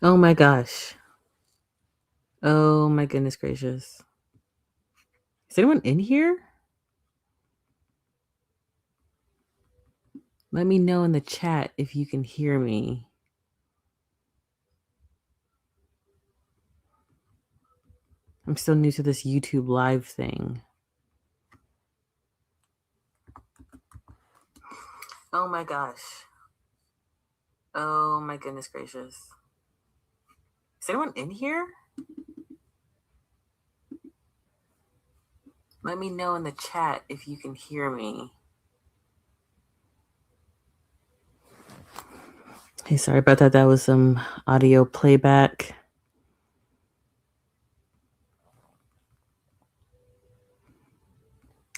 Oh my gosh. Oh my goodness gracious. Is anyone in here? Let me know in the chat if you can hear me. I'm still new to this YouTube live thing. Oh my gosh. Oh my goodness gracious. Is anyone in here? Let me know in the chat if you can hear me. Hey, sorry about that. That was some audio playback.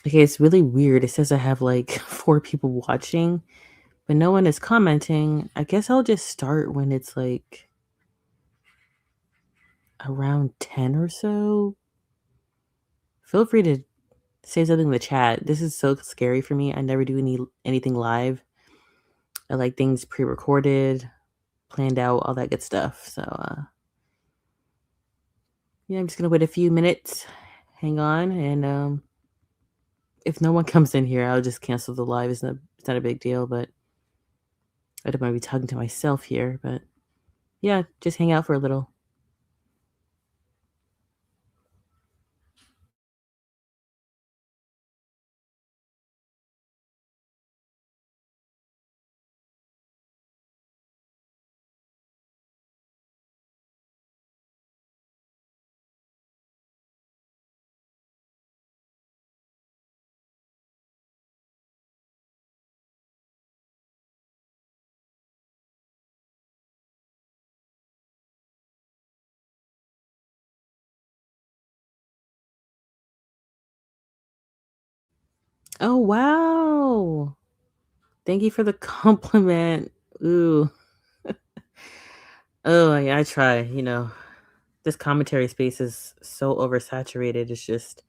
Okay, it's really weird. It says I have like 4 people watching, but no one is commenting. I guess I'll just start when it's like around 10 or so. Feel free to say something in the chat. This is so scary for me. I never do anything live. I like things pre-recorded, planned out, all that good stuff. So yeah, I'm just gonna wait a few minutes. Hang on, and if no one comes in here, I'll just cancel the live. It's not a big deal, but I don't want to be talking to myself here. But yeah, just hang out for a little. Oh wow! Thank you for the compliment. Ooh. Oh yeah, I try. This commentary space is so oversaturated. It's just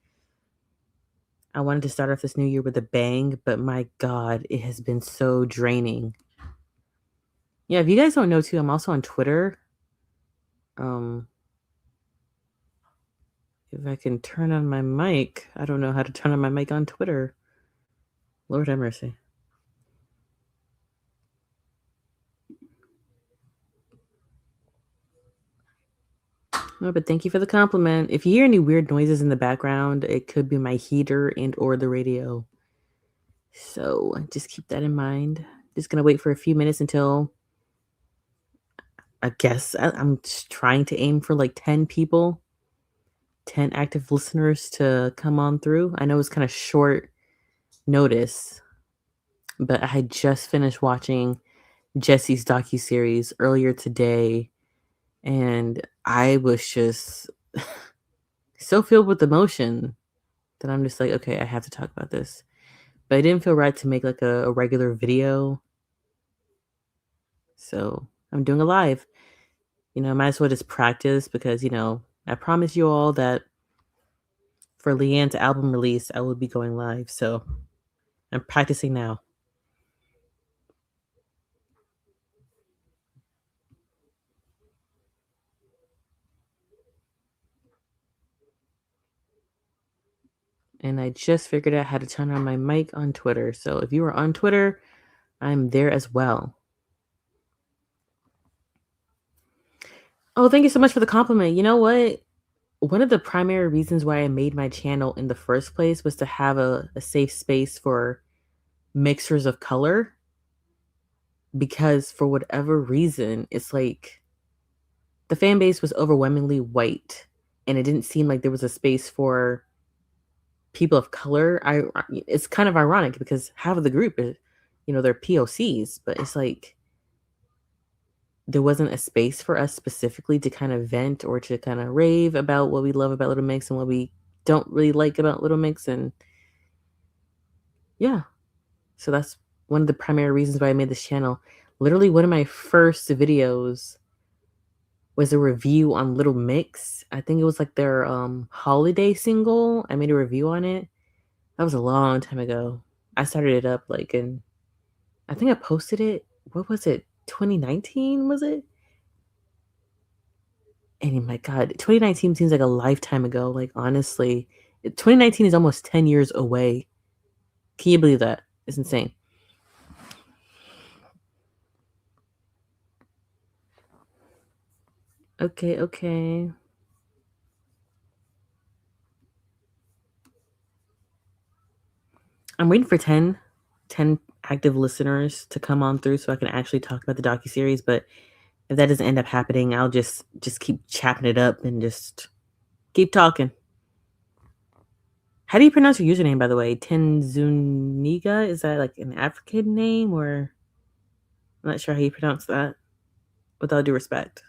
I wanted to start off this new year with a bang, but my God, it has been so draining. Yeah, if you guys don't know too, I'm also on Twitter. Um, if I can turn on my mic, I don't know how to turn on my mic on Twitter. Lord have mercy. No, but thank you for the compliment. If you hear any weird noises in the background, it could be my heater and or the radio. So just keep that in mind. Just gonna wait for a few minutes until I guess I'm just trying to aim for like 10 people, 10 active listeners to come on through. I know it's kind of short notice, but I had just finished watching Jesy's docuseries earlier today, and I was just so filled with emotion that I'm just like, okay, I have to talk about this. But it didn't feel right to make like a regular video, so I'm doing a live. I might as well just practice because I promise you all that for Leanne's album release, I will be going live. So I'm practicing now. And I just figured out how to turn on my mic on Twitter. So if you are on Twitter, I'm there as well. Oh, thank you so much for the compliment. You know what? One of the primary reasons why I made my channel in the first place was to have a safe space for mixers of color because for whatever reason, it's like the fan base was overwhelmingly white and it didn't seem like there was a space for people of color. It's kind of ironic because half of the group is, they're POCs, but it's like there wasn't a space for us specifically to kind of vent or to kind of rave about what we love about Little Mix and what we don't really like about Little Mix. And yeah, so that's one of the primary reasons why I made this channel. Literally, one of my first videos was a review on Little Mix. I think it was like their holiday single. I made a review on it. That was a long time ago. I started it up like in I think I posted it. What was it? 2019 was it? And my God, 2019 seems like a lifetime ago. Like, honestly, 2019 is almost 10 years away. Can you believe that? It's insane. Okay, okay. I'm waiting for 10 active listeners to come on through so I can actually talk about the docuseries. But if that doesn't end up happening, I'll just keep chapping it up and just keep talking. How do you pronounce your username, by the way? Tenzuniga? Is that like an African name, or I'm not sure how you pronounce that. With all due respect.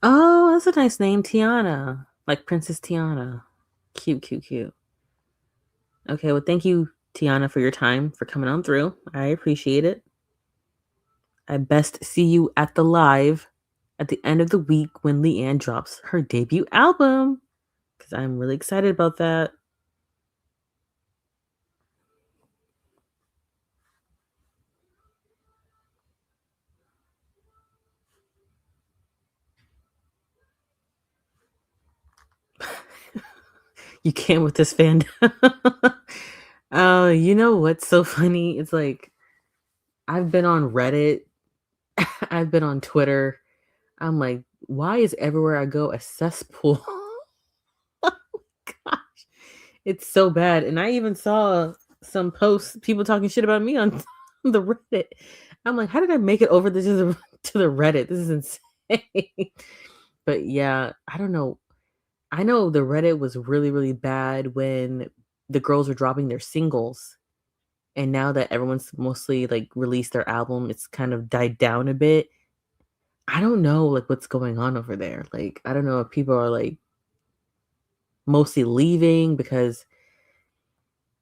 Oh, that's a nice name, Tiana. Like Princess Tiana. Cute, cute, cute. Okay, well, thank you, Tiana, for your time, for coming on through. I appreciate it. I best see you at the live at the end of the week when Leanne drops her debut album, because I'm really excited about that. You can't with this fandom. Oh, you know what's so funny? It's like I've been on Reddit, I've been on Twitter. I'm like, why is everywhere I go a cesspool? Gosh, it's so bad. And I even saw some posts, people talking shit about me on the Reddit. I'm like, how did I make it over to the Reddit? This is insane. But yeah, I don't know. I know the Reddit was really, really bad when the girls were dropping their singles. And now that everyone's mostly like released their album, it's kind of died down a bit. I don't know like what's going on over there. Like, I don't know if people are like mostly leaving because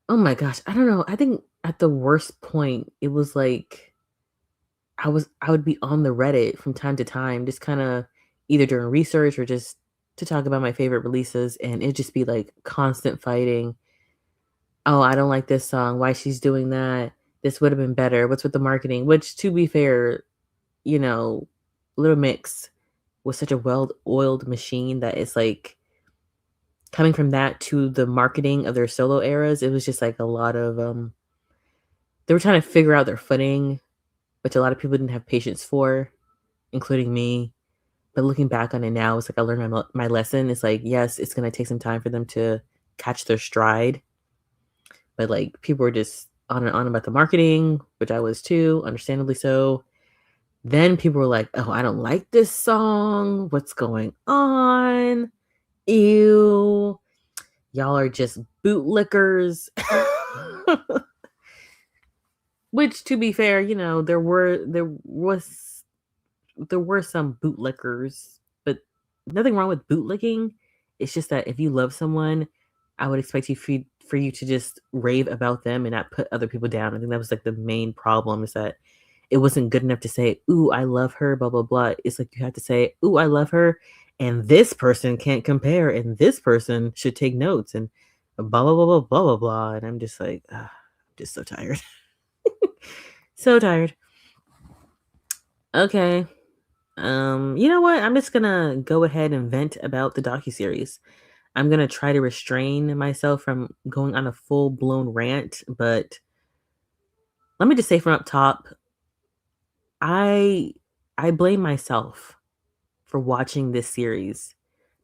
oh my gosh, I don't know. I think at the worst point, it was like I would be on the Reddit from time to time, just kind of either during research or just to talk about my favorite releases, and it'd just be like constant fighting. Oh, I don't like this song. Why she's doing that? This would have been better. What's with the marketing? Which, to be fair, you know, Little Mix was such a well-oiled machine that it's like coming from that to the marketing of their solo eras, it was just like a lot of they were trying to figure out their footing, which a lot of people didn't have patience for, including me. But looking back on it now, it's like I learned my lesson. It's like, yes, it's going to take some time for them to catch their stride. But like people were just on and on about the marketing, which I was too, understandably so. Then people were like, oh, I don't like this song. What's going on? Ew. Y'all are just bootlickers. Which, to be fair, there were some bootlickers, but nothing wrong with bootlicking. It's just that if you love someone, I would expect for you to just rave about them and not put other people down. I think that was like the main problem is that it wasn't good enough to say, "Ooh, I love her," blah blah blah. It's like you have to say, "Ooh, I love her," and this person can't compare, and this person should take notes, and blah blah blah blah blah blah blah. And I'm just like, I'm just so tired. So tired. Okay. You know what? I'm just gonna go ahead and vent about the docuseries. I'm gonna try to restrain myself from going on a full blown rant, but let me just say from up top, I I blame myself for watching this series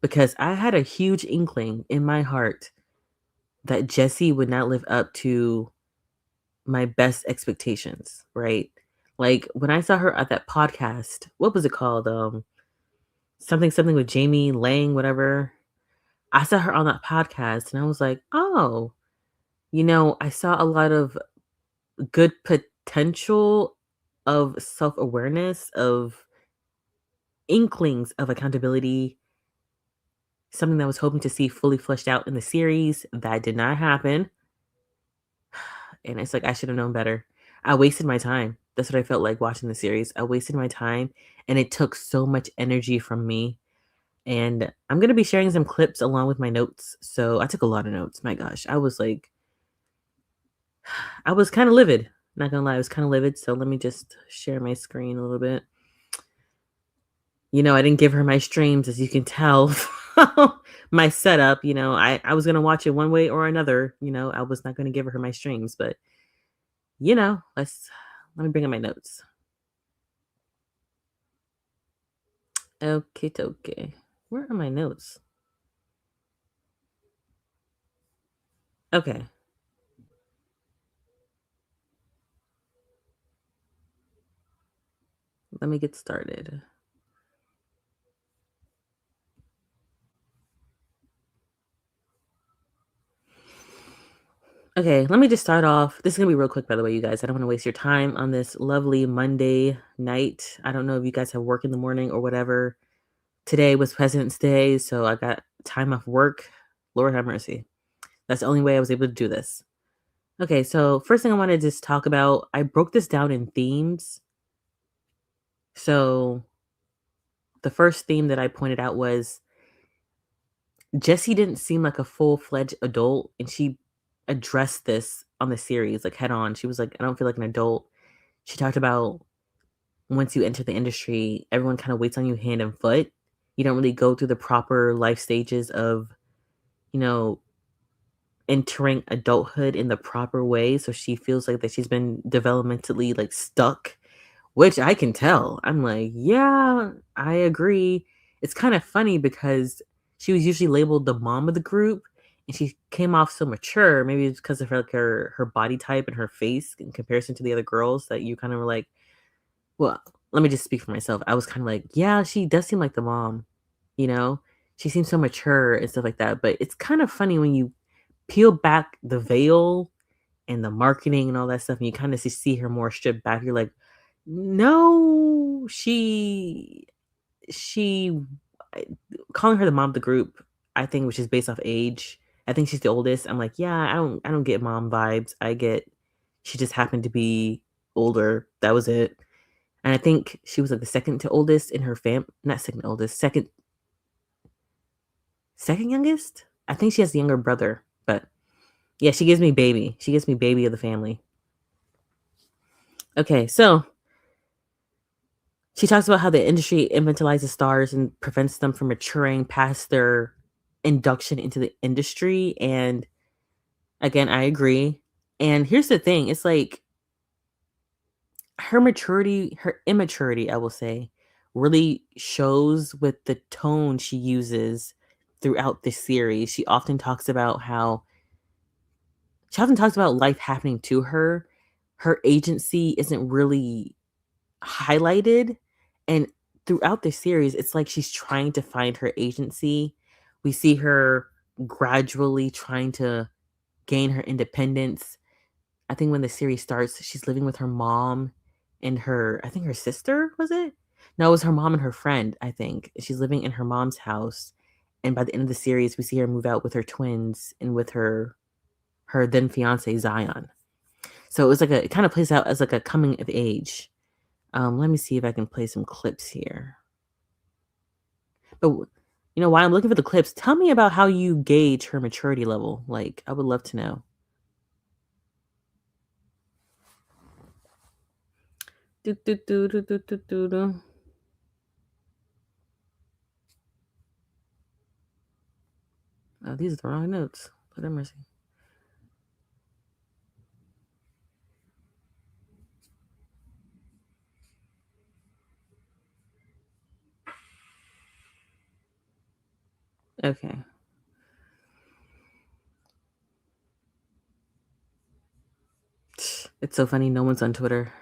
because I had a huge inkling in my heart that Jesy would not live up to my best expectations, right? Like when I saw her at that podcast, what was it called? Something with Jamie Lang, whatever. I saw her on that podcast and I was like, oh, I saw a lot of good potential of self awareness, of inklings of accountability. something that I was hoping to see fully fleshed out in the series. That did not happen. And it's like I should have known better. I wasted my time. That's what I felt like watching the series. I wasted my time and it took so much energy from me. And I'm going to be sharing some clips along with my notes. So I took a lot of notes. My gosh, I was kind of livid. Not gonna lie, I was kind of livid. So let me just share my screen a little bit. I didn't give her my streams, as you can tell. My setup, I was gonna watch it one way or another. I was not gonna give her my streams, but let me bring up my notes. Okay. Where are my notes? Okay. Let me get started. Okay, let me just start off. This is going to be real quick, by the way, you guys. I don't want to waste your time on this lovely Monday night. I don't know if you guys have work in the morning or whatever. Today was President's Day, so I got time off work. Lord have mercy. That's the only way I was able to do this. Okay, so first thing I want to just talk about, I broke this down in themes. So the first theme that I pointed out was Jesy didn't seem like a full-fledged adult, and she addressed this on the series, like, head on. She was like, "I don't feel like an adult." She talked about once you enter the industry, everyone kind of waits on you hand and foot. You don't really go through the proper life stages of, you know, entering adulthood in the proper way. So she feels like that she's been developmentally like stuck, which I can tell. I'm like, yeah, I agree. It's kind of funny because she was usually labeled the mom of the group and she came off so mature. Maybe it's because of her body type and her face in comparison to the other girls that you kind of were like, well, let me just speak for myself. I was kind of like, yeah, she does seem like the mom, you know? She seems so mature and stuff like that. But it's kind of funny when you peel back the veil and the marketing and all that stuff, and you kind of see her more stripped back. You're like, no, she calling her the mom of the group, I think, which is based off age. I think she's the oldest. I'm like, yeah, I don't get mom vibes. I get she just happened to be older. That was it. And I think she was like the second to oldest in her not second oldest, second youngest. I think she has the younger brother, but yeah, she gives me baby. She gives me baby of the family. Okay, so she talks about how the industry infantilizes stars and prevents them from maturing past their induction into the industry. And again, I agree. And here's the thing, it's like her immaturity, I will say, really shows with the tone she uses throughout the series. She often talks about life happening to her. Her agency isn't really highlighted, and throughout the series it's like she's trying to find her agency. We see her gradually trying to gain her independence. I think when the series starts, she's living with her mom and I think her sister, was it? No, it was her mom and her friend. I think she's living in her mom's house, and by the end of the series we see her move out with her twins and with her then fiance Zion. So it was like it kind of plays out as like a coming of age. Let me see if I can play some clips here. But while I'm looking for the clips, tell me about how you gauge her maturity level. Like, I would love to know. Do, do, do, do, do, do, do, do. Oh, these are the wrong notes. Lord have mercy. Okay. It's so funny. No one's on Twitter.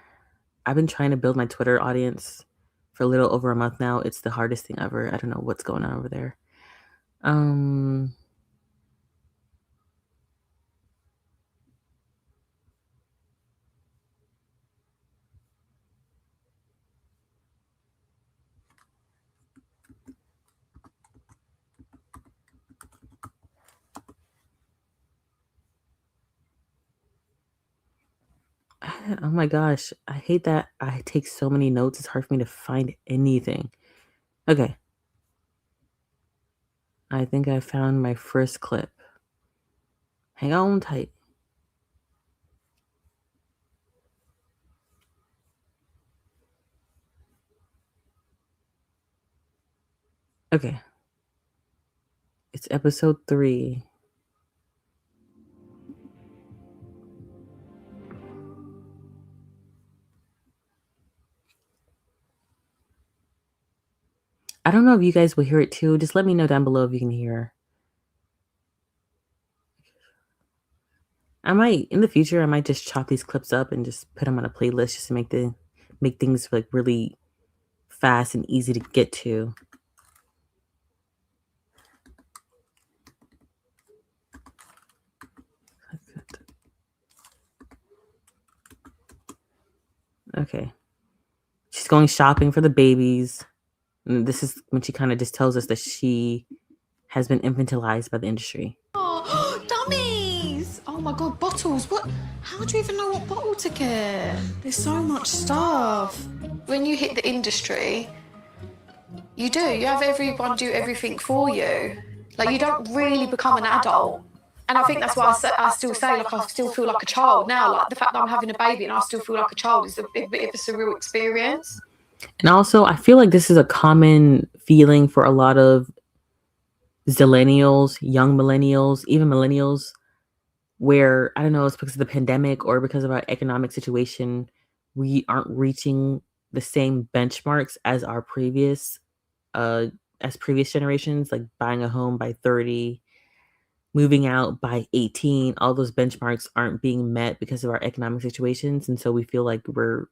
I've been trying to build my Twitter audience for a little over a month now. It's the hardest thing ever. I don't know what's going on over there. Um. Oh my gosh. I hate that I take so many notes. It's hard for me to find anything. Okay. I think I found my first clip. Hang on tight. Okay. It's episode 3. I don't know if you guys will hear it too. Just let me know down below if you can hear. I might in the future. I might just chop these clips up and just put them on a playlist just to make things like really fast and easy to get to. Okay. She's going shopping for the babies. And this is when she kind of just tells us that she has been infantilized by the industry. Oh, dummies! Oh my god, bottles. What? How do you even know what bottle to get? There's so much stuff. When you hit the industry, you do. You have everyone do everything for you. Like, you don't really become an adult. And I think that's why I still say, like, I still feel like a child now. Like, the fact that I'm having a baby and I still feel like a child is a bit of a surreal experience. And also, I feel like this is a common feeling for a lot of zillennials, young millennials, even millennials, where, I don't know, it's because of the pandemic or because of our economic situation, we aren't reaching the same benchmarks as our previous generations, like buying a home by 30, moving out by 18. All those benchmarks aren't being met because of our economic situations. And so we feel like we're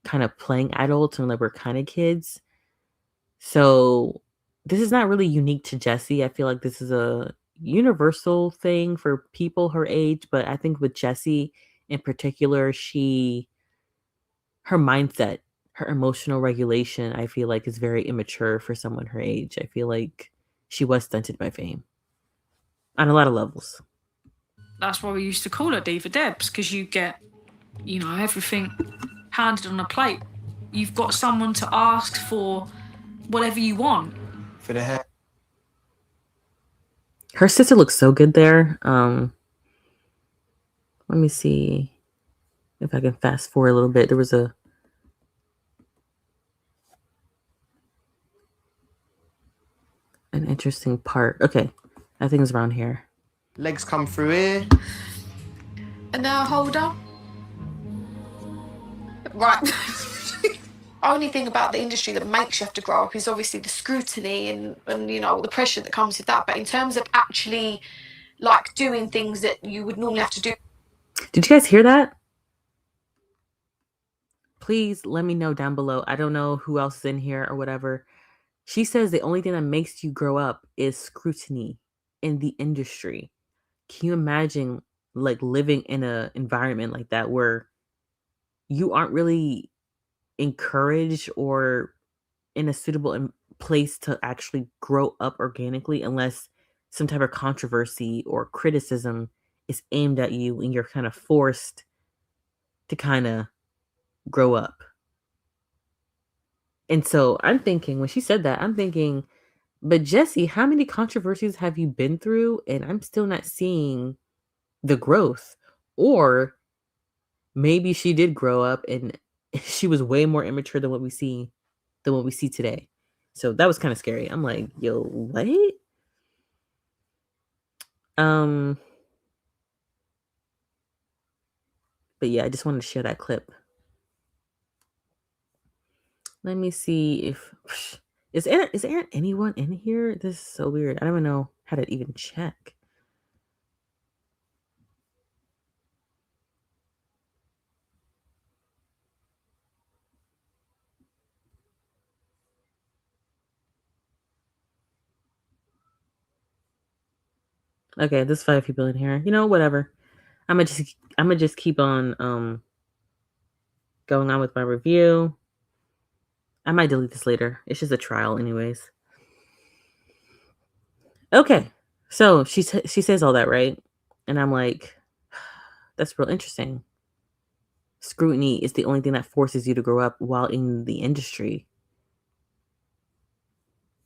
kind of playing adults and like we're kind of kids. So this is not really unique to Jesy. I feel like this is a universal thing for people her age, but I think with Jesy in particular, her mindset, her emotional regulation, I feel like is very immature for someone her age. I feel like she was stunted by fame on a lot of levels. That's why we used to call her Diva Debs, because you get, everything handed on a plate. You've got someone to ask for whatever you want. For the hair. Her sister looks so good there. Let me see if I can fast forward a little bit. There was an interesting part. Okay, I think it's around here. Legs come through here. And now hold up. Right. Only thing about the industry that makes you have to grow up is obviously the scrutiny and the pressure that comes with that. But in terms of actually like doing things that you would normally have to do. Did you guys hear that? Please let me know down below. I don't know who else is in here or whatever. She says the only thing that makes you grow up is scrutiny in the industry. Can you imagine like living in an environment like that where you aren't really encouraged or in a suitable place to actually grow up organically unless some type of controversy or criticism is aimed at you and you're kind of forced to kind of grow up. And so I'm thinking, when she said that, I'm thinking, but Jesy, how many controversies have you been through? And I'm still not seeing the growth. Or maybe she did grow up and she was way more immature than what we see today. So that was kind of scary. I'm like, yo, what? But yeah, I just wanted to share that clip. Let me see if is there anyone in here? This is so weird. I don't even know how to even check. Okay, there's 5 people in here. You know, whatever. I'm gonna just keep on going on with my review. I might delete this later. It's just a trial anyways. Okay. So she says all that, right? And I'm like, that's real interesting. scrutiny is the only thing that forces you to grow up while in the industry.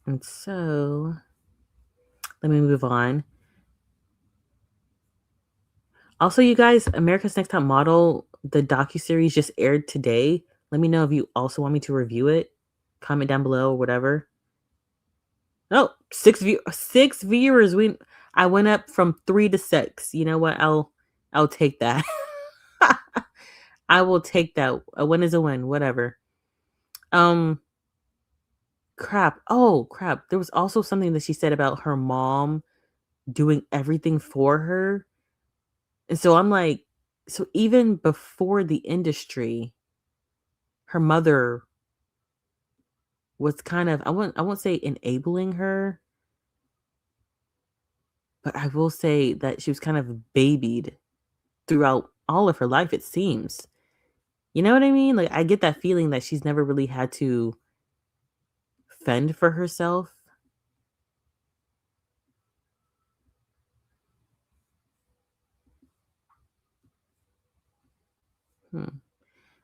And so, let me move on. Also, you guys, America's Next Top Model, the docuseries just aired today. Let me know if you also want me to review it. Comment down below or whatever. Oh, six viewers. I went up from 3 to 6. You know what? I'll take that. I will take that. A win is a win. Whatever. Crap. Oh, crap. There was also something that she said about her mom doing everything for her. And so I'm like, so even before the industry, her mother was kind of, I won't say enabling her, but I will say that she was kind of babied throughout all of her life, it seems. You know what I mean? Like, I get that feeling that she's never really had to fend for herself.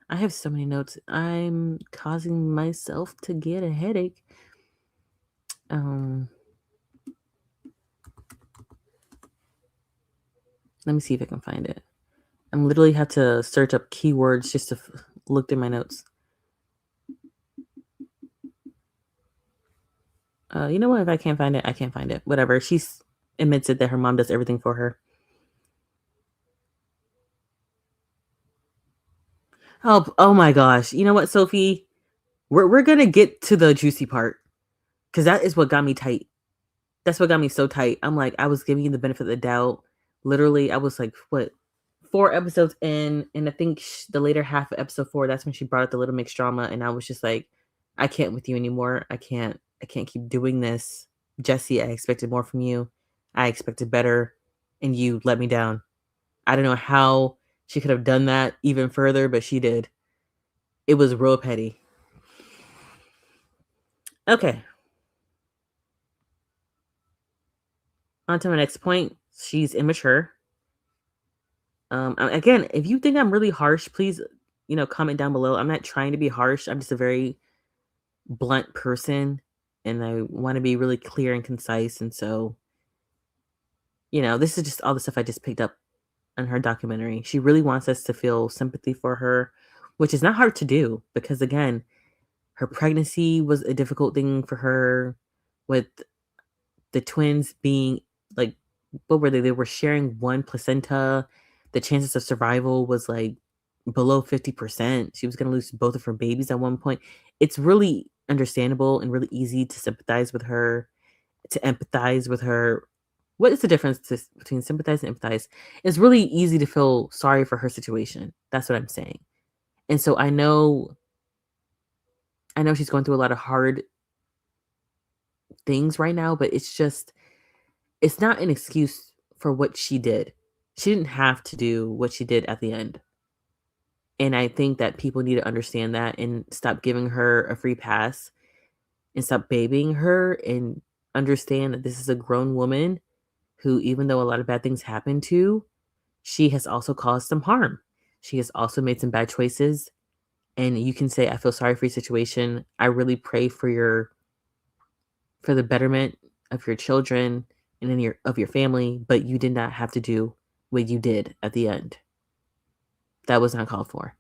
I have so many notes. I'm causing myself to get a headache. Let me see if I can find it. I'm literally have to search up keywords just to look through my notes. You know what? If I can't find it, I can't find it. Whatever. She admits it that her mom does everything for her. Oh my gosh. You know what, Sophie? We're gonna get to the juicy part, because that is what got me tight. That's what got me so tight. I'm like, I was giving you the benefit of the doubt. Literally, I was like, what, 4 episodes in, and I think the later half of episode 4, that's when she brought up the Little Mix drama, and I was just like, I can't with you anymore. I can't keep doing this. Jesy, I expected more from you. I expected better, and you let me down. I don't know how she could have done that even further, but she did. It was real petty. Okay. On to my next point. She's immature. Again, if you think I'm really harsh, please, comment down below. I'm not trying to be harsh. I'm just a very blunt person, and I want to be really clear and concise. And so, this is just all the stuff I just picked up on her documentary. She really wants us to feel sympathy for her, which is not hard to do because, again, her pregnancy was a difficult thing for her, with the twins being like, what were they? They were sharing one placenta. The chances of survival was like below 50%. She was going to lose both of her babies at one point. It's really understandable and really easy to sympathize with her, to empathize with her. What is the difference between sympathize and empathize? It's really easy to feel sorry for her situation. That's what I'm saying. And so I know she's going through a lot of hard things right now, but it's not an excuse for what she did. She didn't have to do what she did at the end. And I think that people need to understand that and stop giving her a free pass and stop babying her and understand that this is a grown woman who, even though a lot of bad things happen to, she has also caused some harm. She has also made some bad choices. And you can say, I feel sorry for your situation. I really pray for the betterment of your children and of your family, but you did not have to do what you did at the end. That was not called for.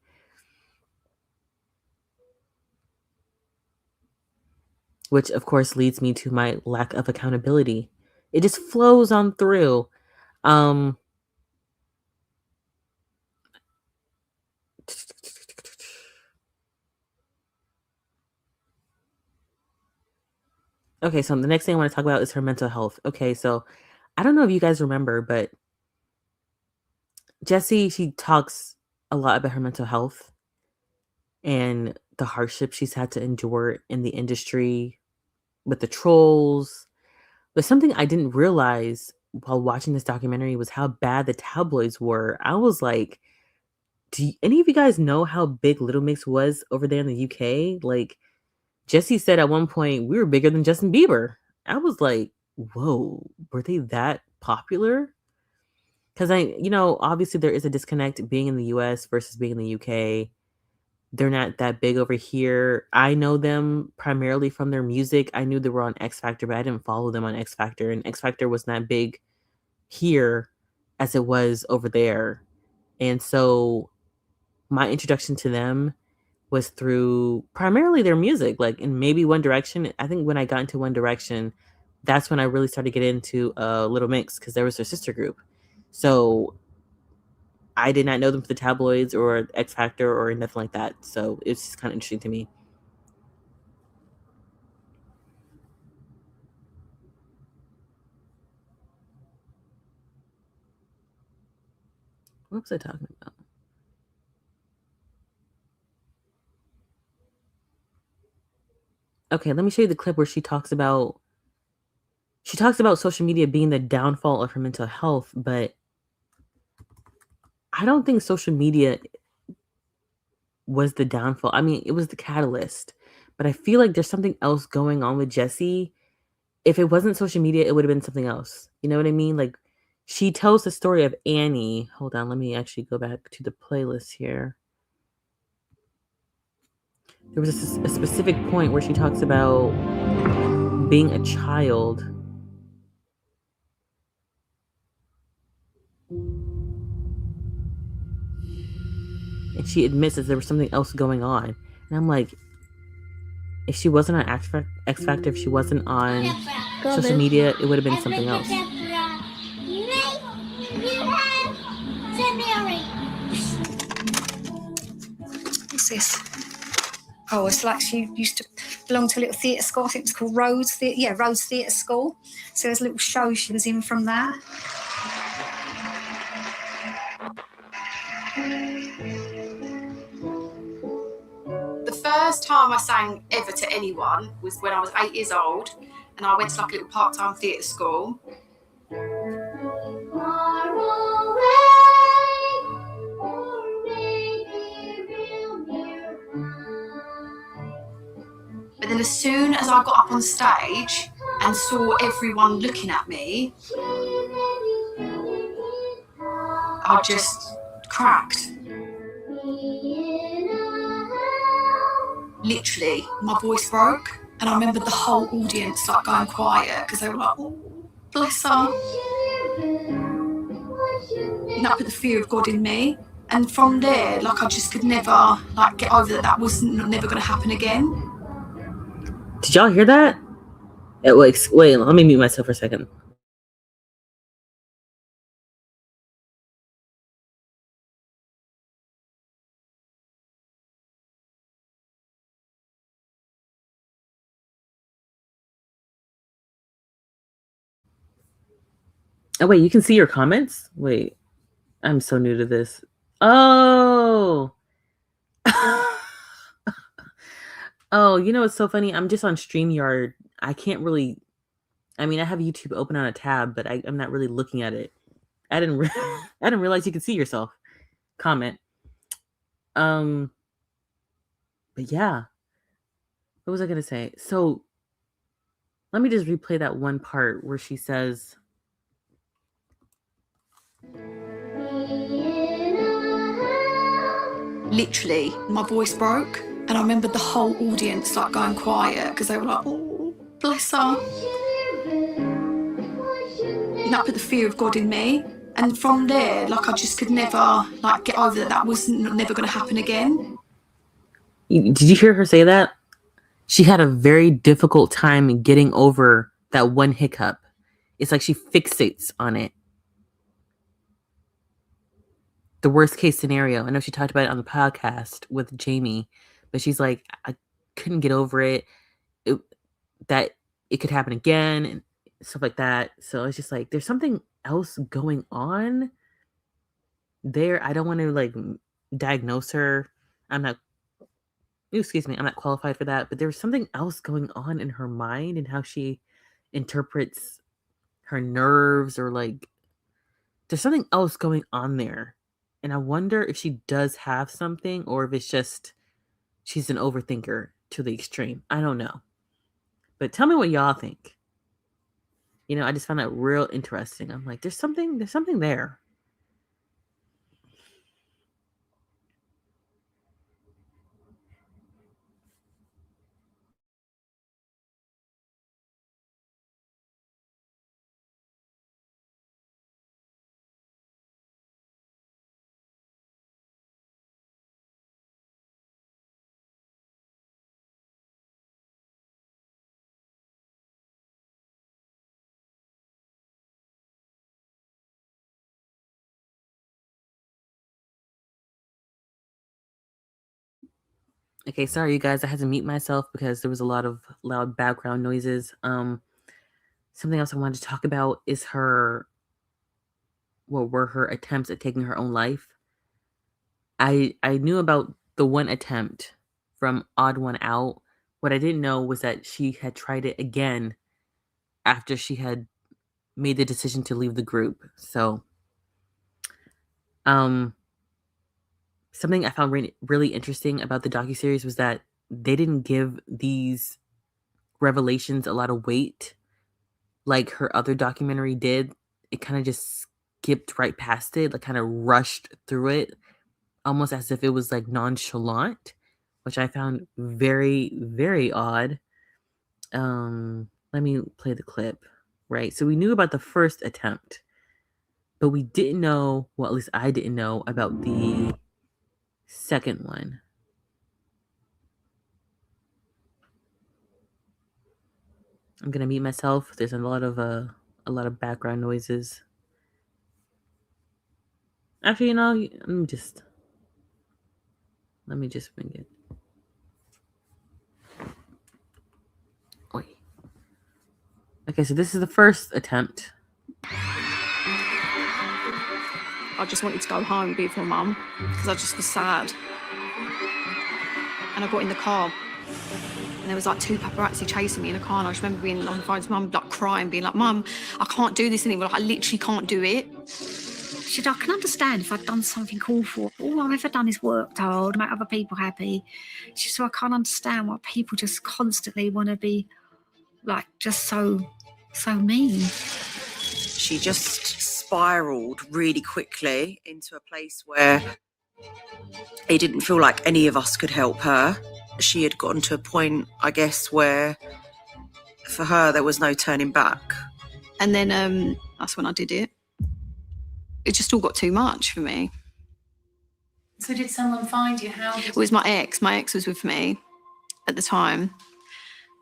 Which, of course, leads me to my lack of accountability. It just flows on through. Okay, so the next thing I want to talk about is her mental health. Okay, so I don't know if you guys remember, but Jesy, she talks a lot about her mental health and the hardship she's had to endure in the industry with the trolls. But something I didn't realize while watching this documentary was how bad the tabloids were. I was like, do any of you guys know how big Little Mix was over there in the UK? Like, Jesy said at one point, we were bigger than Justin Bieber. I was like, whoa, were they that popular? because obviously there is a disconnect being in the US versus being in the UK. They're not that big over here. I know them primarily from their music. I knew they were on X Factor, but I didn't follow them on X Factor. And X Factor was not big here as it was over there. And so my introduction to them was through primarily their music, like, and maybe One Direction. I think when I got into One Direction, that's when I really started to get into Little Mix, because there was their sister group. So I did not know them for the tabloids or X Factor or nothing like that. So it's just kind of interesting to me. What was I talking about? Okay, let me show you the clip where she talks about social media being the downfall of her mental health, but I don't think social media was the downfall. I mean, it was the catalyst, but I feel like there's something else going on with Jesy. If it wasn't social media, it would have been something else. You know what I mean? Like, she tells the story of Annie. Hold on, let me actually go back to the playlist here. There was a specific point where she talks about being a child. And she admits that there was something else going on. And I'm like, if she wasn't on X Factor, if she wasn't on social media, it would have been something else. What's this? Oh, it's like she used to belong to a little theatre school. I think it was called Rhodes Theatre. Yeah, Rhodes Theatre School. So there's a little show she was in from that. The first time I sang ever to anyone was when I was 8 years old, and I went to like a little part-time theatre school. But then as soon as I got up on stage and saw everyone looking at me, I just cracked. Literally, my voice broke, and I remember the whole audience like going quiet because they were like, "Oh, bless her." And that put the fear of God in me, and from there, like, I just could never like get over that was never going to happen again. Did y'all hear that? Wait, let me mute myself for a second. Oh, wait, you can see your comments? Wait, I'm so new to this. Oh. Oh, it's so funny. I'm just on StreamYard. I can't really, I mean, I have YouTube open on a tab, but I'm not really looking at it. I didn't realize you could see yourself. Comment. But yeah. What was I going to say? So let me just replay that one part where she says, Literally, my voice broke, and I remember the whole audience like going quiet because they were like, "Oh, bless her." And that put the fear of God in me, and from there, like, I just could never like get over that was never going to happen again. Did you hear her say that? She had a very difficult time getting over that one hiccup. It's like she fixates on it. The worst case scenario. I know she talked about it on the podcast with Jamie, but she's like, I couldn't get over it, that it could happen again and stuff like that. So it's just like, there's something else going on there. I don't want to like diagnose her. I'm not qualified for that, but there's something else going on in her mind and how she interprets her nerves, or like there's something else going on there. And I wonder if she does have something, or if it's just she's an overthinker to the extreme. I don't know. But tell me what y'all think. I just found that real interesting. I'm like, there's something there. Okay, sorry you guys, I had to mute myself because there was a lot of loud background noises. Something else I wanted to talk about is what were her attempts at taking her own life. I knew about the one attempt from Odd One Out. What I didn't know was that she had tried it again after she had made the decision to leave the group. So, something I found really interesting about the docuseries was that they didn't give these revelations a lot of weight like her other documentary did. It kind of just skipped right past it, like kind of rushed through it, almost as if it was like nonchalant, which I found very, very odd. Let me play the clip. Right. So we knew about the first attempt, but we didn't know, well, at least I didn't know about the second one. I'm gonna mute myself. There's a lot of background noises. Actually, let me just bring it. Oi. Okay, so this is the first attempt. I just wanted to go home and be with my mum because I just was sad. And I got in the car and there was like 2 paparazzi chasing me in a car, and I just remember being on the phone to mum, like crying, being like, "Mum, I can't do this anymore. Like, I literally can't do it." She said, I can understand if I'd done something awful. All I've ever done is worked hard, make other people happy. She said, I can't understand why people just constantly want to be like just so mean. She just spiraled really quickly into a place where it didn't feel like any of us could help her. She had gotten to a point, I guess, where for her there was no turning back. And then that's when I did it. It just all got too much for me. So did someone find you? How? It was my ex. My ex was with me at the time.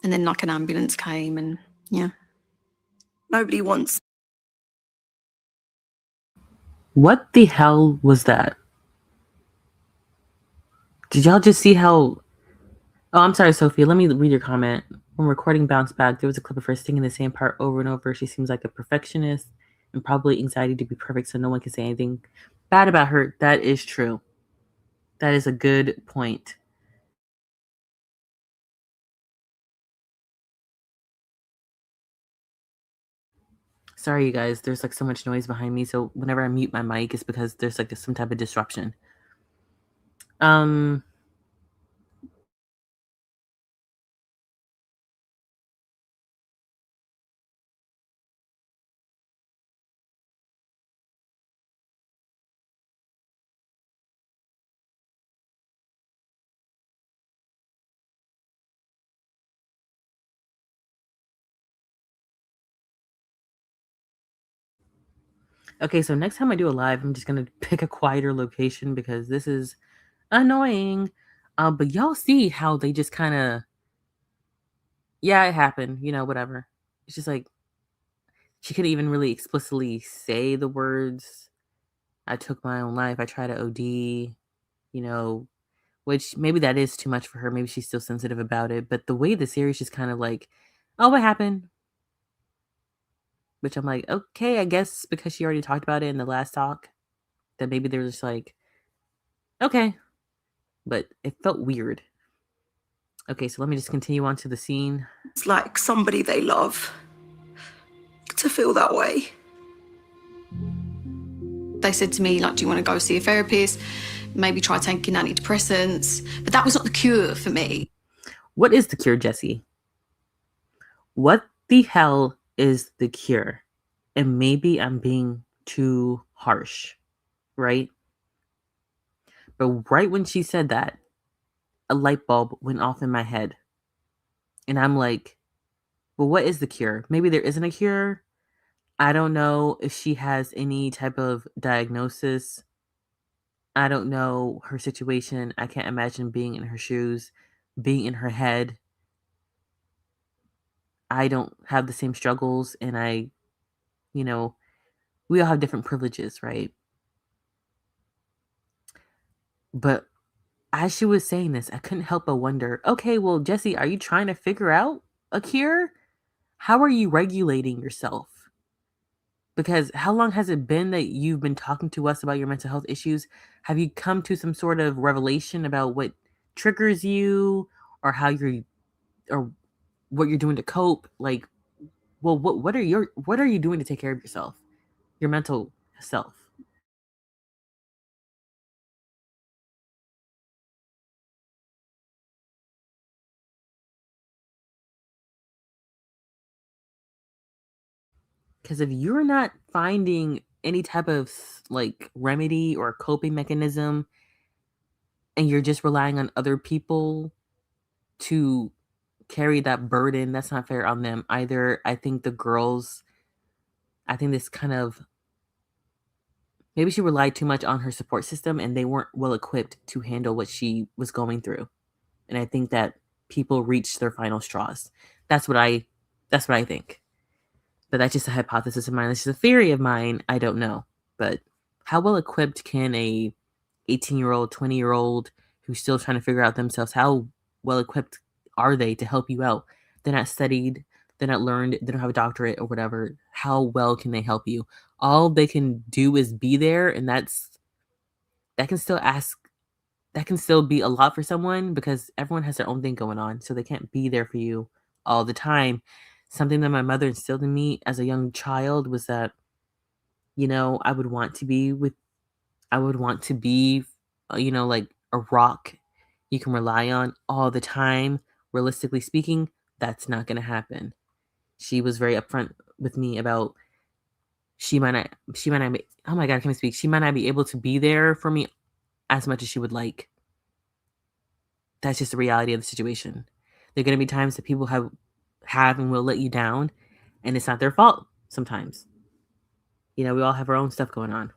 And then like an ambulance came and yeah. Nobody wants. What the hell was that? Did y'all just see how... Oh, I'm sorry, Sophia. Let me read your comment. When recording Bounce Back, there was a clip of her singing the same part over and over. She seems like a perfectionist and probably anxiety to be perfect, so no one can say anything bad about her. That is true. That is a good point. Sorry, you guys. There's like so much noise behind me, so whenever I mute my mic, it's because there's like some type of disruption. Okay, so next time I do a live, I'm just gonna pick a quieter location because this is annoying. But y'all see how they just kind of, yeah, it happened, whatever. It's just like she couldn't even really explicitly say the words, I took my own life, I tried to OD, which maybe that is too much for her. Maybe she's still sensitive about it. But the way the series just kind of like, oh, what happened? Which I'm like, okay, I guess because she already talked about it in the last talk, that maybe they're just like, okay. But it felt weird. Okay, so let me just continue on to the scene. It's like somebody they love to feel that way. They said to me, like, do you want to go see a therapist? Maybe try taking antidepressants. But that was not the cure for me. What is the cure, Jesy? What the hell is the cure? And maybe I'm being too harsh, right? But right when she said that, a light bulb went off in my head. And I'm like, well, what is the cure? Maybe there isn't a cure. I don't know if she has any type of diagnosis. I don't know her situation. I can't imagine being in her shoes, being in her head. I don't have the same struggles, and we all have different privileges, right? But as she was saying this, I couldn't help but wonder, okay, well, Jesy, are you trying to figure out a cure? How are you regulating yourself? Because how long has it been that you've been talking to us about your mental health issues? Have you come to some sort of revelation about what triggers you, or how you're, or what you're doing to cope? Like, well, what are you doing to take care of yourself, your mental self? Because if you're not finding any type of like remedy or coping mechanism, and you're just relying on other people to carry that burden, that's not fair on them either. I think the girls, I think this kind of, maybe she relied too much on her support system and they weren't well equipped to handle what she was going through. And I think that people reached their final straws. That's what I think. But that's just a hypothesis of mine. That's just a theory of mine. I don't know. But how well equipped can a 18-year-old, 20-year-old who's still trying to figure out themselves, how well equipped are they to help you out? They're not studied, they're not learned, they don't have a doctorate or whatever. How well can they help you? All they can do is be there, and that can still be a lot for someone because everyone has their own thing going on. So they can't be there for you all the time. Something that my mother instilled in me as a young child was that, I would want to be, like a rock you can rely on all the time. Realistically speaking, that's not going to happen. She was very upfront with me about she might not be, oh my God, I can't speak. She might not be able to be there for me as much as she would like. That's just the reality of the situation. There are going to be times that people have and will let you down, and it's not their fault sometimes. We all have our own stuff going on.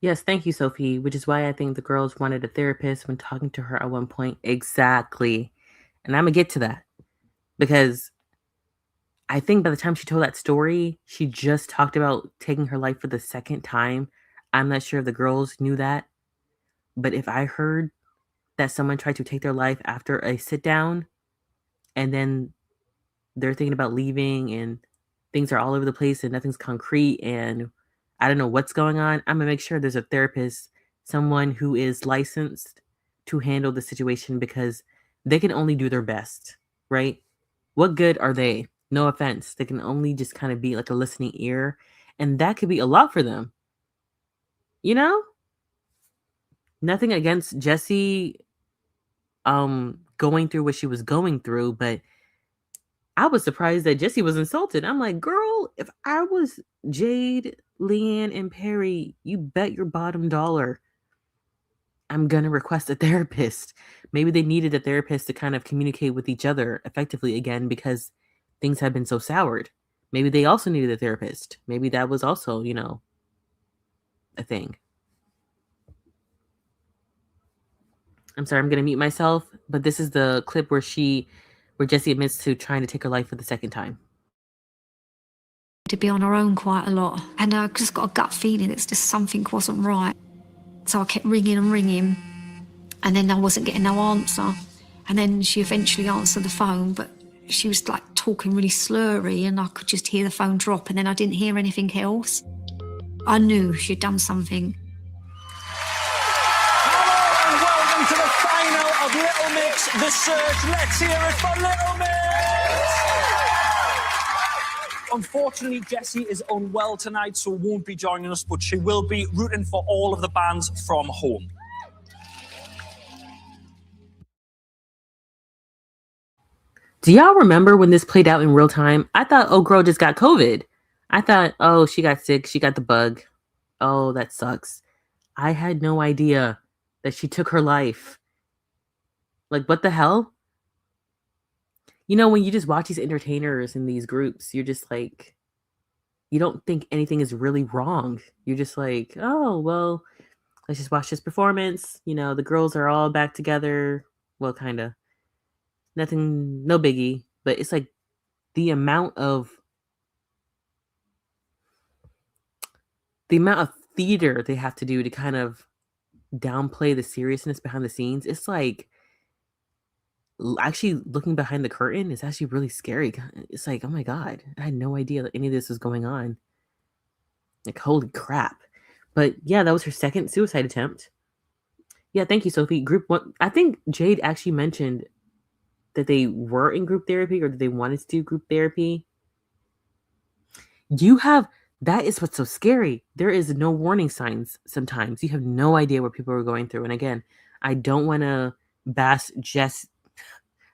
Yes, thank you, Sophie, which is why I think the girls wanted a therapist when talking to her at one point. Exactly. And I'm going to get to that because I think by the time she told that story, she just talked about taking her life for the second time. I'm not sure if the girls knew that, but if I heard that someone tried to take their life after a sit down and then they're thinking about leaving and things are all over the place and nothing's concrete and I don't know what's going on, I'm going to make sure there's a therapist, someone who is licensed to handle the situation because they can only do their best, right? What good are they? No offense. They can only just kind of be like a listening ear. And that could be a lot for them. Nothing against Jesy going through what she was going through, but I was surprised that Jesy was insulted. I'm like, girl, if I was Jade, Leanne, and Perry, you bet your bottom dollar I'm going to request a therapist. Maybe they needed a therapist to kind of communicate with each other effectively again because things had been so soured. Maybe they also needed a therapist. Maybe that was also, a thing. I'm sorry, I'm going to mute myself, but this is the clip where Jesy admits to trying to take her life for the second time. To be on her own quite a lot. And I just got a gut feeling it's just something wasn't right. So I kept ringing and ringing, and then I wasn't getting no answer. And then she eventually answered the phone, but she was like talking really slurry and I could just hear the phone drop and then I didn't hear anything else. I knew she'd done something. Hello and welcome to the final of Little Mix, The Search. Let's hear it for Little Mix! Unfortunately, Jesy is unwell tonight, so won't be joining us, but she will be rooting for all of the bands from home. Do y'all remember when this played out in real time? I thought, oh, girl just got COVID. I thought, oh, she got sick. She got the bug. Oh, that sucks. I had no idea that she took her life. Like, what the hell? You know, when you just watch these entertainers in these groups, you're just like, you don't think anything is really wrong. You're just like, oh, well, let's just watch this performance. You know, the girls are all back together. Well, kind of. Nothing, no biggie. But it's like the amount of theater they have to do to kind of downplay the seriousness behind the scenes. It's like actually looking behind the curtain is actually really scary. It's like, oh my God, I had no idea that any of this was going on. Like, holy crap. But yeah, that was her second suicide attempt. Yeah, thank you, Sophie. Group one, I think Jade actually mentioned that they were in group therapy or that they wanted to do group therapy. That is what's so scary. There is no warning signs sometimes. You have no idea what people are going through. And again, I don't want to bash Jesy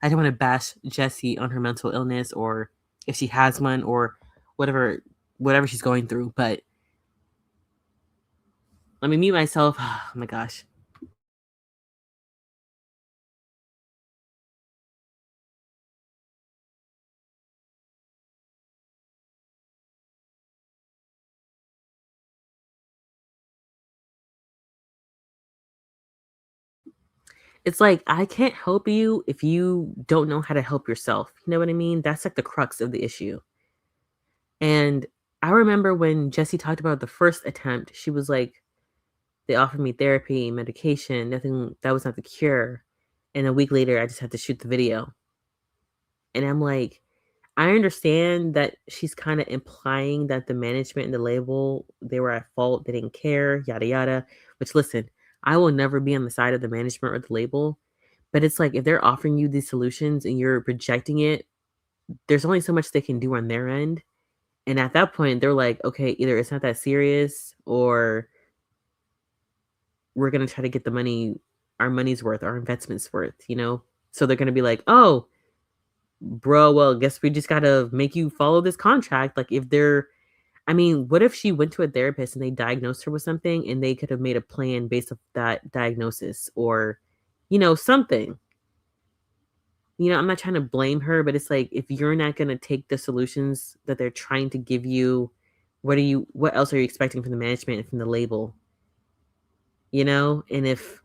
on her mental illness or if she has one or whatever she's going through. But let me mute myself. Oh my gosh. It's like, I can't help you if you don't know how to help yourself. You know what I mean? That's like the crux of the issue. And I remember when Jesy talked about the first attempt, she was like, they offered me therapy, medication, nothing, that was not the cure. And a week later, I just had to shoot the video. And I'm like, I understand that she's kind of implying that the management and the label, they were at fault, they didn't care, yada, yada. Which, listen, I will never be on the side of the management or the label. But it's like, if they're offering you these solutions and you're rejecting it, there's only so much they can do on their end. And at that point, they're like, okay, either it's not that serious or we're going to try to get the money, our money's worth, our investment's worth, you know? So they're going to be like, oh, bro, well, guess we just got to make you follow this contract. Like, if they're, I mean, what if she went to a therapist and they diagnosed her with something and they could have made a plan based off that diagnosis or, you know, something? You know, I'm not trying to blame her, but it's like, if you're not going to take the solutions that they're trying to give you, what else are you expecting from the management and from the label? You know, and if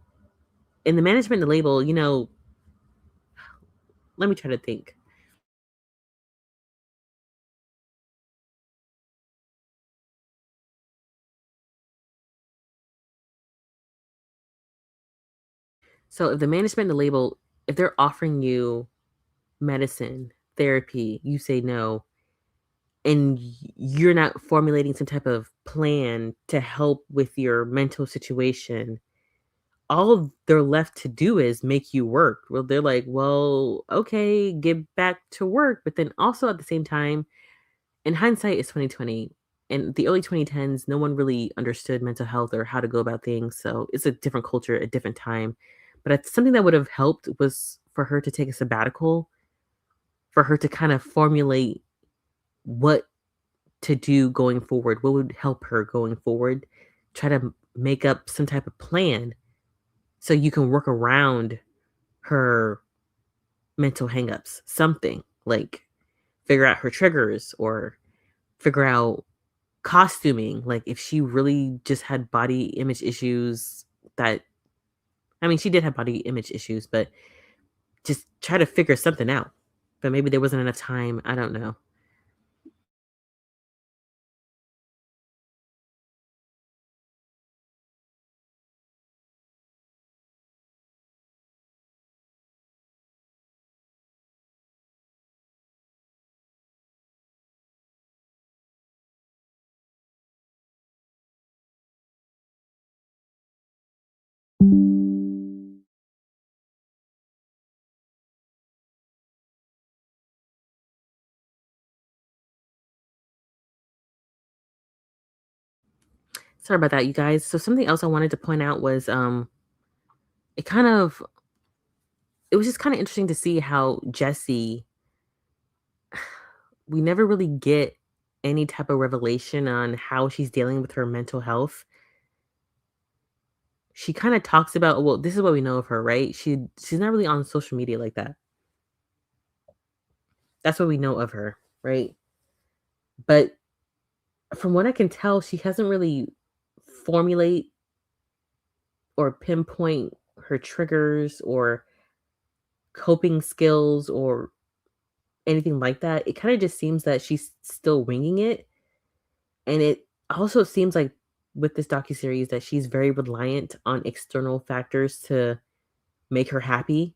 in the management and the label, you know, let me try to think. So if the management and the label, if they're offering you medicine, therapy, you say no, and you're not formulating some type of plan to help with your mental situation, all they're left to do is make you work. Well, they're like, well, okay, get back to work. But then also at the same time, in hindsight, it's 2020. In the early 2010s, no one really understood mental health or how to go about things. So it's a different culture, a different time. But something that would have helped was for her to take a sabbatical, for her to kind of formulate what to do going forward, what would help her going forward, try to make up some type of plan so you can work around her mental hangups, something like figure out her triggers or figure out costuming. Like, if she really just had body image issues that, I mean, she did have body image issues, but just try to figure something out. But maybe there wasn't enough time. I don't know. Sorry about that, you guys. So something else I wanted to point out was it kind of it was just kind of interesting to see how Jesy, we never really get any type of revelation on how she's dealing with her mental health. She kind of talks about, well, this is what we know of her, right? She's not really on social media like that. That's what we know of her, right? But from what I can tell, she hasn't really formulate or pinpoint her triggers or coping skills or anything like that. It kind of just seems that she's still winging it. And it also seems like with this docuseries that she's very reliant on external factors to make her happy.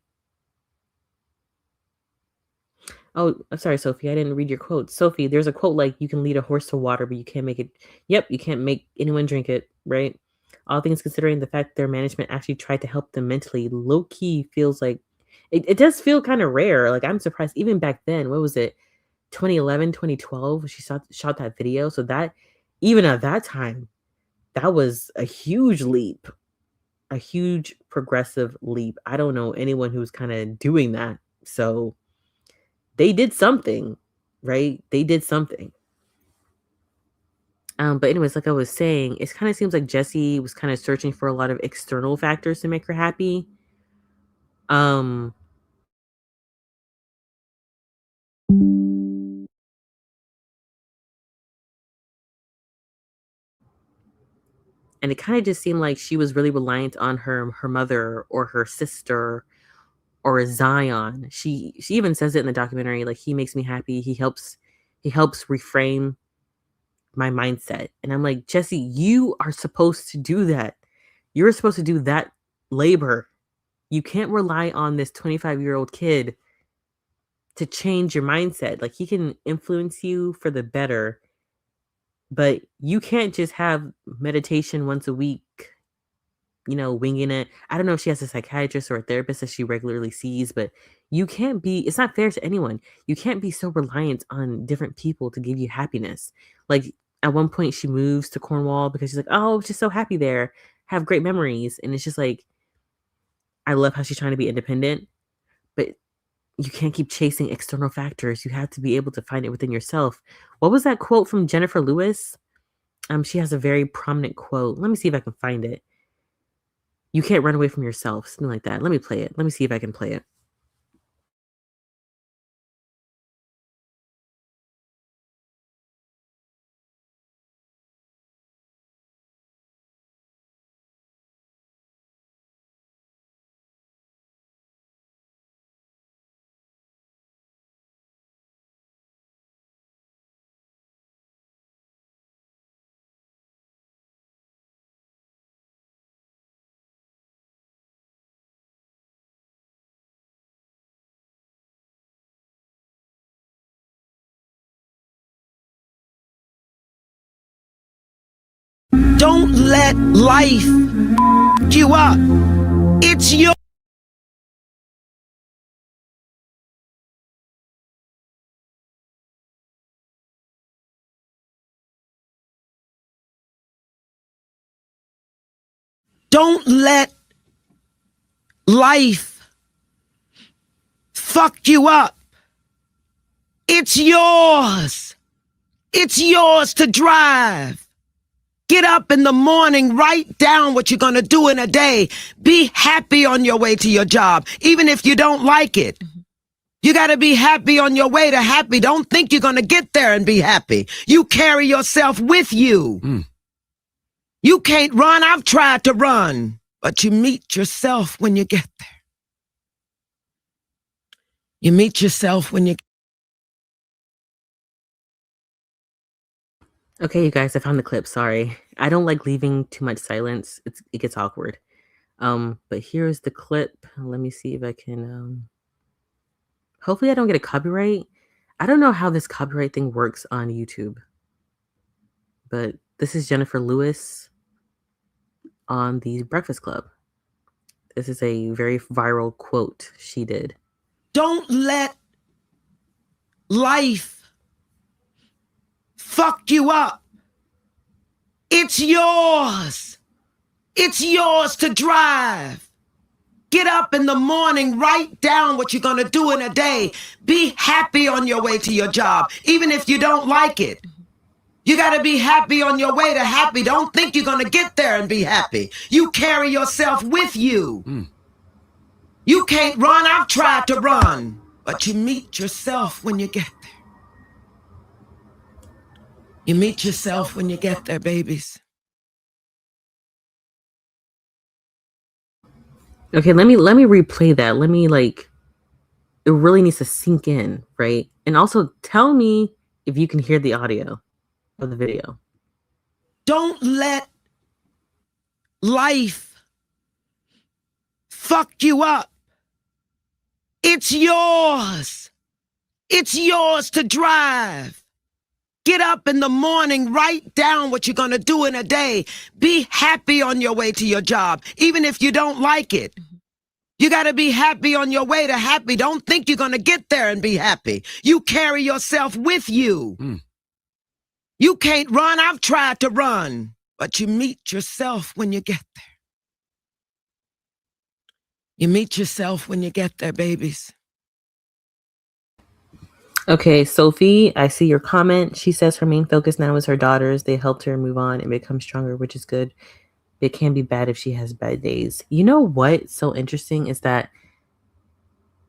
Oh, I'm sorry, Sophie. I didn't read your quote. Sophie, there's a quote like, you can lead a horse to water, but you can't make it. Yep, you can't make anyone drink it, right? All things considering, the fact their management actually tried to help them mentally, low key feels like it does feel kind of rare. Like, I'm surprised even back then, what was it? 2011, 2012, she shot that video. So that, even at that time, that was a huge leap, a huge progressive leap. I don't know anyone who's kind of doing that. So they did something, right? They did something. But anyways, like I was saying, it kind of seems like Jesy was kind of searching for a lot of external factors to make her happy. And it kind of just seemed like she was really reliant on her mother or her sister or Zion. She even says it in the documentary, like, he makes me happy. He helps reframe my mindset. And I'm like, Jesy, you are supposed to do that. You're supposed to do that labor. You can't rely on this 25-year-old kid to change your mindset. Like, he can influence you for the better, but you can't just have meditation once a week, winging it. I don't know if she has a psychiatrist or a therapist that she regularly sees, but it's not fair to anyone. You can't be so reliant on different people to give you happiness. Like, at one point she moves to Cornwall because she's like, oh, she's so happy there, have great memories. And it's just like, I love how she's trying to be independent, but you can't keep chasing external factors. You have to be able to find it within yourself. What was that quote from Jennifer Lewis? She has a very prominent quote. Let me see if I can find it. You can't run away from yourself. Something like that. Let me play it. Let me see if I can play it. Don't let life you up. It's your... Don't let life fuck you up. It's yours. It's yours to drive. Get up in the morning, write down what you're going to do in a day. Be happy on your way to your job, even if you don't like it. You got to be happy on your way to happy. Don't think you're going to get there and be happy. You carry yourself with you. You can't run. I've tried to run, but you meet yourself when you get there. You meet yourself when you... Okay, you guys, I found the clip. Sorry. I don't like leaving too much silence. It gets awkward. But here's the clip. Let me see if I can hopefully I don't get a copyright. I don't know how this copyright thing works on YouTube. But this is Jennifer Lewis on the Breakfast Club. This is a very viral quote she did. Don't let life fuck you up. It's yours. It's yours to drive. Get up in the morning, write down what you're going to do in a day. Be happy on your way to your job, even if you don't like it. You got to be happy on your way to happy. Don't think you're going to get there and be happy. You carry yourself with you. You can't run. I've tried to run, but you meet yourself when you get there. You meet yourself when you get there, babies. Okay, let me replay that. Let me it really needs to sink in, right? And also tell me if you can hear the audio of the video. Don't let life fuck you up. It's yours. It's yours to drive. Get up in the morning, write down what you're going to do in a day. Be happy on your way to your job, even if you don't like it. You got to be happy on your way to happy. Don't think you're going to get there and be happy. You carry yourself with you. You can't run. I've tried to run, but you meet yourself when you get there. You meet yourself when you get there, babies. Okay, Sophie, I see your comment. She says her main focus now is her daughters. They helped her move on and become stronger, which is good. It can be bad if she has bad days. You know what's so interesting is that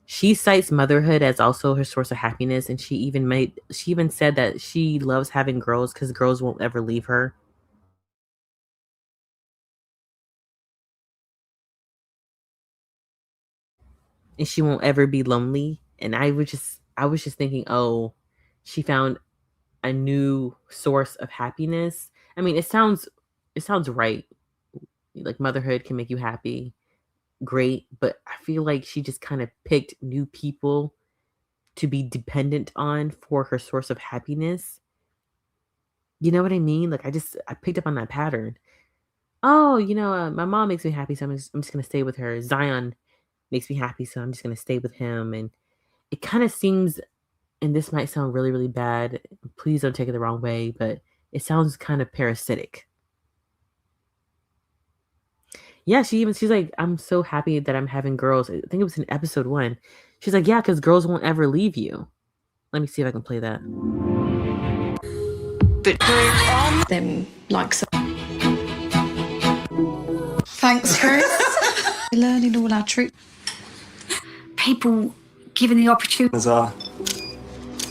she cites motherhood as also her source of happiness, and she even said that she loves having girls because girls won't ever leave her. And she won't ever be lonely. And I was just thinking, oh, she found a new source of happiness. I mean, it sounds right. Like motherhood can make you happy. Great, but I feel like she just kind of picked new people to be dependent on for her source of happiness. You know what I mean? Like I picked up on that pattern. Oh, my mom makes me happy, so I'm just gonna stay with her. Zion makes me happy, so I'm just gonna stay with him. And it kind of seems, and this might sound really, really bad. Please don't take it the wrong way, but it sounds kind of parasitic. Yeah, she's like, I'm so happy that I'm having girls. I think it was in episode 1. She's like, yeah, because girls won't ever leave you. Let me see if I can play that. But them like so. Thanks, Chris. Learning all our truth. People given the opportunity. As well.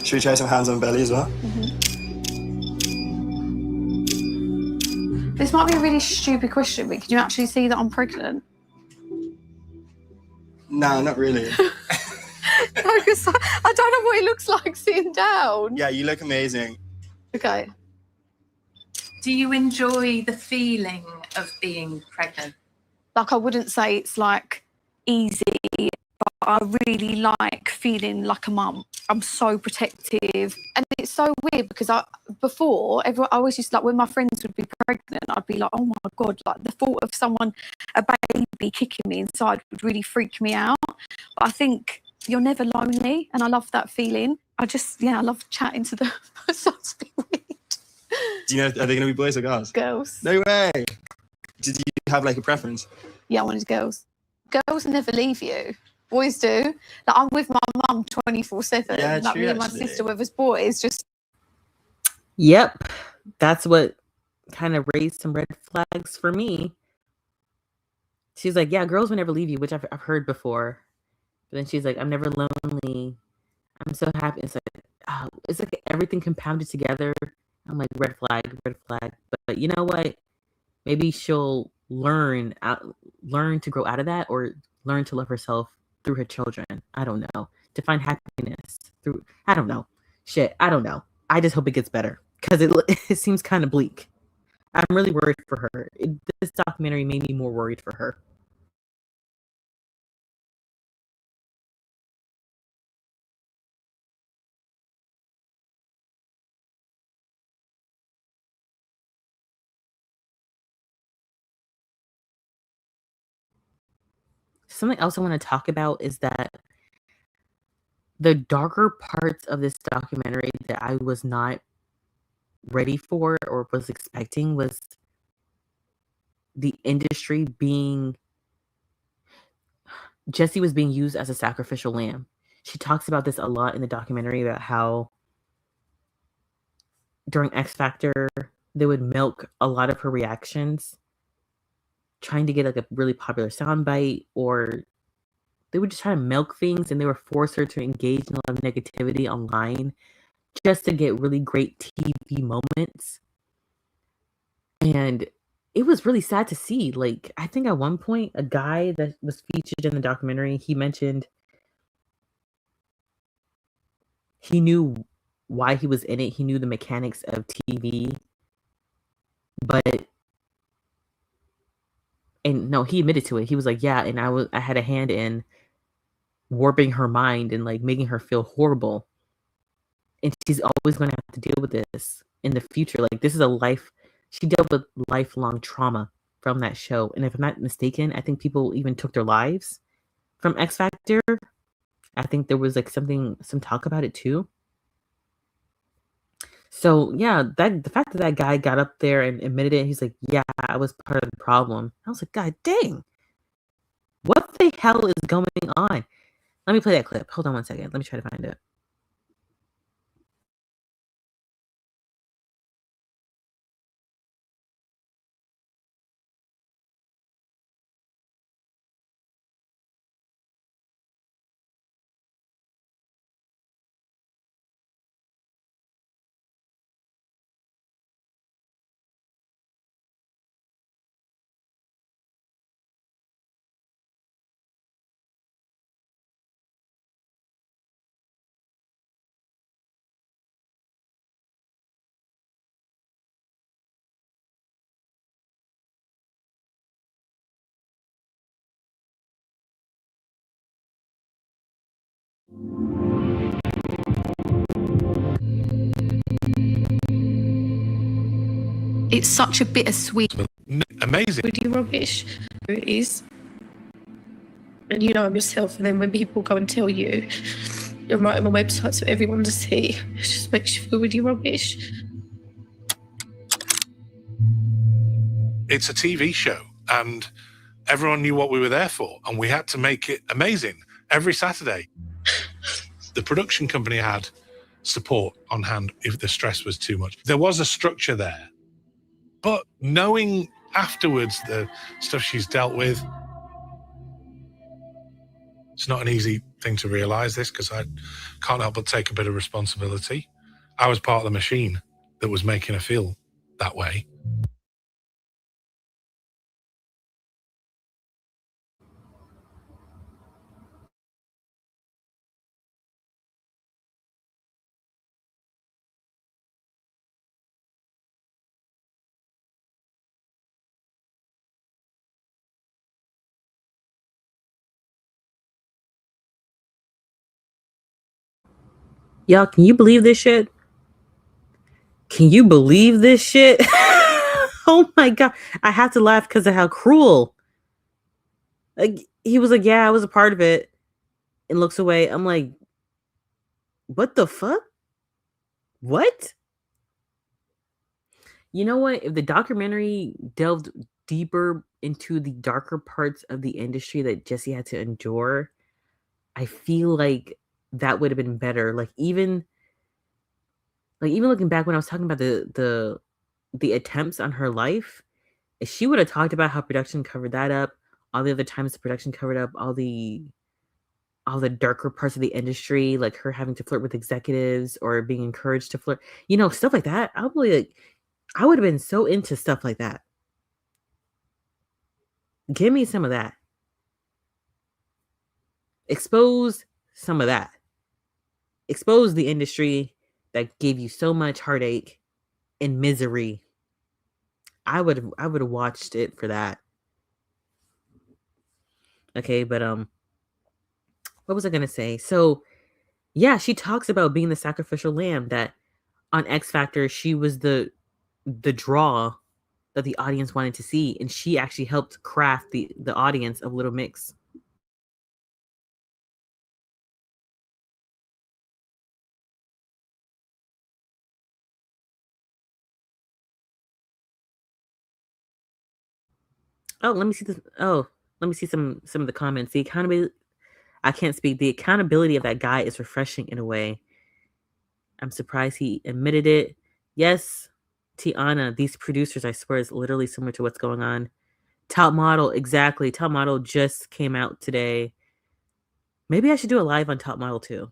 Should we try some hands on belly as well? This might be a really stupid question, but can you actually see that I'm pregnant? No, not really. No, because I don't know what it looks like sitting down. Yeah, you look amazing. Okay. Do you enjoy the feeling of being pregnant? Like, I wouldn't say it's like easy, but I really like feeling like a mum. I'm so protective, and it's so weird because I always used to, like, when my friends would be pregnant, I'd be like, oh my god, like the thought of a baby kicking me inside would really freak me out. But I think you're never lonely, and I love that feeling. I love chatting to them. It sounds a bit weird. Do you know, are they going to be boys or girls? Girls. No way. Did you have like a preference? Yeah, I wanted girls. Girls never leave you. Boys do. Like, I'm with my mum 24/7. Yeah, like true, me and my actually. sister with us boys. Just Yep, that's what kind of raised some red flags for me. She's like, yeah, girls will never leave you, which I've heard before. But then she's like, I'm never lonely. I'm so happy. It's like everything compounded together. I'm like, red flag, red flag. But you know what? Maybe she'll learn to grow out of that, or learn to love herself through her children. I don't know. To find happiness through, I don't know. Shit, I don't know. I just hope it gets better, because it seems kind of bleak. I'm really worried for her. This documentary made me more worried for her. Something else I want to talk about is that the darker parts of this documentary that I was not ready for or was expecting was the industry being Jesy was being used as a sacrificial lamb. She talks about this a lot in the documentary about how during X Factor they would milk a lot of her reactions, trying to get like a really popular soundbite, or they would just try to milk things and they would force her to engage in a lot of negativity online just to get really great TV moments. And it was really sad to see. Like, I think at one point, a guy that was featured in the documentary, he mentioned he knew why he was in it. He knew the mechanics of TV, but and no, he admitted to it. He was like, "Yeah, and I had a hand in warping her mind and like making her feel horrible, and she's always going to have to deal with this in the future. Like, this is a life. She dealt with lifelong trauma from that show, and if I'm not mistaken, I think people even took their lives from X Factor. I think there was like some talk about it too. So yeah, the fact that that guy got up there and admitted it, he's like, "Yeah, I was part of the problem." I was like, "God dang, what the hell is going on?" Let me play that clip. Hold on one second. Let me try to find it. It's such a bittersweet. Amazing. Really rubbish. It is. And you know I'm yourself, and then when people go and tell you, you're writing my website so everyone to see, it just makes you feel really rubbish. It's a TV show, and everyone knew what we were there for, and we had to make it amazing every Saturday. The production company had support on hand if the stress was too much. There was a structure there, but knowing afterwards the stuff she's dealt with, it's not an easy thing to realize this, because I can't help but take a bit of responsibility. I was part of the machine that was making her feel that way. Y'all, can you believe this shit? Can you believe this shit? Oh my god. I have to laugh because of how cruel. Like, he was like, "Yeah, I was a part of it," and looks away. I'm like, what the fuck? What? You know what? If the documentary delved deeper into the darker parts of the industry that Jesy had to endure, I feel like that would have been better. Like even looking back when I was talking about the attempts on her life, if she would have talked about how production covered that up, all the other times the production covered up all the darker parts of the industry, like her having to flirt with executives or being encouraged to flirt, stuff like that. I would have been so into stuff like that. Give me some of that. Expose some of that. Expose the industry that gave you so much heartache and misery. I would have watched it for that. Okay, but what was I gonna say? So yeah, she talks about being the sacrificial lamb, that on X Factor she was the draw that the audience wanted to see, and she actually helped craft the audience of Little Mix. Oh, let me see this. Oh, let me see some of the comments. The accountability. I can't speak. The accountability of that guy is refreshing in a way. I'm surprised he admitted it. Yes, Tiana, these producers, I swear, is literally similar to what's going on. Top Model, exactly. Top Model just came out today. Maybe I should do a live on Top Model too.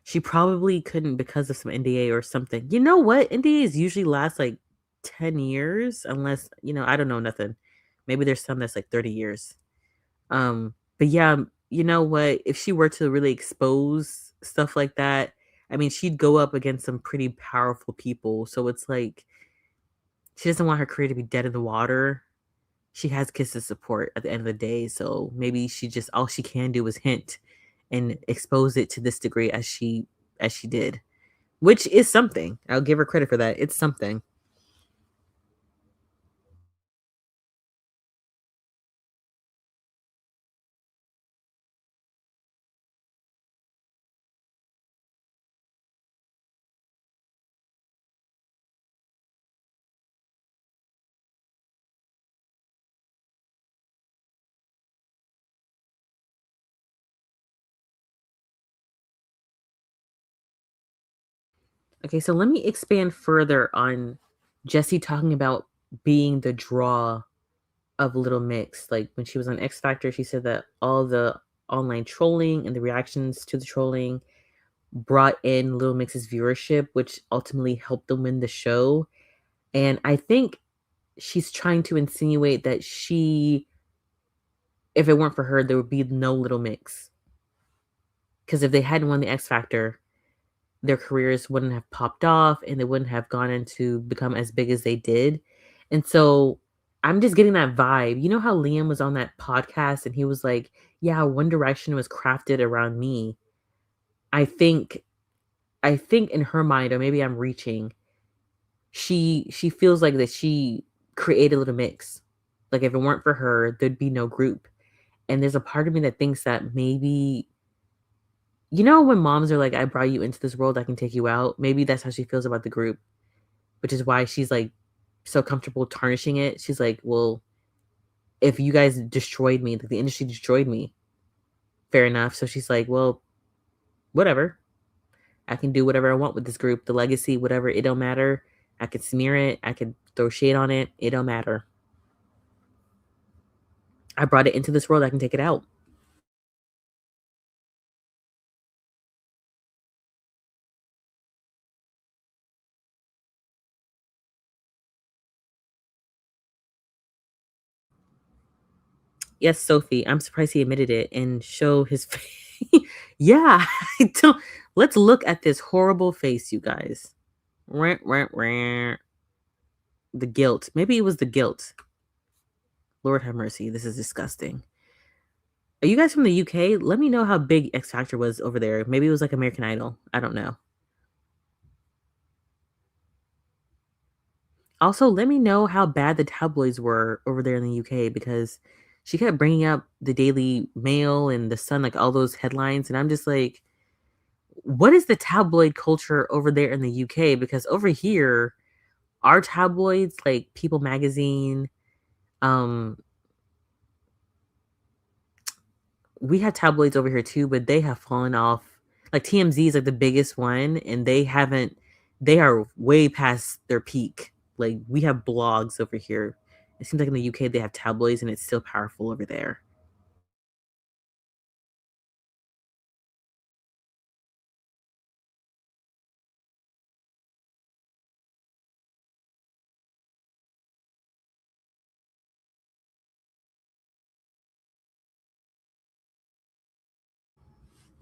She probably couldn't because of some NDA or something. You know what? NDAs usually last like 10 years, unless, I don't know nothing. Maybe there's some that's like 30 years. But yeah, you know what? If she were to really expose stuff like that, I mean, she'd go up against some pretty powerful people. So it's like she doesn't want her career to be dead in the water. She has Kiss's support at the end of the day. So maybe she just all she can do is hint and expose it to this degree as she did. Which is something. I'll give her credit for that. It's something. Okay, so let me expand further on Jesy talking about being the draw of Little Mix. Like when she was on X Factor, she said that all the online trolling and the reactions to the trolling brought in Little Mix's viewership, which ultimately helped them win the show. And I think she's trying to insinuate that if it weren't for her, there would be no Little Mix. Because if they hadn't won the X Factor, their careers wouldn't have popped off and they wouldn't have gone into become as big as they did. And so I'm just getting that vibe. You know how Liam was on that podcast and he was like, yeah, One Direction was crafted around me. I think in her mind, or maybe I'm reaching, she feels like that she created Little Mix. Like if it weren't for her, there'd be no group. And there's a part of me that thinks that maybe, when moms are like, I brought you into this world, I can take you out. Maybe that's how she feels about the group, which is why she's like so comfortable tarnishing it. She's like, well, if you guys destroyed me, like the industry destroyed me, fair enough. So she's like, well, whatever. I can do whatever I want with this group, the legacy, whatever. It don't matter. I could smear it. I could throw shade on it. It don't matter. I brought it into this world. I can take it out. Yes, Sophie. I'm surprised he admitted it and show his face. Yeah. Let's look at this horrible face, you guys. The guilt. Maybe it was the guilt. Lord have mercy. This is disgusting. Are you guys from the UK? Let me know how big X Factor was over there. Maybe it was like American Idol. I don't know. Also, let me know how bad the tabloids were over there in the UK because she kept bringing up the Daily Mail and the Sun, like all those headlines. And I'm just like, what is the tabloid culture over there in the UK? Because over here, our tabloids, like People Magazine, we have tabloids over here too, but they have fallen off. Like TMZ is like the biggest one, and they are way past their peak. Like we have blogs over here. It seems like in the UK they have tabloids and it's still powerful over there.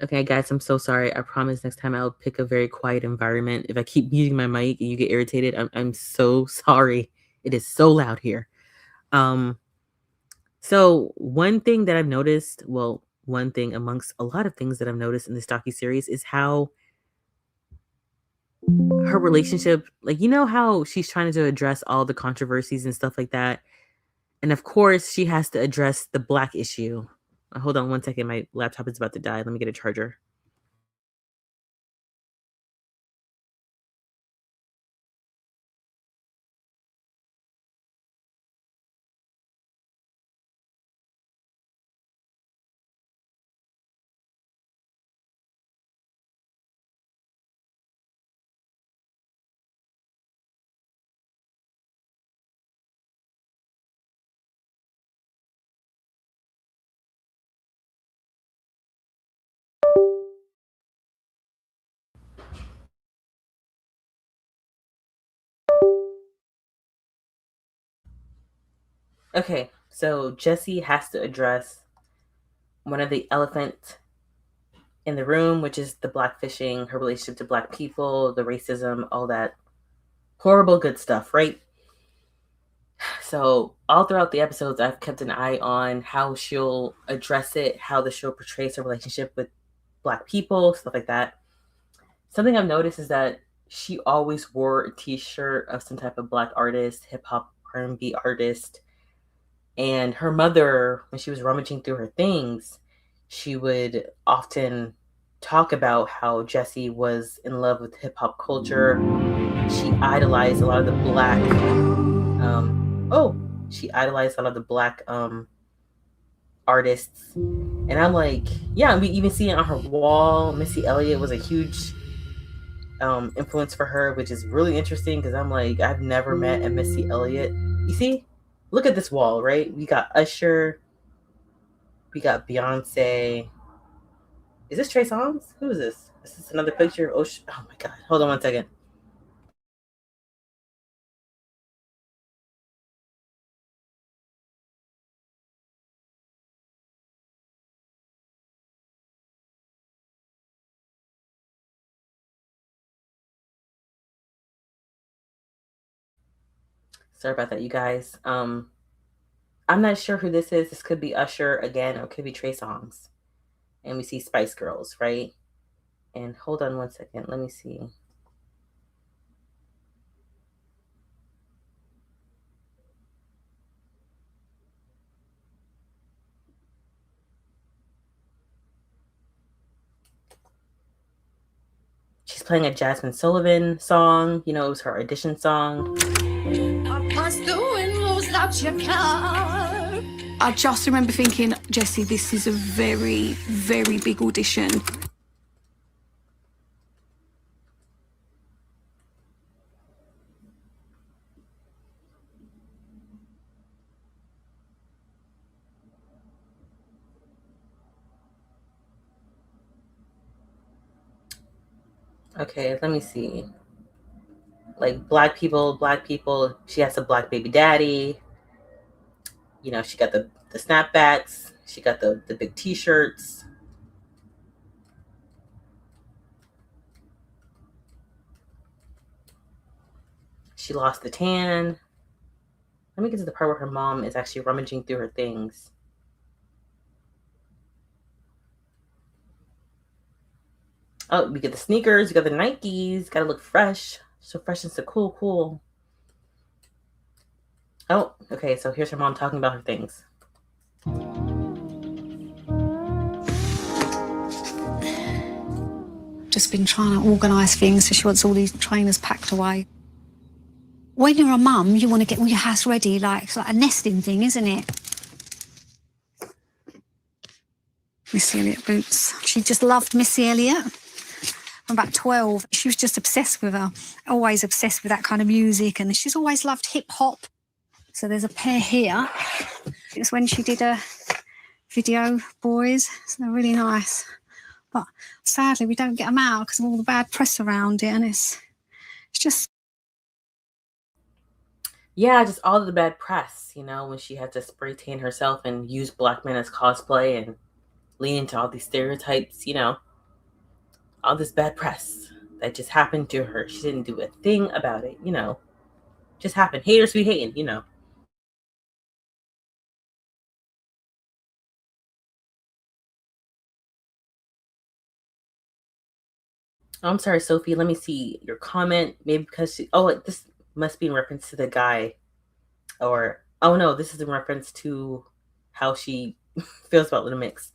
Okay, guys, I'm so sorry. I promise next time I'll pick a very quiet environment. If I keep muting my mic and you get irritated, I'm so sorry. It is so loud here. So one thing that I've noticed, well, one thing amongst a lot of things that I've noticed in this docuseries is how her relationship, like, how she's trying to address all the controversies and stuff like that. And of course, she has to address the Black issue. Hold on one second. My laptop is about to die. Let me get a charger. Okay, so Jesy has to address one of the elephants in the room, which is the blackfishing, her relationship to black people, the racism, all that horrible good stuff, right? So all throughout the episodes, I've kept an eye on how she'll address it, how the show portrays her relationship with black people, stuff like that. Something I've noticed is that she always wore a T-shirt of some type of black artist, hip hop, R&B artist, and her mother, when she was rummaging through her things, she would often talk about how Jesy was in love with hip hop culture. She idolized a lot of the black. She idolized a lot of the black artists, and I'm like, yeah. We even see it on her wall. Missy Elliott was a huge influence for her, which is really interesting because I'm like, I've never met a Missy Elliott. You see, look at this wall, right? We got Usher, we got Beyonce. Is this Trey Songz? Who is this? This is another picture of Ocean. Oh my god! Hold on one second. Sorry about that, you guys. I'm not sure who this is. This could be Usher again, or it could be Trey Songz. And we see Spice Girls, right? And hold on one second. Let me see. She's playing a Jasmine Sullivan song. You know, it was her audition song. I just remember thinking, Jesy, this is a very, very big audition. Okay, let me see. Like black people. She has a black baby daddy. You know, she got the snapbacks. She got the big T-shirts. She lost the tan. Let me get to the part where her mom is actually rummaging through her things. Oh, we get the sneakers. We got the Nikes. Got to look fresh. So fresh and so cool. Oh, okay. So here's her mom talking about her things. Just been trying to organise things, so she wants all these trainers packed away. When you're a mum, you want to get all your house ready, like it's like a nesting thing, isn't it? Missy Elliott boots. She just loved Missy Elliott. From about 12, she was just obsessed with her. Always obsessed with that kind of music, and she's always loved hip hop. So there's a pair here. It's when she did a video, boys. So they're really nice. But sadly, we don't get them out because of all the bad press around it, and it's just... Yeah, just all of the bad press, you know, when she had to spray tan herself and use black men as cosplay and lean into all these stereotypes, you know, all this bad press that just happened to her. She didn't do a thing about it, you know, just happened. Haters be hating, you know. Oh, I'm sorry, Sophie. Let me see your comment. Maybe because this must be in reference to the guy. Or, oh no, this is in reference to how she feels about Little Mix.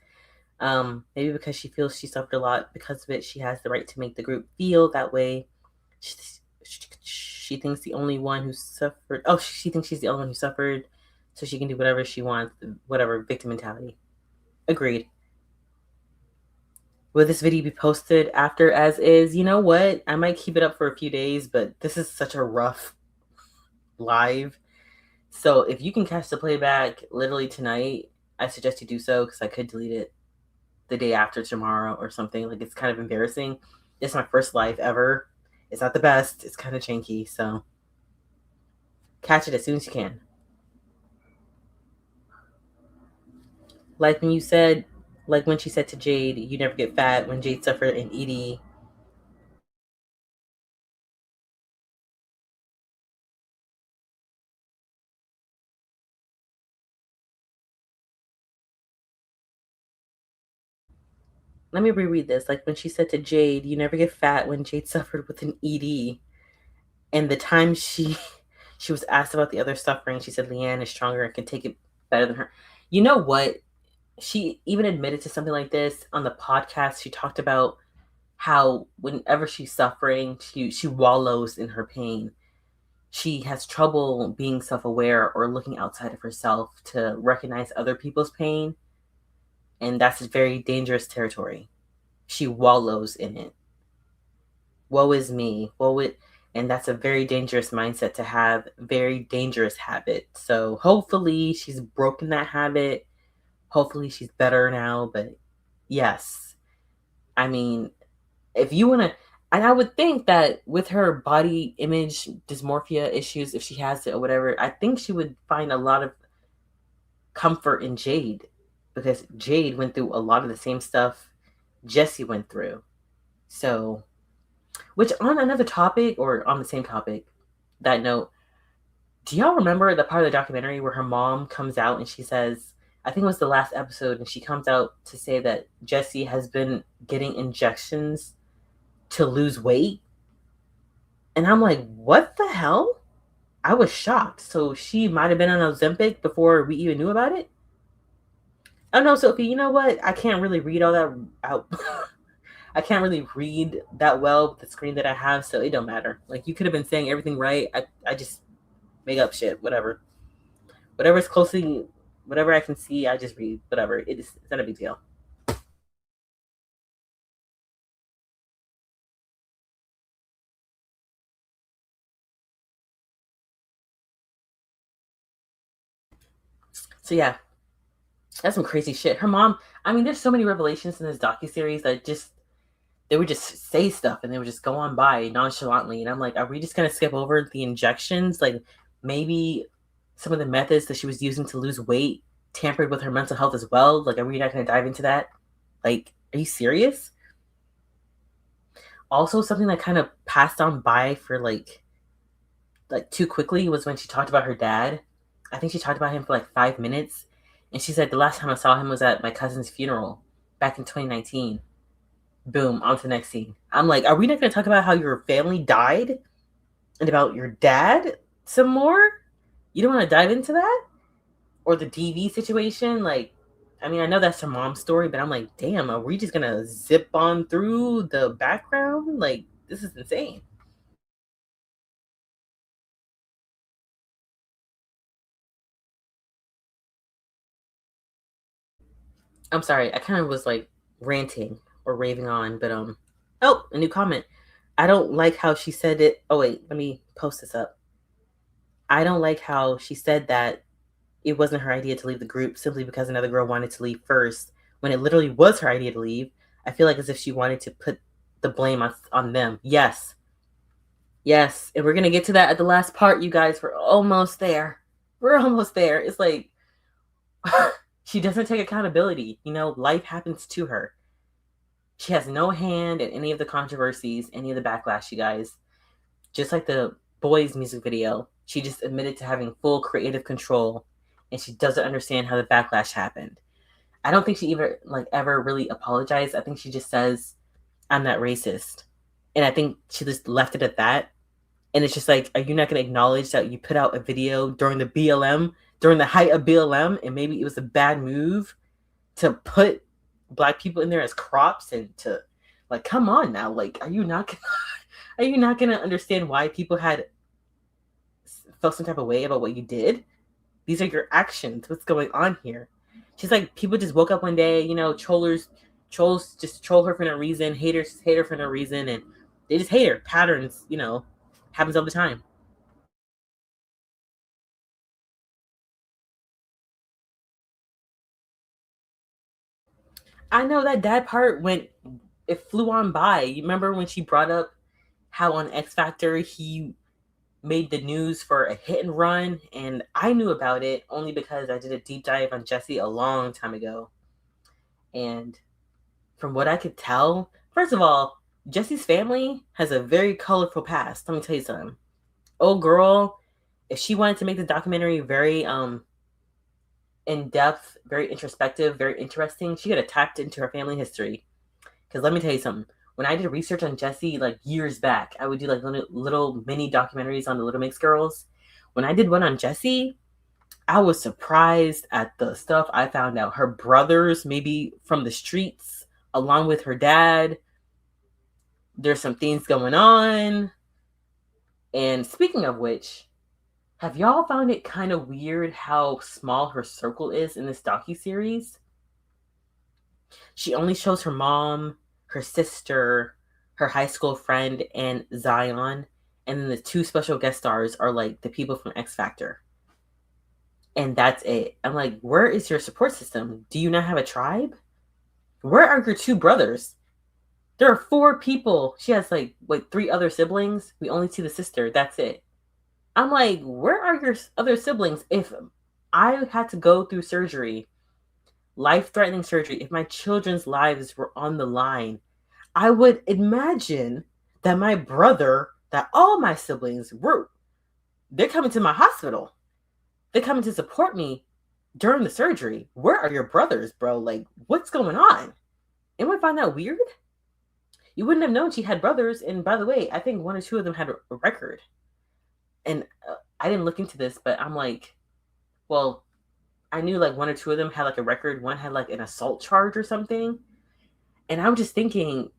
Maybe because she feels she suffered a lot because of it, she has the right to make the group feel that way. She thinks the only one who suffered. Oh, she thinks she's the only one who suffered, so she can do whatever she wants. Whatever, victim mentality. Agreed. Will this video be posted after as is? You know what? I might keep it up for a few days, but this is such a rough live. So if you can catch the playback literally tonight, I suggest you do so because I could delete it the day after tomorrow or something. Like, it's kind of embarrassing. It's my first live ever. It's not the best. It's kind of janky. So catch it as soon as you can. Like when you said, like when she said to Jade, "You never get fat." When Jade suffered an ED. Let me reread this. Like when she said to Jade, "You never get fat." When Jade suffered with an ED, and the time she was asked about the other suffering, she said Leanne is stronger and can take it better than her. You know what? She even admitted to something like this on the podcast. She talked about how whenever she's suffering, she wallows in her pain. She has trouble being self-aware or looking outside of herself to recognize other people's pain, and that's a very dangerous territory. She wallows in it. Woe is me. And that's a very dangerous mindset to have, very dangerous habit. So hopefully she's broken that habit. Hopefully she's better now, but yes. I mean, if you want to, and I would think that with her body image dysmorphia issues, if she has it or whatever, I think she would find a lot of comfort in Jade, because Jade went through a lot of the same stuff Jesy went through. So, which on another topic or on the same topic, that note, do y'all remember the part of the documentary where her mom comes out and she says, I think it was the last episode, and she comes out to say that Jesy has been getting injections to lose weight? And I'm like, what the hell? I was shocked. So she might have been on Ozempic before we even knew about it? Oh no, Sophie, you know what? I can't really read all that out. I can't really read that well with the screen that I have, so it don't matter. Like, you could have been saying everything right. I just make up shit. Whatever. Whatever's closely, whatever I can see, I just read. Whatever. It's not a big deal. So yeah, that's some crazy shit. Her mom, I mean, there's so many revelations in this docuseries that just, they would just say stuff and they would just go on by nonchalantly. And I'm like, are we just going to skip over the injections? Like, maybe some of the methods that she was using to lose weight tampered with her mental health as well. Like, are we not going to dive into that? Like, are you serious? Also, something that kind of passed on by for like too quickly was when she talked about her dad. I think she talked about him for like 5 minutes. And she said, the last time I saw him was at my cousin's funeral back in 2019. Boom, on to the next scene. I'm like, are we not going to talk about how your family died and about your dad some more? You don't want to dive into that? Or the DV situation? Like, I mean, I know that's her mom's story, but I'm like, damn, are we just going to zip on through the background? Like, this is insane. I'm sorry, I kind of was like ranting or raving on, but oh, a new comment. I don't like how she said it. Oh wait, let me post this up. I don't like how she said that it wasn't her idea to leave the group simply because another girl wanted to leave first, when it literally was her idea to leave. I feel like as if she wanted to put the blame on them. Yes. Yes. And we're going to get to that at the last part, you guys. We're almost there. We're almost there. It's like, she doesn't take accountability. You know, life happens to her. She has no hand in any of the controversies, any of the backlash, you guys. Just like the Boys music video, she just admitted to having full creative control, and she doesn't understand how the backlash happened. I don't think she ever really apologized. I think she just says, I'm not racist. And I think she just left it at that. And it's just like, are you not going to acknowledge that you put out a video during the BLM, during the height of BLM, and maybe it was a bad move to put Black people in there as crops, and to, like, come on now, like, are you not gonna understand why people had felt some type of way about what you did? These are your actions. What's going on here? She's like, people just woke up one day, you know, trolls just troll her for no reason, haters hate her for no reason, and they just hate her. Patterns, you know, happens all the time. I know that part it flew on by. You remember when she brought up how on X Factor he made the news for a hit and run, and I knew about it only because I did a deep dive on Jesy a long time ago. And from what I could tell, first of all, Jessy's family has a very colorful past. Let me tell you something. Old girl, if she wanted to make the documentary very in depth, very introspective, very interesting, she could have tapped into her family history. Because let me tell you something. When I did research on Jesy like years back, I would do like little mini documentaries on the Little Mix girls. When I did one on Jesy, I was surprised at the stuff I found out. Her brothers, maybe from the streets, along with her dad. There's some things going on. And speaking of which, have y'all found it kind of weird how small her circle is in this docuseries? She only shows her mom, her sister, her high school friend, and Zion. And then the 2 special guest stars are like the people from X Factor. And that's it. I'm like, where is your support system? Do you not have a tribe? Where are your 2 brothers? There are 4 people. She has like 3 other siblings. We only see the sister. That's it. I'm like, where are your other siblings? If I had to go through surgery, life-threatening surgery, if my children's lives were on the line, I would imagine that my brother, that all my siblings they're coming to my hospital. They're coming to support me during the surgery. Where are your brothers, bro? Like, what's going on? Anyone find that weird? You wouldn't have known she had brothers. And by the way, I think 1 or 2 of them had a record. And I didn't look into this, but I'm like, well, I knew like 1 or 2 of them had like a record. One had like an assault charge or something. And I'm just thinking,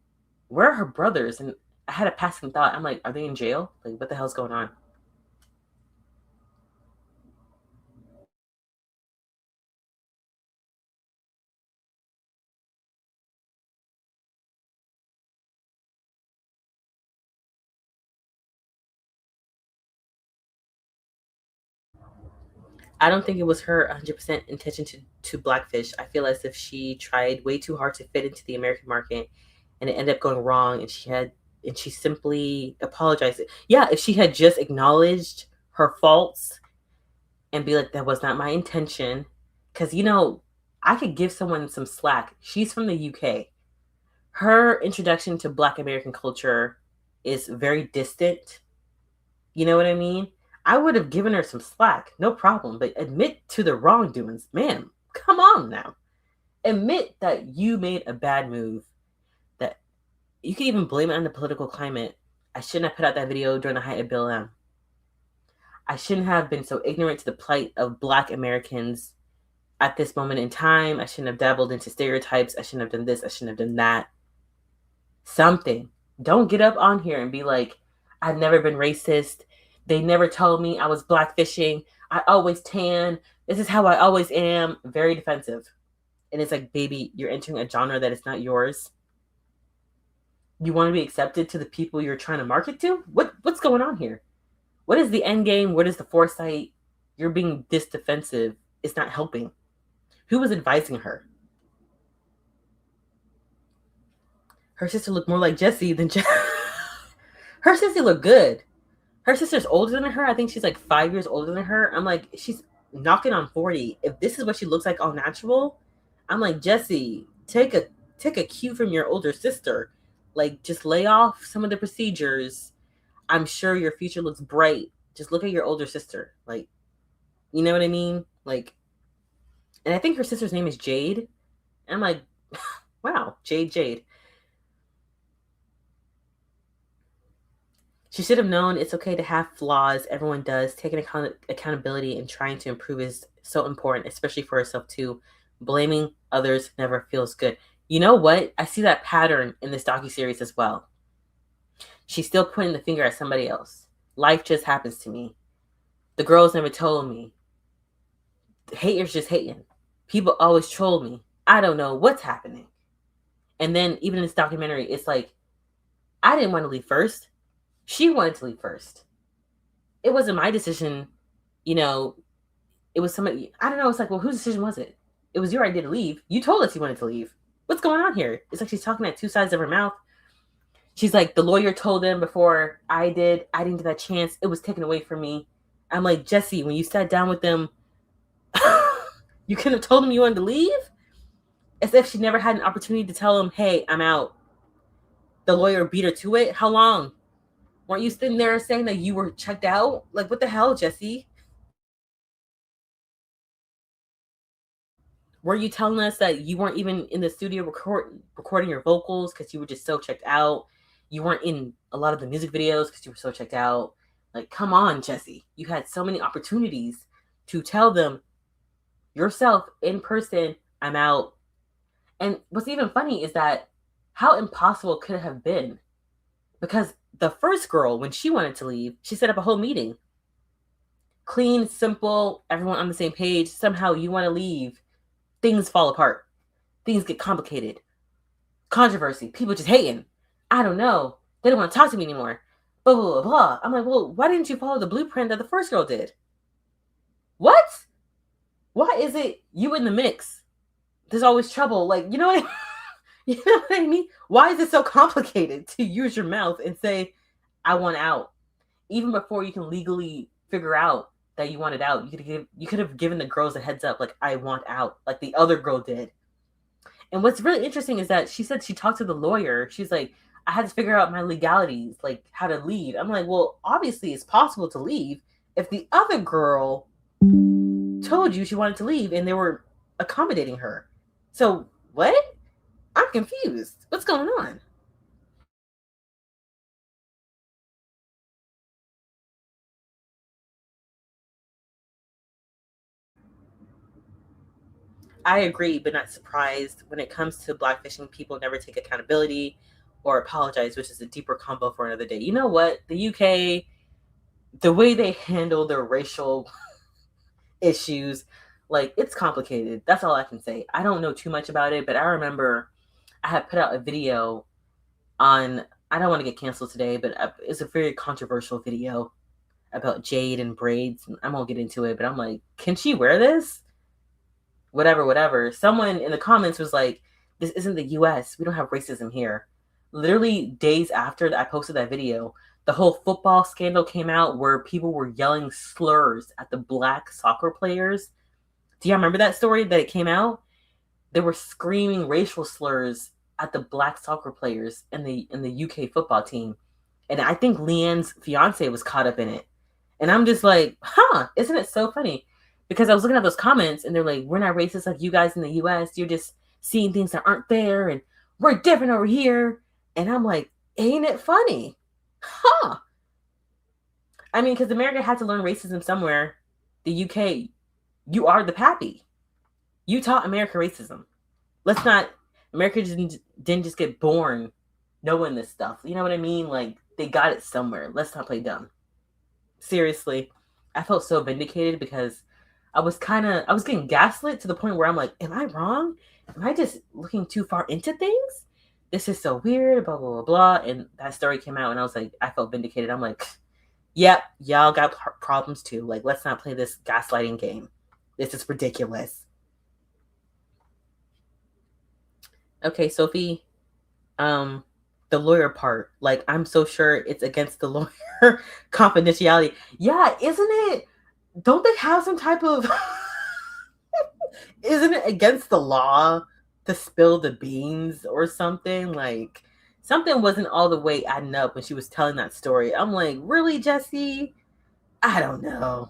where are her brothers? And I had a passing thought. I'm like, are they in jail? Like, what the hell's going on? I don't think it was her 100% intention to blackfish. I feel as if she tried way too hard to fit into the American market, and it ended up going wrong. And she simply apologized. Yeah, if she had just acknowledged her faults and be like, that was not my intention, because I could give someone some slack. She's from the UK. Her introduction to Black American culture is very distant. You know what I mean? I would have given her some slack, no problem, but admit to the wrongdoings. Man, come on now. Admit that you made a bad move. That you can even blame it on the political climate. I shouldn't have put out that video during the height of Bill M. I shouldn't have been so ignorant to the plight of Black Americans at this moment in time. I shouldn't have dabbled into stereotypes. I shouldn't have done this. I shouldn't have done that. Something. Don't get up on here and be like, I've never been racist. They never told me I was blackfishing. I always tan. This is how I always am. Very defensive. And it's like, baby, you're entering a genre that is not yours. You want to be accepted to the people you're trying to market to? What's going on here? What is the end game? What is the foresight? You're being this defensive. It's not helping. Who was advising her? Her sister looked more like Jesy than Her sister looked good. Her sister's older than her. I think she's like 5 years older than her. I'm like, she's knocking on 40. If this is what she looks like all natural, I'm like, Jesy, take a cue from your older sister. Like, just lay off some of the procedures. I'm sure your future looks bright. Just look at your older sister. Like, you know what I mean? Like, and I think her sister's name is Jade. And I'm like, wow, Jade. She should have known it's okay to have flaws. Everyone does. Taking accountability and trying to improve is so important, especially for herself too. Blaming others never feels good. You know what? I see that pattern in this docuseries as well. She's still pointing the finger at somebody else. Life just happens to me. The girls never told me. The haters just hating. People always troll me. I don't know what's happening. And then even in this documentary, it's like, I didn't want to leave first. She wanted to leave first. It wasn't my decision, it was somebody, I don't know, it's like, well, whose decision was it? It was your idea to leave. You told us you wanted to leave. What's going on here? It's like she's talking at 2 sides of her mouth. She's like, the lawyer told them before I didn't get that chance. It was taken away from me. I'm like, Jesy, when you sat down with them, you couldn't have told them you wanted to leave? As if she never had an opportunity to tell him, hey, I'm out. The lawyer beat her to it. How long? Weren't you sitting there saying that you were checked out? Like, what the hell, Jesy? Were you telling us that you weren't even in the studio recording your vocals because you were just so checked out? You weren't in a lot of the music videos because you were so checked out? Like, come on, Jesy. You had so many opportunities to tell them yourself in person, I'm out. And what's even funny is that how impossible could it have been? Because the first girl, when she wanted to leave, she set up a whole meeting. Clean, simple, everyone on the same page. Somehow you want to leave. Things fall apart. Things get complicated. Controversy. People just hating. I don't know. They don't want to talk to me anymore. Blah, blah, blah, blah. I'm like, well, why didn't you follow the blueprint that the first girl did? What? Why is it you in the mix? There's always trouble. Like, you know what you know what I mean? Why is it so complicated to use your mouth and say, I want out? Even before you can legally figure out that you wanted out, you could have given the girls a heads up, like, I want out, like the other girl did. And what's really interesting is that she said she talked to the lawyer. She's like, I had to figure out my legalities, like how to leave. I'm like, well, obviously it's possible to leave if the other girl told you she wanted to leave and they were accommodating her. So what? I'm confused. What's going on? I agree, but not surprised. When it comes to blackfishing, people never take accountability or apologize, which is a deeper combo for another day. You know what? The UK, the way they handle their racial issues, like, it's complicated. That's all I can say. I don't know too much about it, but I remember I had put out a video on, I don't want to get canceled today, but it's a very controversial video about jade and braids. I won't get into it, but I'm like, can she wear this? Whatever. Someone in the comments was like, this isn't the US. We don't have racism here. Literally days after I posted that video, the whole football scandal came out where people were yelling slurs at the black soccer players. Do y'all remember that story that it came out? They were screaming racial slurs at the black soccer players in the UK football team. And I think Leanne's fiance was caught up in it. And I'm just like, isn't it so funny? Because I was looking at those comments and they're like, we're not racist like you guys in the US. You're just seeing things that aren't there and we're different over here. And I'm like, ain't it funny? I mean, because America had to learn racism somewhere. The UK, you are the pappy. You taught America racism. Let's not, America didn't just get born knowing this stuff. You know what I mean? Like, they got it somewhere. Let's not play dumb. Seriously, I felt so vindicated because I was getting gaslit to the point where I'm like, am I wrong? Am I just looking too far into things? This is so weird, blah, blah, blah, blah. And that story came out and I was like, I felt vindicated. I'm like, yep, y'all got problems too. Like, let's not play this gaslighting game. This is ridiculous. Okay, Sophie, the lawyer part, like, I'm so sure it's against the lawyer confidentiality. Yeah, isn't it? Don't they have some type of isn't it against the law to spill the beans or something? Like, something wasn't all the way adding up when she was telling that story. I'm like, really, Jesy? I don't know.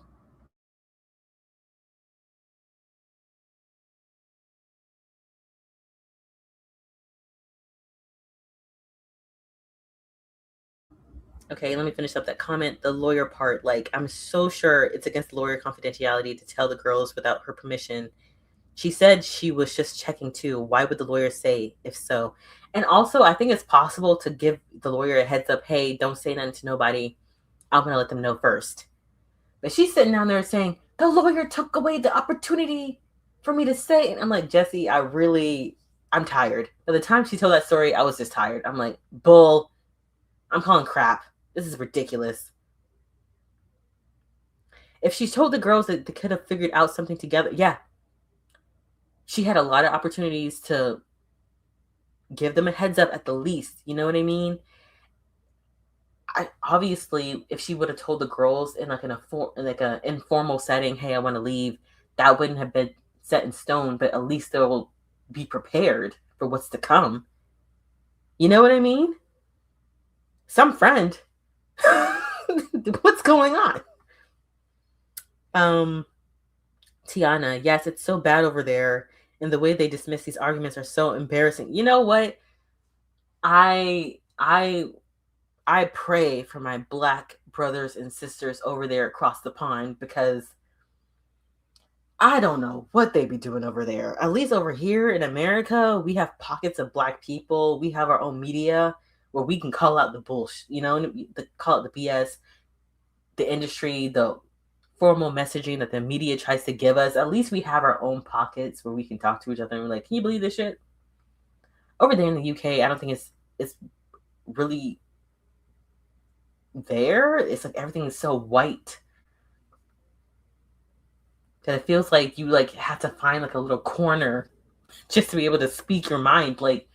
Okay, let me finish up that comment. The lawyer part, like, I'm so sure it's against lawyer confidentiality to tell the girls without her permission. She said she was just checking too. Why would the lawyer say if so? And also, I think it's possible to give the lawyer a heads up. Hey, don't say nothing to nobody. I'm going to let them know first. But she's sitting down there saying, the lawyer took away the opportunity for me to say. And I'm like, Jesy, I'm tired. By the time she told that story, I was just tired. I'm like, bull. I'm calling crap. This is ridiculous. If she told the girls that they could have figured out something together, yeah. She had a lot of opportunities to give them a heads up at the least. You know what I mean? obviously, if she would have told the girls in like an informal setting, hey, I want to leave, that wouldn't have been set in stone, but at least they'll be prepared for what's to come. You know what I mean? Some friend. What's going on? Tiana, yes, it's so bad over there, and the way they dismiss these arguments are so embarrassing. You know what? I pray for my Black brothers and sisters over there across the pond, because I don't know what they be doing over there. At least over here in America, we have pockets of Black people. We have our own media where we can call out the bullshit, call out the BS, the industry, the formal messaging that the media tries to give us. At least we have our own pockets where we can talk to each other and we're like, can you believe this shit? Over there in the UK, I don't think it's really there. It's like everything is so white that it feels like you like have to find like a little corner just to be able to speak your mind. Like,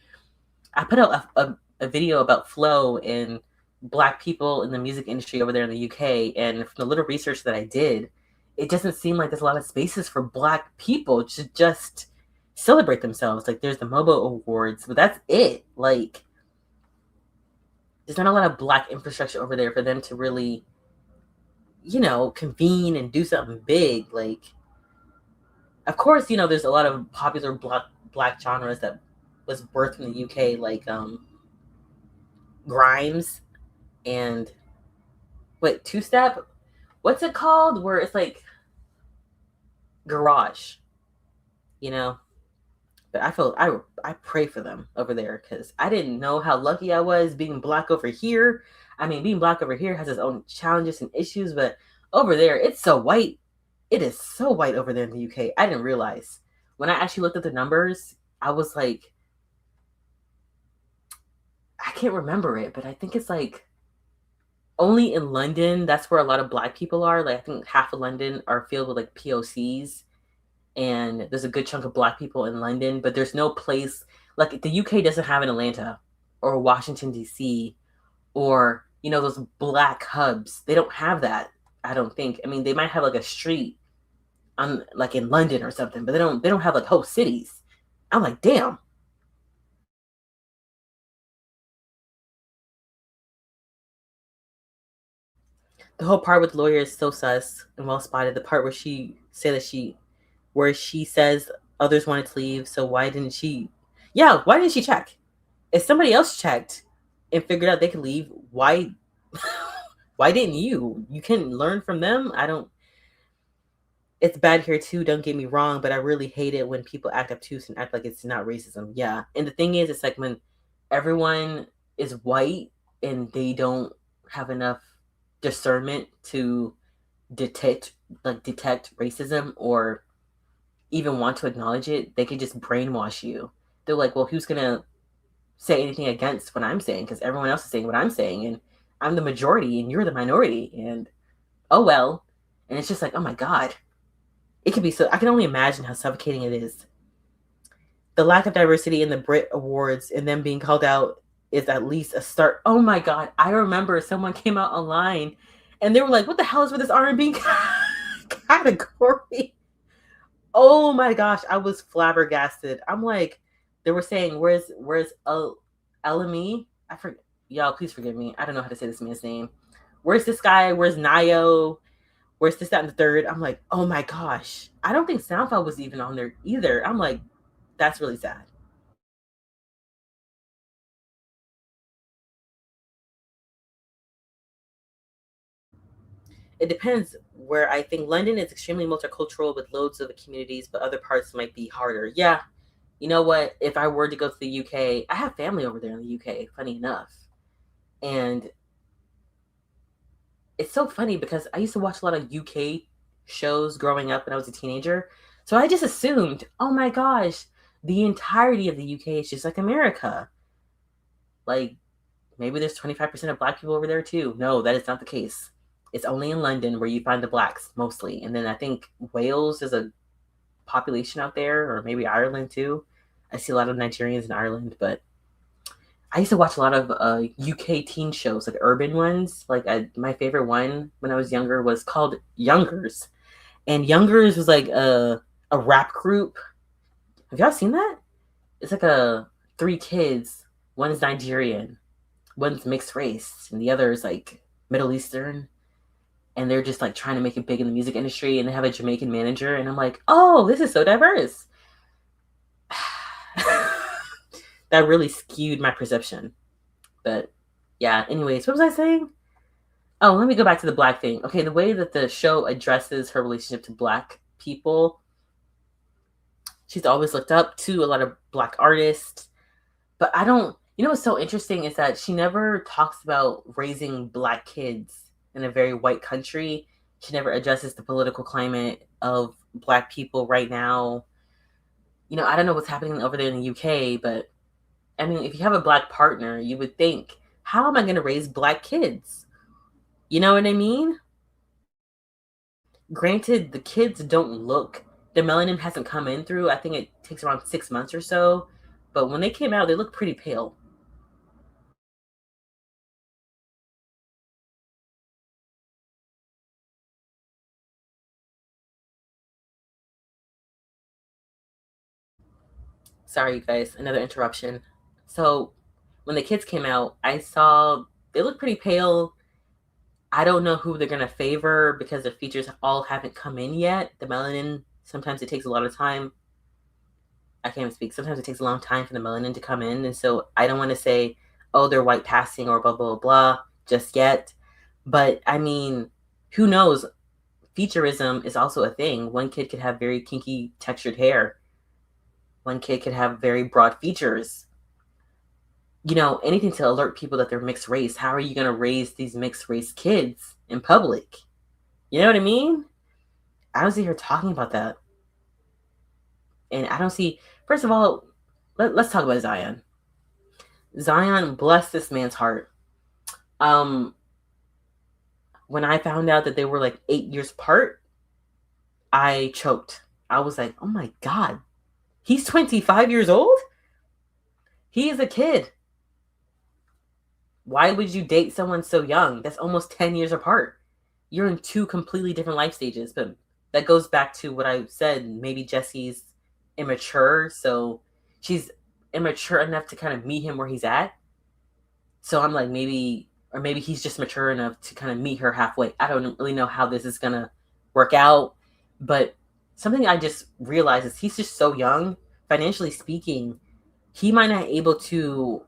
I put out a video about Flow and Black people in the music industry over there in the UK, and from the little research that I did, it doesn't seem like there's a lot of spaces for Black people to just celebrate themselves. Like, there's the MOBO Awards, but that's it. Like, there's not a lot of Black infrastructure over there for them to really, convene and do something big. Like, of course, there's a lot of popular black genres that was birthed in the UK, like Grimes and two-step. What's it called? Where it's like garage, But I pray for them over there, because I didn't know how lucky I was being Black over here. I mean, being Black over here has its own challenges and issues, but over there, it's so white. It is so white over there in the UK. I didn't realize. When I actually looked at the numbers, I was like, I can't remember it, but I think it's like only in London, that's where a lot of Black people are. Like, I think half of London are filled with like POCs, and there's a good chunk of Black people in London, but there's no place, like the UK doesn't have an Atlanta or Washington, D.C., or, those Black hubs. They don't have that, I don't think. I mean, they might have like a street like in London or something, but they don't have like whole cities. I'm like, damn. The whole part with the lawyer is so sus and well spotted. The part where she says others wanted to leave, so why didn't she check? If somebody else checked and figured out they could leave, why didn't you? You can learn from them. It's bad here too, don't get me wrong, but I really hate it when people act obtuse and act like it's not racism. Yeah. And the thing is, it's like when everyone is white and they don't have enough discernment to detect racism or even want to acknowledge it, they can just brainwash you. They're like, well, who's gonna say anything against what I'm saying? Because everyone else is saying what I'm saying, and I'm the majority and you're the minority, and oh well. And it's just like, oh my God. It could be so. I can only imagine how suffocating it is. The lack of diversity in the Brit Awards and them being called out is at least a start. Oh my God. I remember someone came out online and they were like, what the hell is with this R&B category? Oh my gosh. I was flabbergasted. I'm like, they were saying, where's LME? I forget. Y'all, please forgive me. I don't know how to say this man's name. Where's this guy? Where's Nio? Where's this, that, and the third? I'm like, oh my gosh. I don't think SoundCloud was even on there either. I'm like, that's really sad. It depends where. I think London is extremely multicultural with loads of communities, but other parts might be harder. Yeah. You know what? If I were to go to the UK, I have family over there in the UK, funny enough. And it's so funny because I used to watch a lot of UK shows growing up when I was a teenager. So I just assumed, oh my gosh, the entirety of the UK is just like America. Like, maybe there's 25% of Black people over there too. No, that is not the case. It's only in London where you find the Blacks mostly. And then I think Wales is a population out there, or maybe Ireland too. I see a lot of Nigerians in Ireland, but I used to watch a lot of UK teen shows, like urban ones. Like my favorite one when I was younger was called Youngers, and Youngers was like a rap group. Have y'all seen that? It's like a three kids. One's Nigerian, one's mixed race, and the other is like Middle Eastern. And they're just like trying to make it big in the music industry, and they have a Jamaican manager, and I'm like, oh, this is so diverse. That really skewed my perception. But yeah, anyways, what was I saying? Oh, let me go back to the black thing. Okay, the way that the show addresses her relationship to black people, she's always looked up to a lot of black artists. But I don't, you know what's so interesting is that she never talks about raising black kids in a very white country. She never addresses the political climate of black people right now. You know, I don't know what's happening over there in the UK, but I mean, if you have a black partner, you would think, how am I going to raise black kids? You know what I mean? Granted, the kids don't look, their melanin hasn't come in through, I think it takes around 6 months or so. But when they came out, they look pretty pale. Sorry, you guys, another interruption. So when the kids came out, I saw they look pretty pale. I don't know who they're going to favor because the features all haven't come in yet. The melanin, sometimes it takes a lot of time. I can't even speak. Sometimes it takes a long time for the melanin to come in. And so I don't want to say, oh, they're white passing or blah, blah, blah, just yet. But I mean, who knows? Featureism is also a thing. One kid could have very kinky textured hair. One kid could have very broad features. You know, anything to alert people that they're mixed race. How are you going to raise these mixed race kids in public? You know what I mean? I don't see her talking about that. And I don't see, first of all, let's talk about Zion. Zion, bless this man's heart. When I found out that they were like 8 years apart, I choked. I was like, oh my God, he's 25 years old? He is a kid. Why would you date someone so young? That's almost 10 years apart. You're in two completely different life stages. But that goes back to what I said. Maybe Jessy's immature. So she's immature enough to kind of meet him where he's at. So I'm like, maybe he's just mature enough to kind of meet her halfway. I don't really know how this is going to work out. But something I just realized is he's just so young. Financially speaking, he might not be able to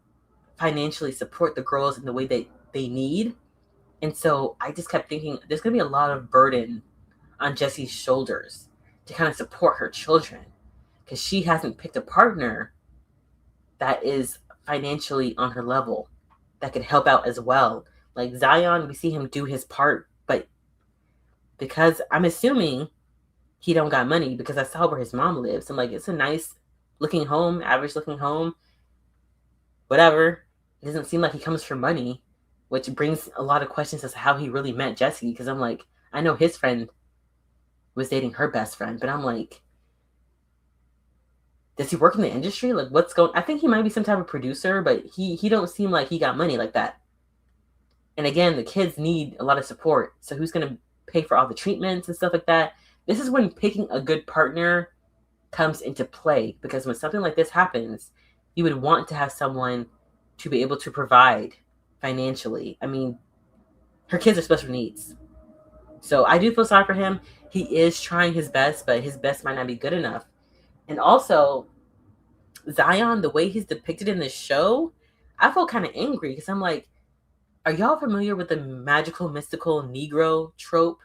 financially support the girls in the way that they need. And so I just kept thinking there's going to be a lot of burden on Jessy's shoulders to kind of support her children because she hasn't picked a partner that is financially on her level that could help out as well. Like Zion, we see him do his part, but because I'm assuming he don't got money because I saw where his mom lives. I'm like, it's a nice looking home, average looking home, whatever. It doesn't seem like he comes for money, which brings a lot of questions as to how he really met Jesy. Because I'm like, I know his friend was dating her best friend, but I'm like, does he work in the industry? Like, what's going? I think he might be some type of producer, but he don't seem like he got money like that. And again, the kids need a lot of support. So who's going to pay for all the treatments and stuff like that? This is when picking a good partner comes into play, because when something like this happens, you would want to have someone to be able to provide financially. I mean, her kids are special needs. So I do feel sorry for him. He is trying his best, but his best might not be good enough. And also, Zion, the way he's depicted in this show, I felt kind of angry because I'm like, are y'all familiar with the magical, mystical Negro trope?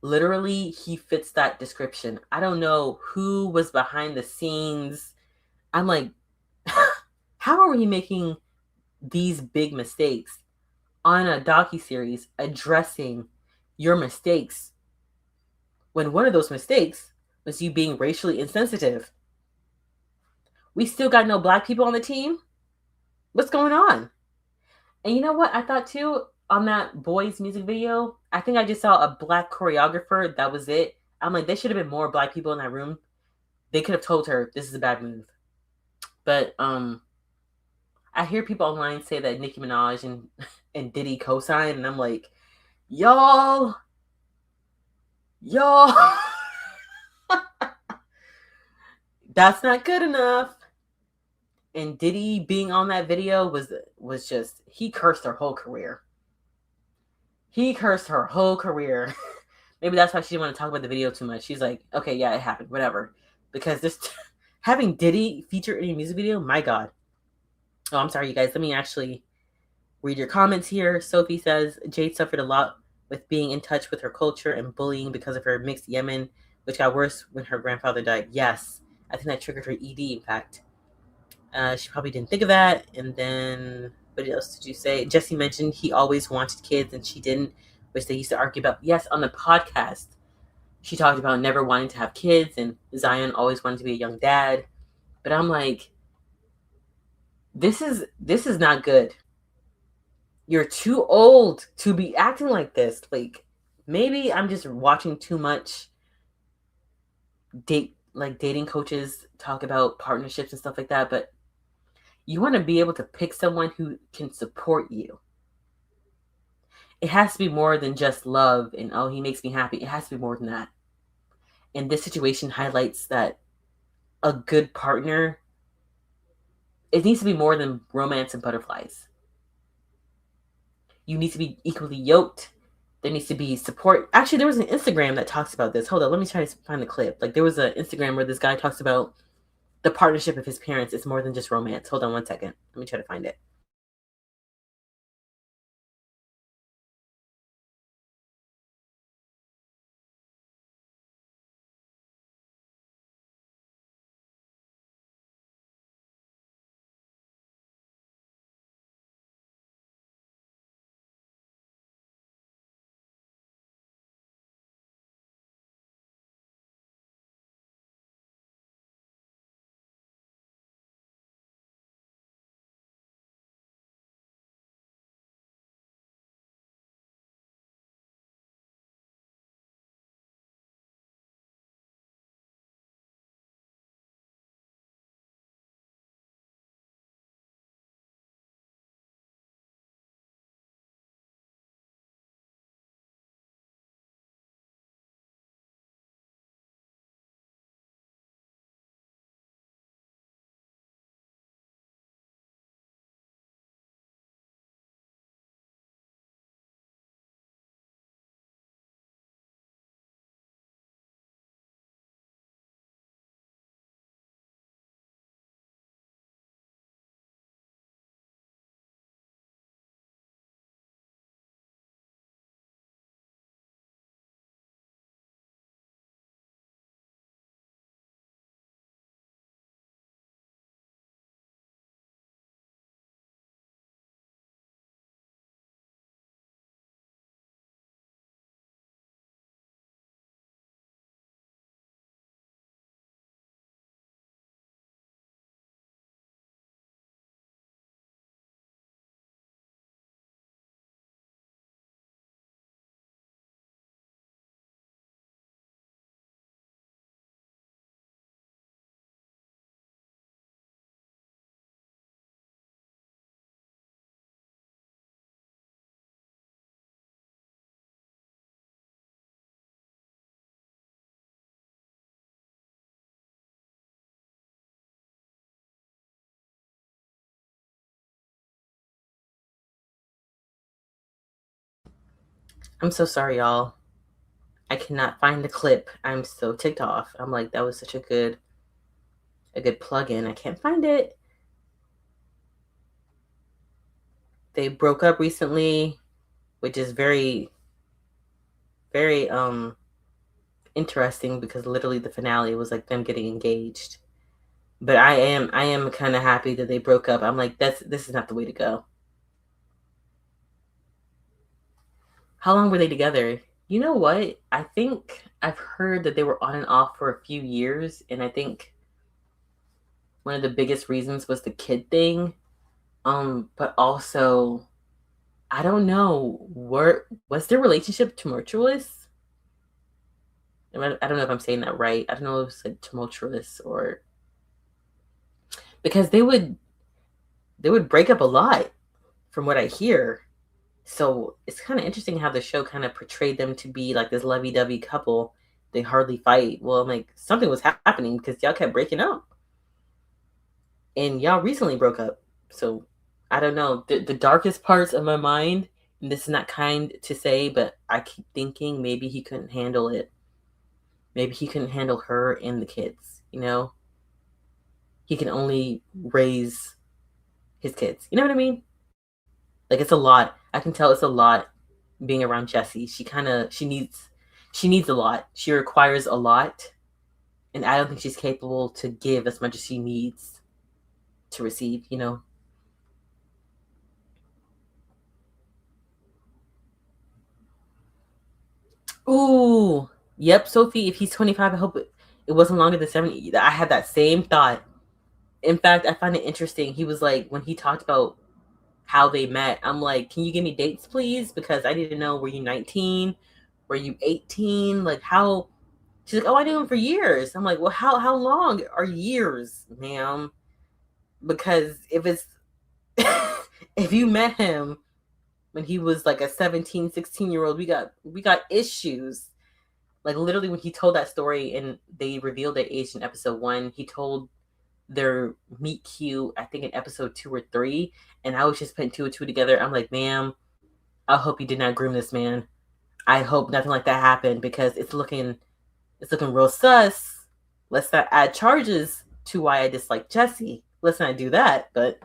Literally, he fits that description. I don't know who was behind the scenes. I'm like, how are we making these big mistakes on a docuseries addressing your mistakes when one of those mistakes was you being racially insensitive? We still got no black people on the team? What's going on? And you know what I thought too on that boys music video? I think I just saw a black choreographer. That was it. I'm like, there should have been more black people in that room. They could have told her this is a bad move. But I hear people online say that Nicki Minaj and Diddy co-signed, and I'm like, y'all, that's not good enough. And Diddy being on that video was just, he cursed her whole career. He cursed her whole career. Maybe that's why she didn't want to talk about the video too much. She's like, okay, yeah, it happened, whatever. Because this having Diddy feature in a music video, my God. Oh, I'm sorry, you guys. Let me actually read your comments here. Sophie says, Jade suffered a lot with being in touch with her culture and bullying because of her mixed Yemen, which got worse when her grandfather died. Yes, I think that triggered her ED, in fact. She probably didn't think of that. And then, what else did you say? Jesy mentioned he always wanted kids and she didn't, which they used to argue about. Yes, on the podcast, she talked about never wanting to have kids, and Zion always wanted to be a young dad. But I'm like, this is not good. You're too old to be acting like this. Like, maybe I'm just watching too much dating coaches talk about partnerships and stuff like that, but you want to be able to pick someone who can support you. It has to be more than just love and, oh, he makes me happy. It has to be more than that. And this situation highlights that a good partner, it needs to be more than romance and butterflies. You need to be equally yoked. There needs to be support. Actually, there was an Instagram that talks about this. Hold on, let me try to find the clip. Like, there was an Instagram where this guy talks about the partnership of his parents is more than just romance. Hold on one second. Let me try to find it. I'm so sorry, y'all. I cannot find the clip. I'm so ticked off. I'm like, that was such a good plug-in. I can't find it. They broke up recently, which is very, very interesting because literally the finale was like them getting engaged. But I am kind of happy that they broke up. I'm like, this is not the way to go. How long were they together? You know what? I think I've heard that they were on and off for a few years, and I think one of the biggest reasons was the kid thing. But also, I don't know, was their relationship tumultuous? I don't know if I'm saying that right. I don't know if it's like tumultuous or, because they would they would break up a lot from what I hear. So it's kind of interesting how the show kind of portrayed them to be like this lovey-dovey couple. They hardly fight. Well, I'm like, something was happening because y'all kept breaking up. And y'all recently broke up. So I don't know. The darkest parts of my mind, and this is not kind to say, but I keep thinking maybe he couldn't handle it. Maybe he couldn't handle her and the kids, you know? He can only raise his kids. You know what I mean? Like, it's a lot. I can tell it's a lot being around Jesy. She needs a lot. She requires a lot. And I don't think she's capable to give as much as she needs to receive, you know? Ooh, yep, Sophie. If he's 25, I hope it wasn't longer than 70. I had that same thought. In fact, I find it interesting. He was like, when he talked about how they met, I'm like, can you give me dates, please? Because I need to know, were you 19? Were you 18? Like, how? She's like, oh, I knew him for years. I'm like, well, how long are years, ma'am? Because if it's, if you met him when he was like a 17, 16-year-old, we got issues. Like, literally, when he told that story and they revealed their age in episode 1, he told their meet cute, I think in episode 2 or 3, and I was just putting 2 and 2 together. I'm like, ma'am, I hope you did not groom this man. I hope nothing like that happened, because it's looking real sus. Let's not add charges to why I dislike Jesy. Let's not do that. But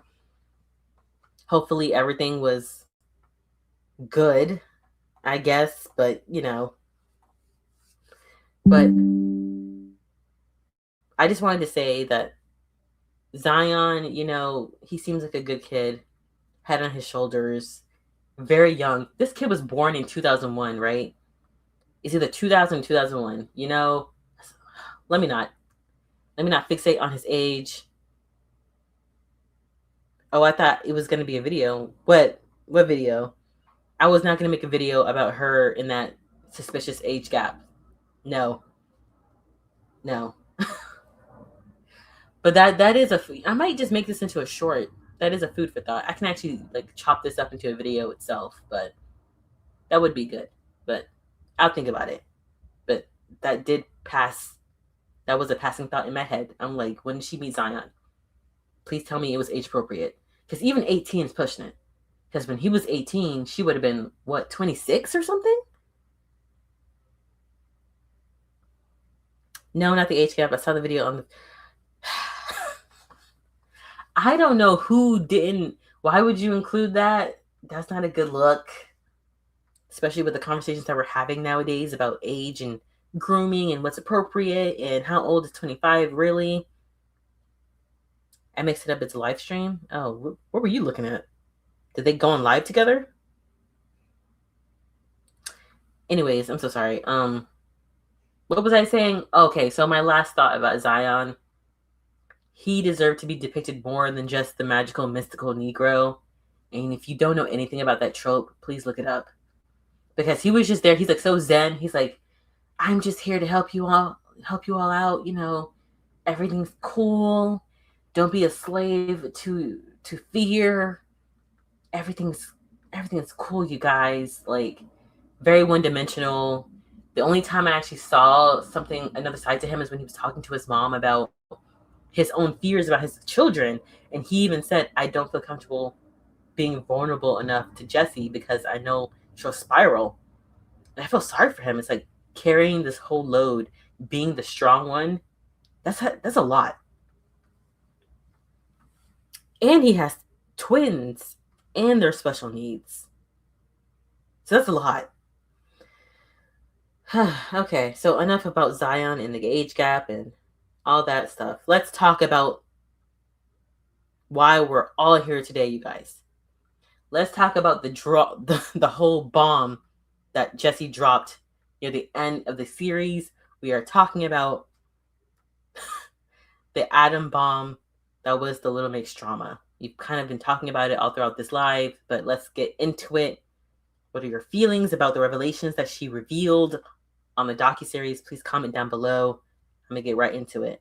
hopefully everything was good, I guess. But, you know. But I just wanted to say that Zion, you know, he seems like a good kid. Head on his shoulders. Very young. This kid was born in 2001, right? It's either 2000 or 2001. You know, let me not fixate on his age. Oh, I thought it was going to be a video. What video? I was not going to make a video about her in that suspicious age gap. No. But that is I might just make this into a short. That is a food for thought. I can actually like chop this up into a video itself, but that would be good. But I'll think about it. But that did pass. That was a passing thought in my head. I'm like, when did she meet Zion? Please tell me it was age appropriate. Because even 18 is pushing it. Because when he was 18, she would have been, what, 26 or something? No, not the age gap. I saw the video on the... I don't know who didn't. Why would you include that? That's not a good look. Especially with the conversations that we're having nowadays about age and grooming and what's appropriate and how old is 25 really. I mixed it up. It's a live stream. Oh, what were you looking at? Did they go on live together? Anyways, I'm so sorry. What was I saying? Okay, so my last thought about Zion. He deserved to be depicted more than just the magical, mystical Negro. And if you don't know anything about that trope, please look it up. Because he was just there. He's like so zen. He's like, I'm just here to help you all out. You know, everything's cool. Don't be a slave to fear. Everything's cool, you guys. Like, very one-dimensional. The only time I actually saw another side to him is when he was talking to his mom about his own fears about his children. And he even said, I don't feel comfortable being vulnerable enough to Jesy because I know she'll spiral. And I feel sorry for him. It's like carrying this whole load, being the strong one. That's a lot. And he has twins and their special needs. So that's a lot. Okay, so enough about Zion and the age gap and all that stuff. Let's talk about why we're all here today, you guys. Let's talk about the whole bomb that Jesy dropped near the end of the series. We are talking about the atom bomb that was the Little Mix drama. You've kind of been talking about it all throughout this live, but let's get into it. What are your feelings about the revelations that she revealed on the docuseries? Please comment down below. I'm going to get right into it.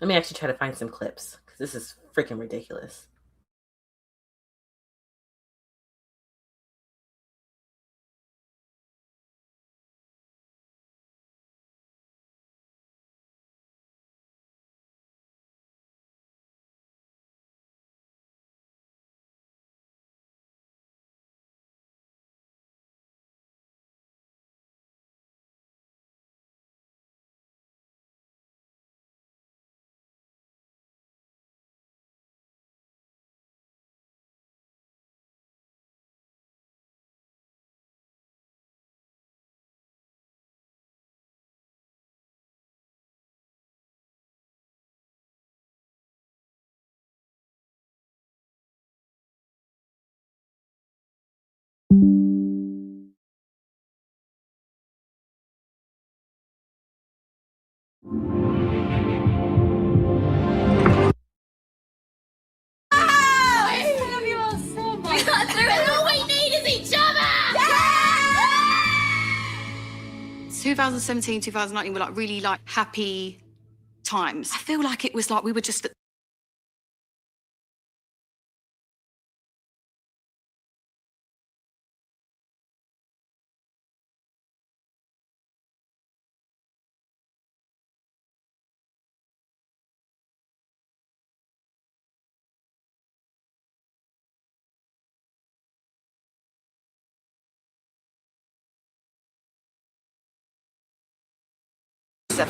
Let me actually try to find some clips because this is freaking ridiculous. I love you all so much. We got through it. All we need is each other. 2017, 2019 were like really like happy times. I feel like it was like we were just at a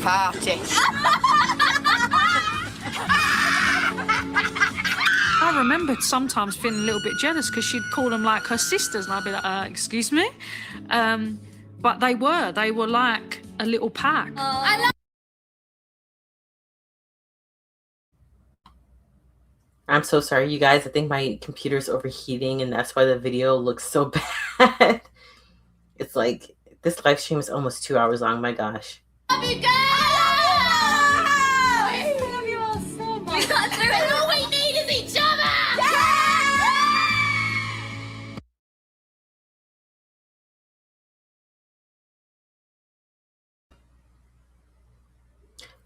party. I remembered sometimes feeling a little bit jealous because she'd call them like her sisters, and I'd be like, excuse me? But they were like a little pack. I'm so sorry, you guys. I think my computer's overheating, and that's why the video looks so bad. It's like, this live stream is almost 2 hours long. My gosh. Love you, girl. I love you all so much. We got through it. All we need is each other.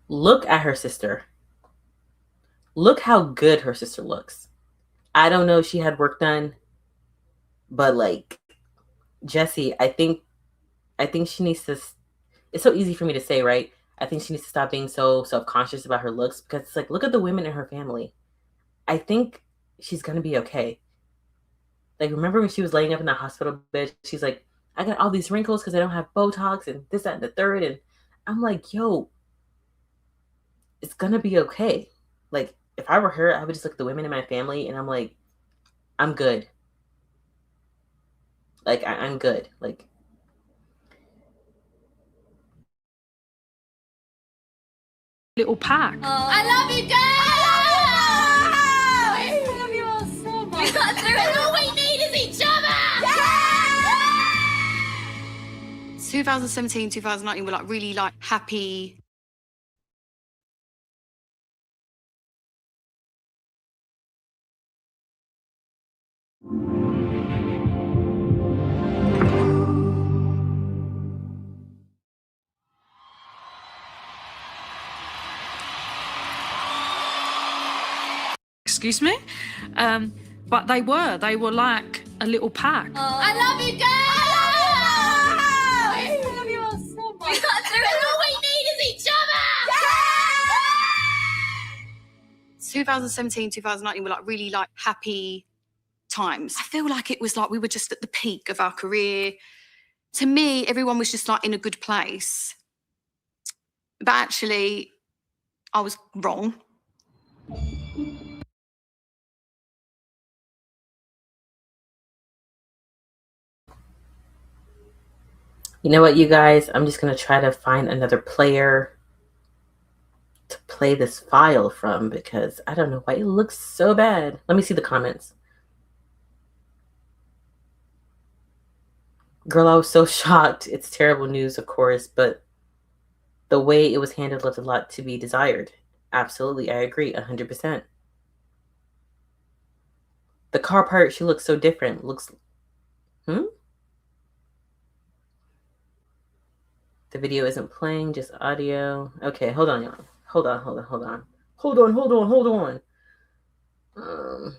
Look at her sister. Look how good her sister looks. I don't know if she had work done, but like Jesy, I think she needs to. It's so easy for me to say, right? I think she needs to stop being so self-conscious about her looks, because it's like, look at the women in her family. I think she's gonna be okay. Like, remember when she was laying up in that hospital bed? She's like, I got all these wrinkles because I don't have Botox and this, that, and the third. And I'm like, yo, it's gonna be okay. Like, if I were her, I would just look at the women in my family and I'm like, I'm good. Like, I'm good. Like, Little pack. I love you, girl. I love you all so much. We got through it. All we need is each other. 2017, 2019 were like really like happy. Excuse me? But they were like a little pack. I love you, girl. I love you all so much. We got through it. All we need is each other. 2017, 2019 were like really like happy times. I feel like it was like we were just at the peak of our career. To me, everyone was just like in a good place. But actually, I was wrong. you know what, you guys? I'm just gonna try to find another player to play this file from, because I don't know why it looks so bad. Let me see the comments. Girl, I was so shocked. It's terrible news, of course, but the way it was handled left a lot to be desired. Absolutely, I agree, 100%. The car part, she looks so different. Looks, The video isn't playing, just audio. Okay, hold on, y'all. Hold on. Hold on. Um,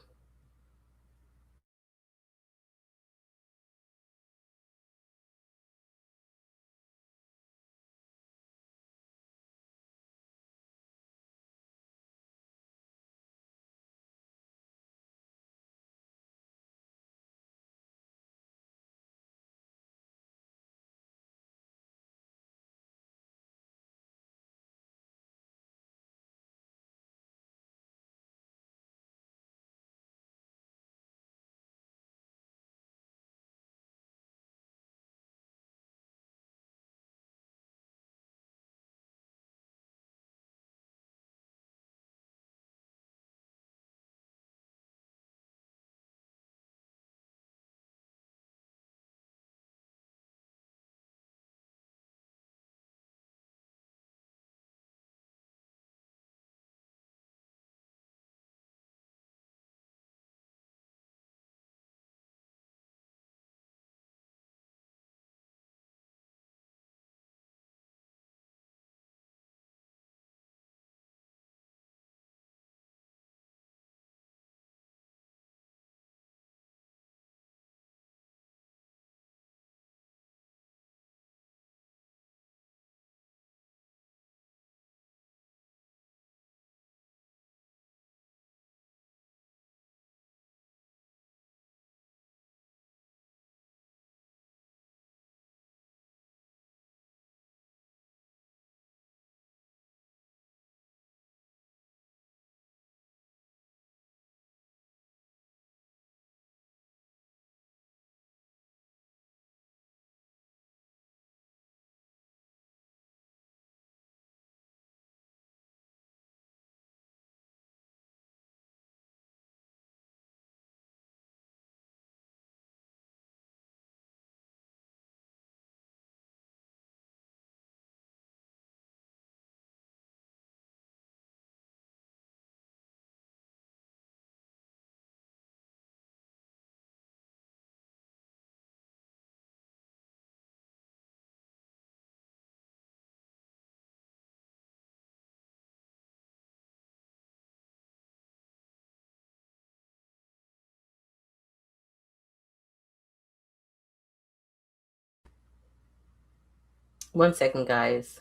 One second, guys.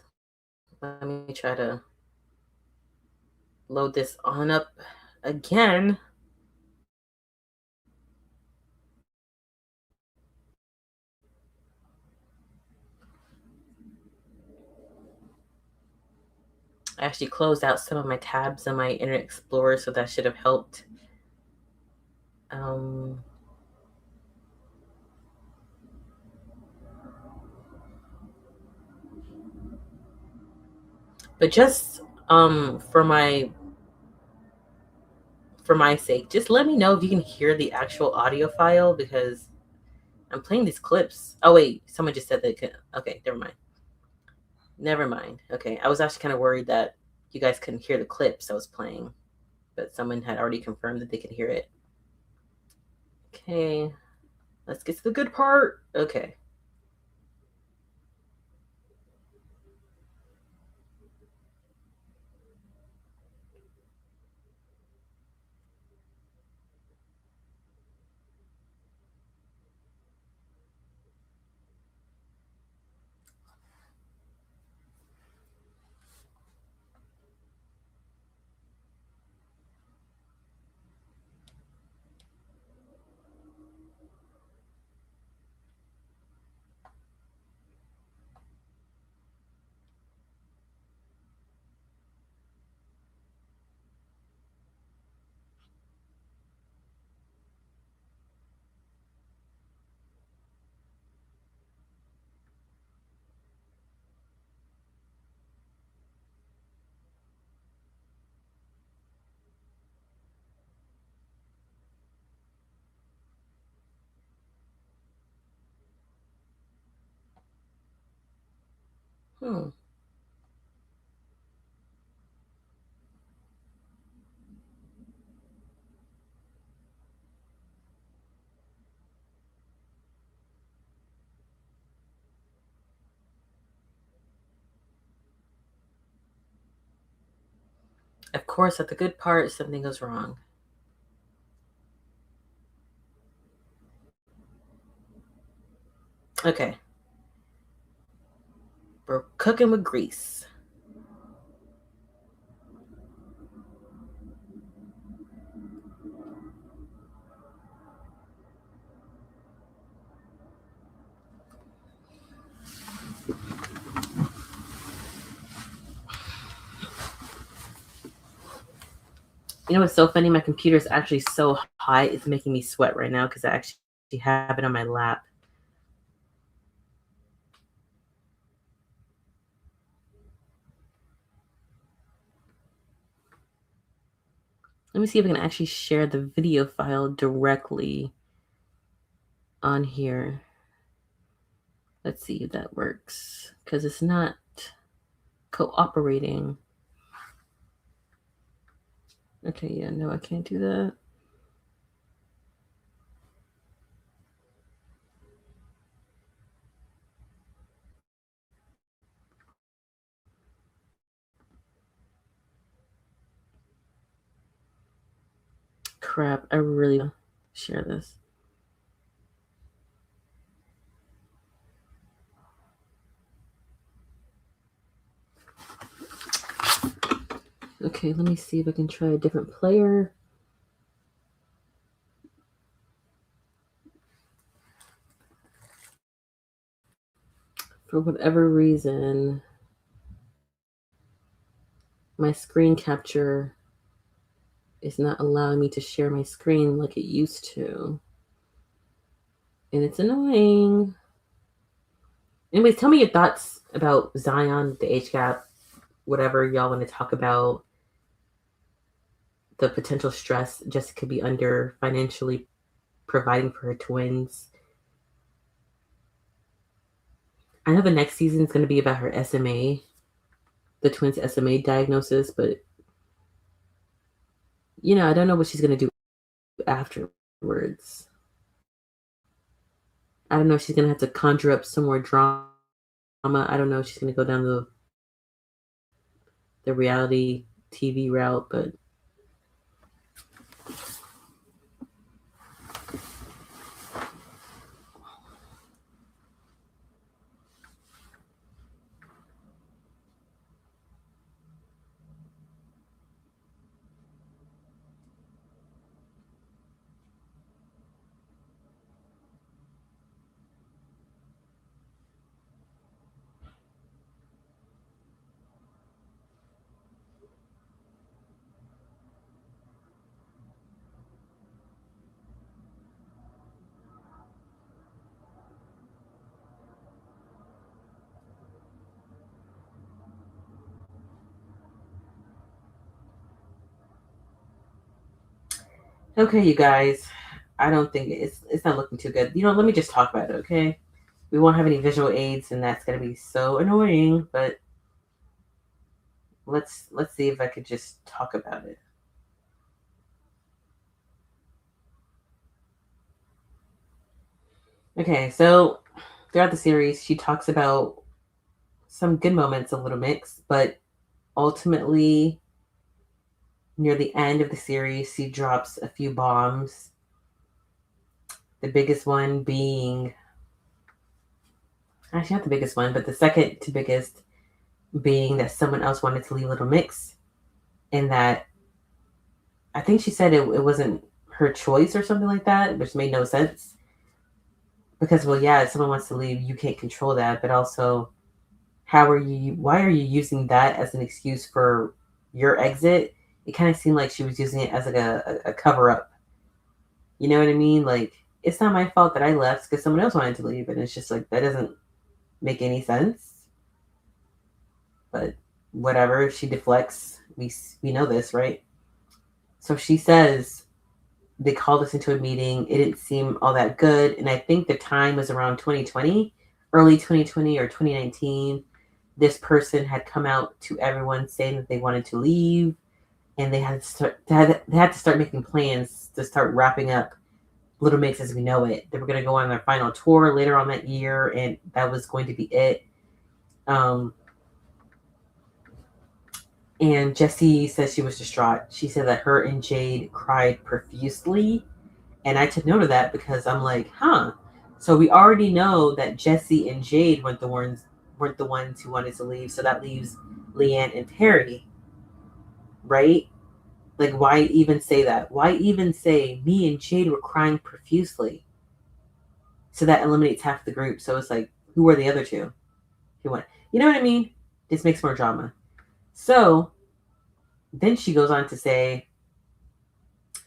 Let me try to load this on up again. I actually closed out some of my tabs on my Internet Explorer, so that should have helped. But just for my sake, just let me know if you can hear the actual audio file, because I'm playing these clips. Oh wait, someone just said they could. Okay, never mind. Okay, I was actually kind of worried that you guys couldn't hear the clips I was playing, but someone had already confirmed that they could hear it. Okay, let's get to the good part. Okay. Hmm. Of course, at the good part, something goes wrong. Okay. We're cooking with grease. You know what's so funny? My computer is actually so hot, it's making me sweat right now because I actually have it on my lap. Let me see if I can actually share the video file directly on here. Let's see if that works, because it's not cooperating. Okay, yeah, no, I can't do that. Crap, I really want to share this. Okay, let me see if I can try a different player. For whatever reason, my screen capture is not allowing me to share my screen like it used to. And it's annoying. Anyways, tell me your thoughts about Zion, the age gap, whatever y'all want to talk about. The potential stress Jesy could be under financially providing for her twins. I know the next season is going to be about her SMA, the twins' SMA diagnosis, but I don't know what she's going to do afterwards. I don't know if she's going to have to conjure up some more drama. I don't know if she's going to go down the reality TV route, but okay, you guys. I don't think it's not looking too good. Let me just talk about it, okay? We won't have any visual aids, and that's gonna be so annoying. But let's see if I could just talk about it. Okay, so throughout the series, she talks about some good moments, a little mix, but ultimately, near the end of the series, she drops a few bombs. The biggest one being, actually not the biggest one, but the second to biggest being that someone else wanted to leave Little Mix, and that I think she said it wasn't her choice or something like that, which made no sense. Because, well, yeah, if someone wants to leave, you can't control that, but also, why are you using that as an excuse for your exit? It kind of seemed like she was using it as like a cover up. You know what I mean? Like, it's not my fault that I left because someone else wanted to leave, and it's just like that doesn't make any sense. But whatever, she deflects. We know this, right? So she says they called us into a meeting. It didn't seem all that good, and I think the time was around 2020, early 2020 or 2019. This person had come out to everyone saying that they wanted to leave, and they had to start making plans to start wrapping up Little Mix as we know it. They were going to go on their final tour later on that year, and that was going to be it. And And Jesy says she was distraught. She said that her and Jade cried profusely. And I took note of that because I'm like, huh. So we already know that Jesy and Jade weren't the ones who wanted to leave. So that leaves Leanne and Terry, right? Like, why even say that? Why even say me and Jade were crying profusely? So that eliminates half the group. So it's like, who were the other two? Who went? You know what I mean? This makes more drama. So then she goes on to say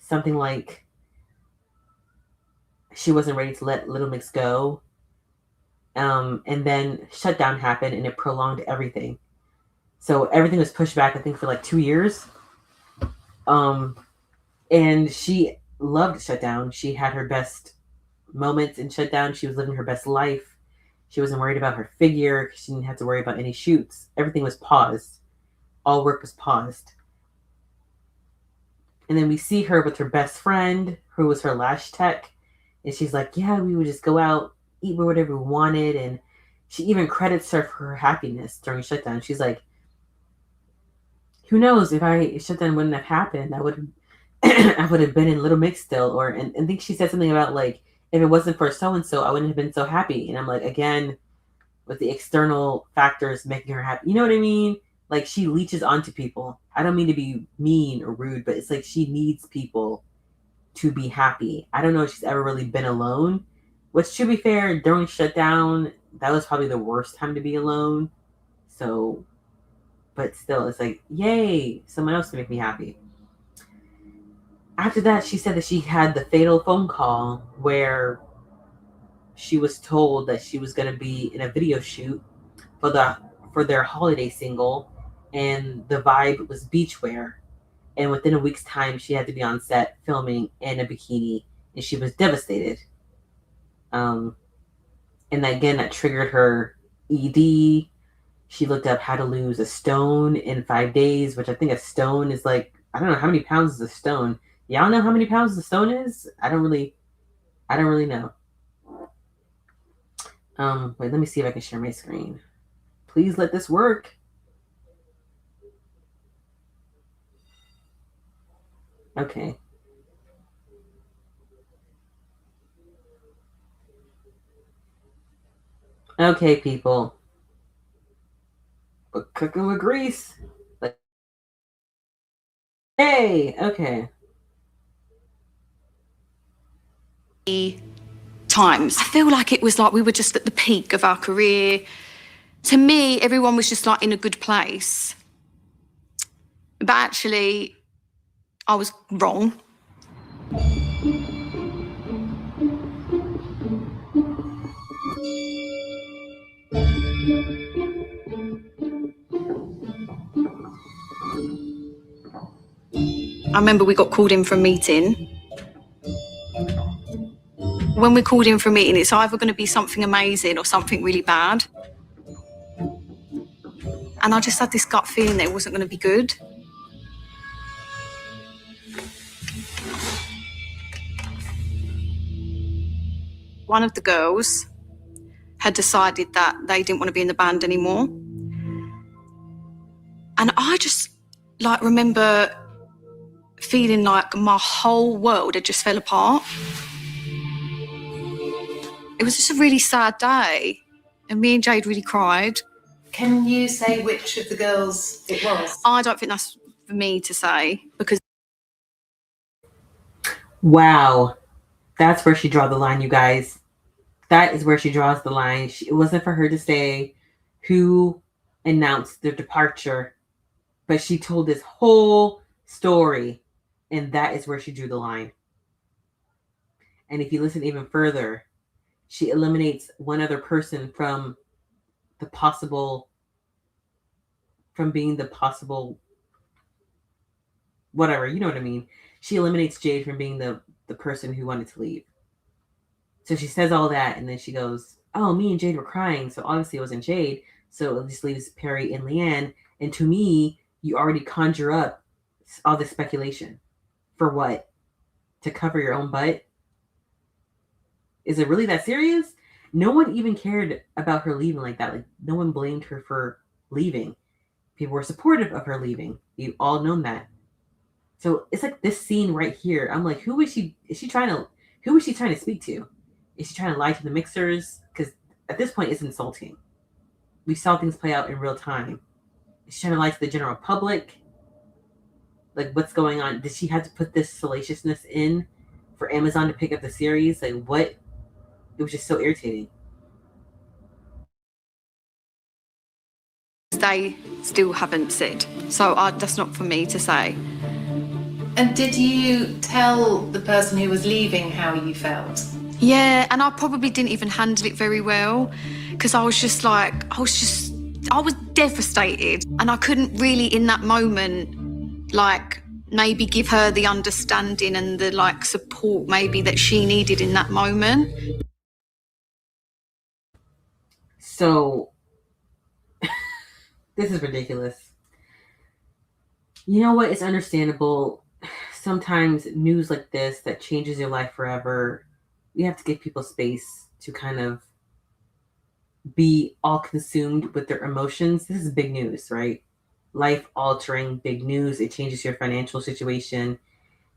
something like she wasn't ready to let Little Mix go. And then shutdown happened and it prolonged everything. So everything was pushed back, I think, for like 2 years. And she loved shutdown. She had her best moments in shutdown. She was living her best life. She wasn't worried about her figure. She didn't have to worry about any shoots. Everything was paused. All work was paused. And then we see her with her best friend, who was her lash tech. And she's like, yeah, we would just go out, eat whatever we wanted. And she even credits her for her happiness during shutdown. She's like, who knows, if shutdown wouldn't have happened, I would have been in Little Mix still. Or and I think she said something about like, if it wasn't for so-and-so, I wouldn't have been so happy. And I'm like, again, with the external factors making her happy. You know what I mean? Like, she leeches onto people. I don't mean to be mean or rude, but it's like she needs people to be happy. I don't know if she's ever really been alone. Which, to be fair, during shutdown, that was probably the worst time to be alone. So, but still, it's like, yay, someone else to make me happy. After that, she said that she had the fatal phone call where she was told that she was going to be in a video shoot for their holiday single, and the vibe was beachwear. And within a week's time, she had to be on set filming in a bikini, and she was devastated. And again, that triggered her ED. She looked up how to lose a stone in 5 days, which I think a stone is like, I don't know how many pounds is a stone. Y'all know how many pounds the stone is? I don't really know. Wait, let me see if I can share my screen. Please let this work. Okay. Okay, people. But cooking with grease. Like, hey, okay. Times. I feel like it was like we were just at the peak of our career. To me, everyone was just like in a good place. But actually, I was wrong. I remember we got called in for a meeting. When we're called in for a meeting, it's either going to be something amazing or something really bad. And I just had this gut feeling that it wasn't going to be good. One of the girls had decided that they didn't want to be in the band anymore. And I just remember feeling like my whole world had just fell apart. It was just a really sad day, and me and Jade really cried. Can you say which of the girls it was? I don't think that's for me to say, because... Wow. That's where she draws the line, you guys. That is where she draws the line. It wasn't for her to say who announced their departure, but she told this whole story, and that is where she drew the line. And if you listen even further, she eliminates one other person from being the possible whatever, you know what I mean. She eliminates Jade from being the person who wanted to leave. So she says all that, and then she goes, oh, me and Jade were crying, so obviously it wasn't Jade. So it just leaves Perry and Leanne. And to me, you already conjure up all this speculation. For what? To cover your own butt? Is it really that serious? No one even cared about her leaving like that. Like, no one blamed her for leaving. People were supportive of her leaving. You've all known that. So it's like this scene right here. I'm like, who is she trying to speak to? Is she trying to lie to the mixers? Because at this point, it's insulting. We saw things play out in real time. Is she trying to lie to the general public? Like, what's going on? Did she have to put this salaciousness in for Amazon to pick up the series? Like, what? It was just so irritating. They still haven't said. So that's not for me to say. And did you tell the person who was leaving how you felt? Yeah, and I probably didn't even handle it very well because I was devastated, and I couldn't really in that moment, like, maybe give her the understanding and the, like, support maybe that she needed in that moment. So, this is ridiculous. You know what? It's understandable. Sometimes news like this that changes your life forever, you have to give people space to kind of be all consumed with their emotions. This is big news, right? Life altering big news. It changes your financial situation,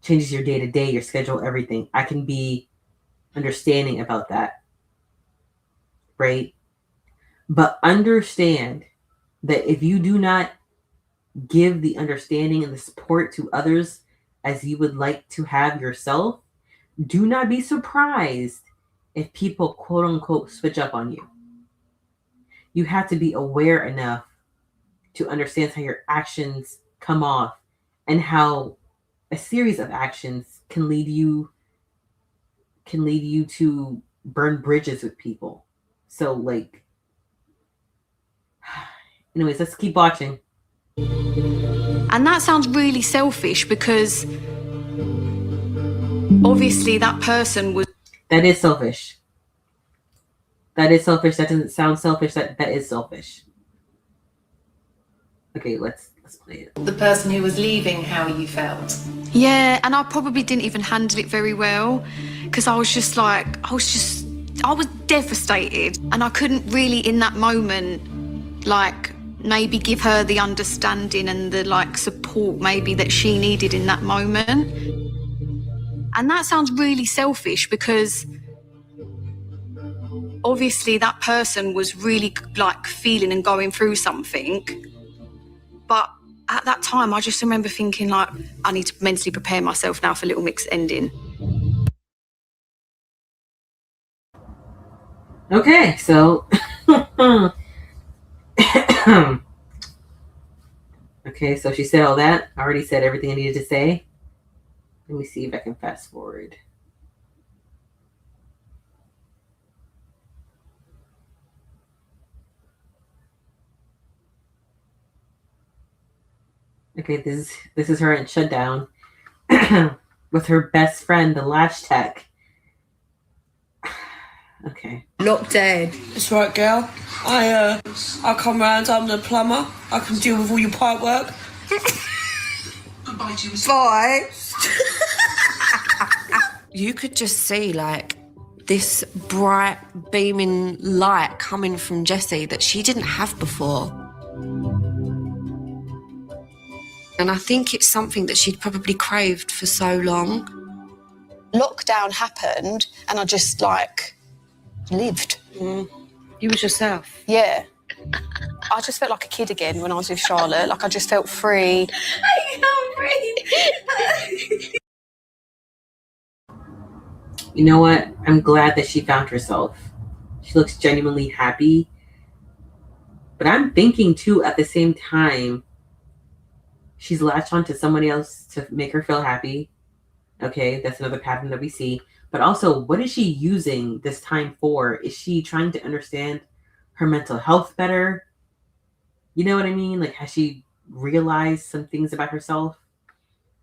changes your day to day, your schedule, everything. I can be understanding about that, right? But understand that if you do not give the understanding and the support to others as you would like to have yourself, do not be surprised if people quote unquote switch up on you. You have to be aware enough to understand how your actions come off and how a series of actions can lead you to burn bridges with people. So, like, anyways, let's keep watching. And that sounds really selfish because obviously that person was... That is selfish. That is selfish. That doesn't sound selfish. That is selfish. Okay, let's play it. The person who was leaving how you felt? Yeah, and I probably didn't even handle it very well because I was devastated, and I couldn't really in that moment, like, maybe give her the understanding and the, like, support maybe that she needed in that moment. And that sounds really selfish because obviously that person was really, like, feeling and going through something. But at that time, I just remember thinking, like, I need to mentally prepare myself now for Little Mix ending. Okay, so okay, so she said all that. I already said everything I needed to say. Let me see if I can fast forward. Okay, this is her in Shutdown with her best friend, the Lash Tech. Okay. Not dead. That's right, girl. I come round, I'm the plumber. I can deal with all your pipe work. Bye. You could just see, like, this bright, beaming light coming from Jesy that she didn't have before. And I think it's something that she'd probably craved for so long. Lockdown happened and I just, like, lived. You was yourself. Yeah. I just felt like a kid again when I was with Charlotte. Like, I just felt free. I can't breathe. You know what? I'm glad that she found herself. She looks genuinely happy. But I'm thinking, too, at the same time, she's latched on to somebody else to make her feel happy. Okay, that's another pattern that we see. But also, what is she using this time for? Is she trying to understand her mental health better? You know what I mean? Like, has she realized some things about herself?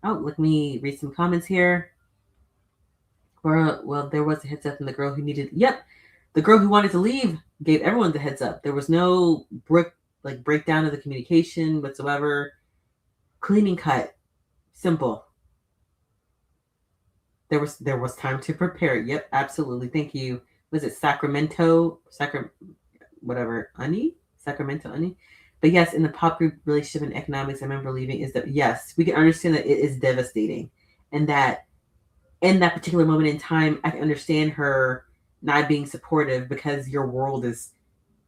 Oh, let me read some comments here. Well, there was a heads up from the girl who needed... Yep, the girl who wanted to leave gave everyone the heads up. There was no breakdown of the communication whatsoever. Clean and cut. Simple. There was time to prepare. Yep, absolutely. Thank you. Was it Sacramento? Sacramento Uni? But yes, in the pop group relationship and economics, I remember leaving is that yes, we can understand that it is devastating, and that in that particular moment in time, I can understand her not being supportive because your world is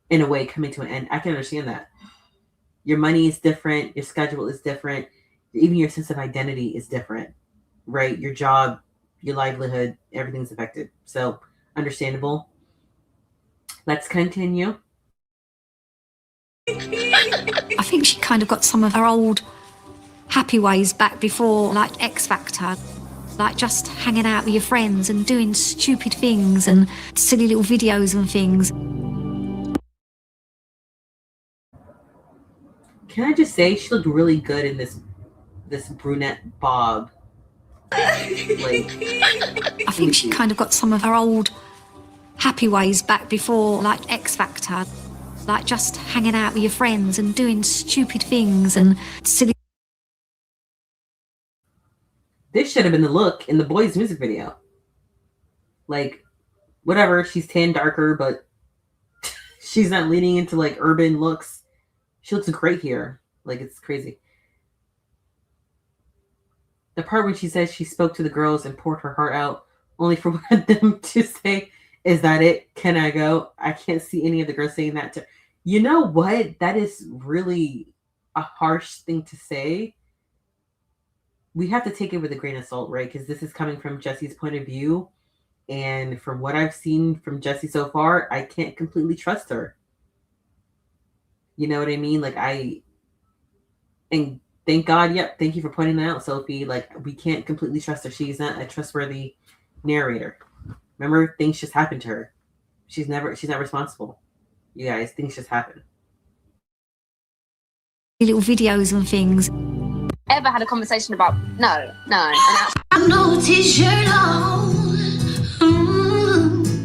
in a way coming to an end. I can understand that. Your money is different, your schedule is different, even your sense of identity is different, right? Your job, your livelihood, everything's affected. So understandable. Let's continue. I think she kind of got some of her old happy ways back before, like X Factor. Like just hanging out with your friends and doing stupid things and silly little videos and things. Can I just say she looked really good in this brunette bob. I think she kind of got some of her old happy ways back before, like X Factor. Like just hanging out with your friends and doing stupid things and silly. This should have been the look in the boys' music video. Like, whatever, she's tan darker, but she's not leaning into like urban looks. She looks great here. Like, it's crazy. The part when she says she spoke to the girls and poured her heart out, only for one of them to say, "Is that it? Can I go?" I can't see any of the girls saying that to. You know what? That is really a harsh thing to say. We have to take it with a grain of salt, right? Because this is coming from Jessy's point of view. And from what I've seen from Jesy so far, I can't completely trust her. You know what I mean? Like, and thank God, yep, thank you for pointing that out, Sophie. Like, we can't completely trust her. She's not a trustworthy narrator. Remember, things just happen to her. She's not responsible. You guys, things just happen. Little videos and things. Ever had a conversation about no. I noticed your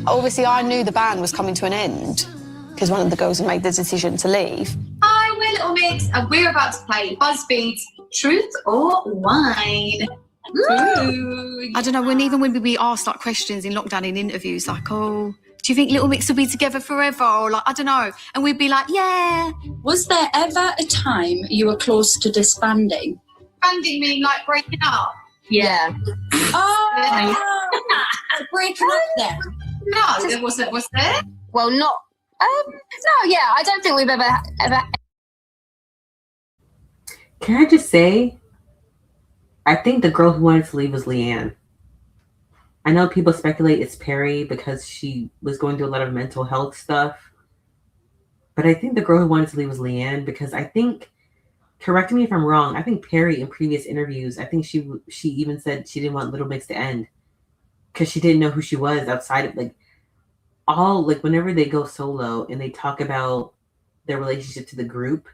Obviously, I knew the band was coming to an end because one of the girls had made the decision to leave. Hi, we're Little Mix, and we're about to play BuzzFeed's Truth or Wine. Ooh. I don't know, even when we asked like questions in lockdown in interviews, like, oh, do you think Little Mix will be together forever? Or like, I don't know. And we'd be like, yeah. Was there ever a time you were close to disbanding? Banding mean like breaking up? Yeah. Oh, breaking up then? No, there wasn't, was there? Well, not. No, yeah, I don't think we've ever. Can I just say, I think the girl who wanted to leave was Leanne. I know people speculate it's Perry because she was going through a lot of mental health stuff. But I think the girl who wanted to leave was Leanne because I think, correct me if I'm wrong, I think Perry in previous interviews, I think she even said she didn't want Little Mix to end because she didn't know who she was outside of whenever they go solo and they talk about their relationship to the group,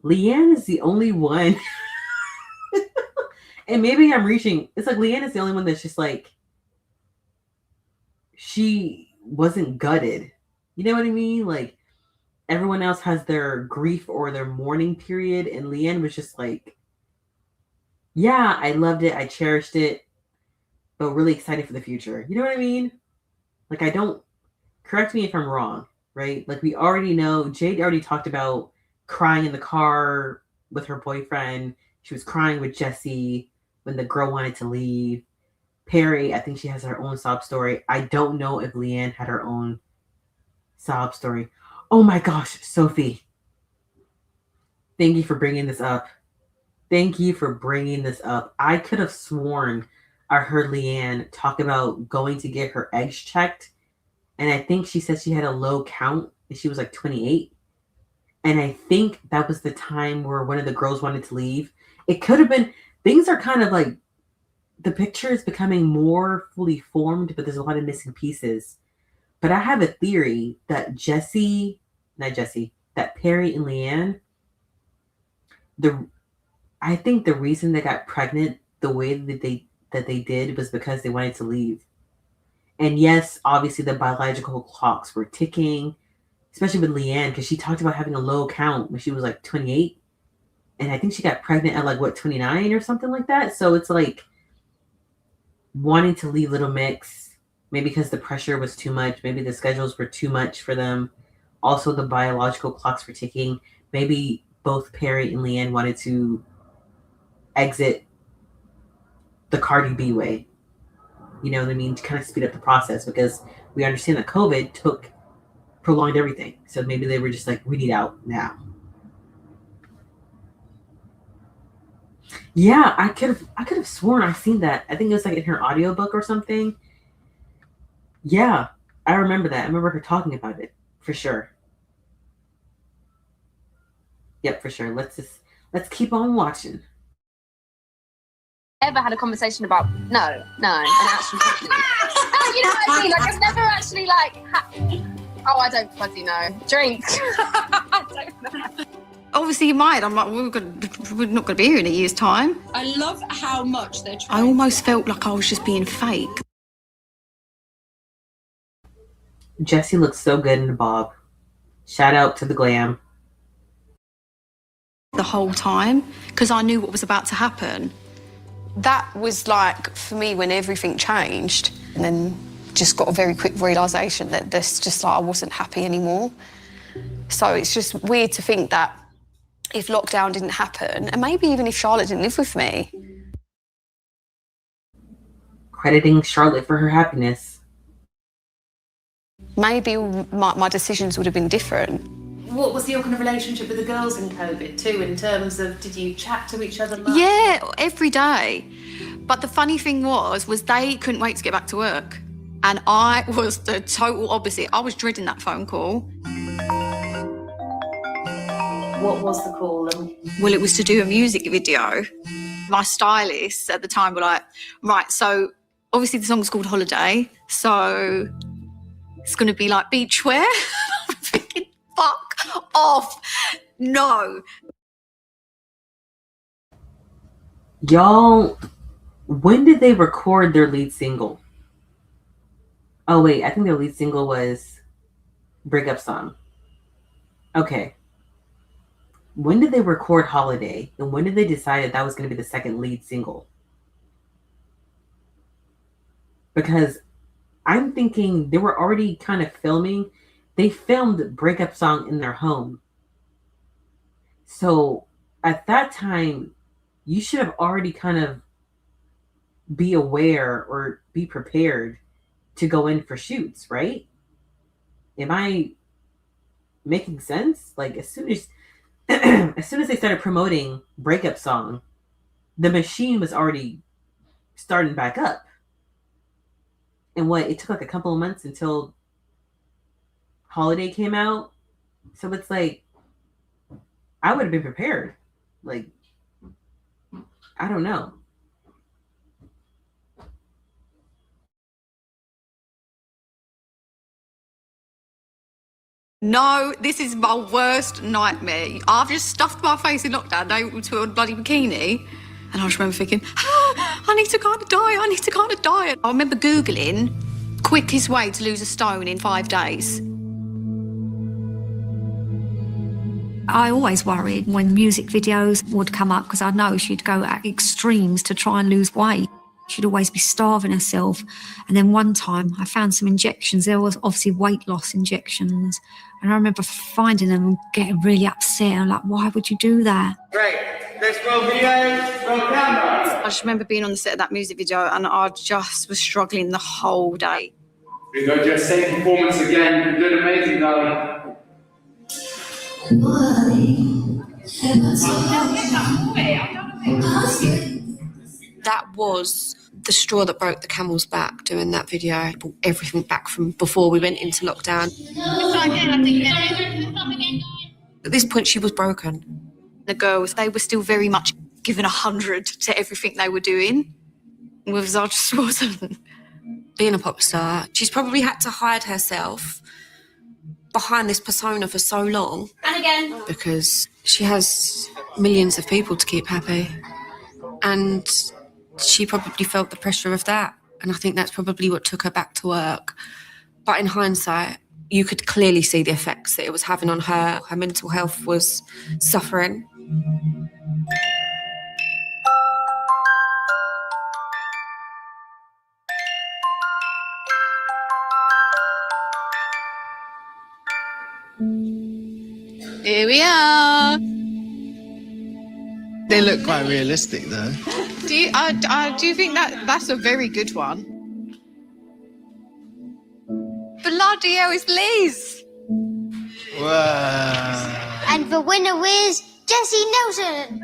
Leanne is the only one. And maybe I'm reaching. It's like Leanne is the only one that's just like, she wasn't gutted. You know what I mean? Like, everyone else has their grief or their mourning period, and Leanne was just like, yeah, I loved it, I cherished it, but really excited for the future. You know what I mean? Like, correct me if I'm wrong, right? Like, we already know, Jade already talked about crying in the car with her boyfriend. She was crying with Jesy when the girl wanted to leave. Perry, I think she has her own sob story. I don't know if Leanne had her own sob story. Oh my gosh, Sophie. Thank you for bringing this up. I could have sworn I heard Leanne talk about going to get her eggs checked. And I think she said she had a low count and she was like 28. And I think that was the time where one of the girls wanted to leave. It could have been, things are kind of like, the picture is becoming more fully formed, but there's a lot of missing pieces. But I have a theory that that Perry and Leanne, I think the reason they got pregnant the way that they did was because they wanted to leave. And yes, obviously the biological clocks were ticking, especially with Leanne, because she talked about having a low count when she was like 28. And I think she got pregnant at 29 or something like that. So it's like wanting to leave Little Mix, maybe because the pressure was too much, maybe the schedules were too much for them, also the biological clocks were ticking. Maybe both Perry and Leanne wanted to exit the Cardi B way. You know what I mean? To kind of speed up the process, because we understand that COVID prolonged everything. So maybe they were just like, we need out now. Yeah, I could have sworn I seen that. I think it was like in her audiobook or something. Yeah, I remember that. I remember her talking about it for sure. Yep, for sure. Let's keep on watching. Ever had a conversation about no, and actually you know what I mean? Like I've never actually oh, I don't bloody know. Drink. I don't know. Obviously in my head, I'm like, we're not going to be here in a year's time. I love how much they're trying. I almost felt like I was just being fake. Jesy looks so good in the bob. Shout out to the glam. The whole time, because I knew what was about to happen. That was like, for me, when everything changed, and then just got a very quick realisation that this just like, I wasn't happy anymore. So it's just weird to think that if lockdown didn't happen, and maybe even if Charlotte didn't live with me. Crediting Charlotte for her happiness. Maybe my decisions would have been different. What was your kind of relationship with the girls in COVID too, in terms of, did you chat to each other much? Yeah, every day. But the funny thing was they couldn't wait to get back to work. And I was the total opposite. I was dreading that phone call. What was the call? Well, it was to do a music video. My stylists at the time were like, right, so obviously the song's called Holiday, so it's going to be like beachwear. I'm thinking, fuck off. No. Y'all, when did they record their lead single? Oh, wait, I think their lead single was Breakup Song. Okay. When did they record Holiday? And when did they decide that was going to be the second lead single? Because I'm thinking they were already kind of filming. They filmed Breakup Song in their home. So at that time, you should have already kind of be aware or be prepared to go in for shoots, right? Am I making sense? Like as soon as they started promoting Breakup Song, the machine was already starting back up. And it took like a couple of months until Holiday came out. So it's like, I would have been prepared. Like, I don't know. No, this is my worst nightmare. I've just stuffed my face in lockdown down to a bloody bikini. And I just remember thinking, I need to kind of die. I remember Googling quickest way to lose a stone in 5 days. I always worried when music videos would come up because I know she'd go at extremes to try and lose weight. She'd always be starving herself. And then one time I found some injections. There was obviously weight loss injections. And I remember finding them and getting really upset. I'm like, why would you do that? Great. Let's roll videos, roll camera. I just remember being on the set of that music video and I just was struggling the whole day. We got your same performance again. You did amazing, darling. That was the straw that broke the camel's back, doing that video. I brought everything back from before we went into lockdown. At this point, she was broken. The girls, they were still very much giving 100 to everything they were doing. Whereas I just wasn't. Being a pop star, she's probably had to hide herself behind this persona for so long. And again. Because she has millions of people to keep happy. And she probably felt the pressure of that. And I think that's probably what took her back to work. But in hindsight, you could clearly see the effects that it was having on her. Her mental health was suffering. They look quite realistic, though. Do you think that's a very good one? Bloody hell, it's Liz! Wow. And the winner is Jesy Nelson.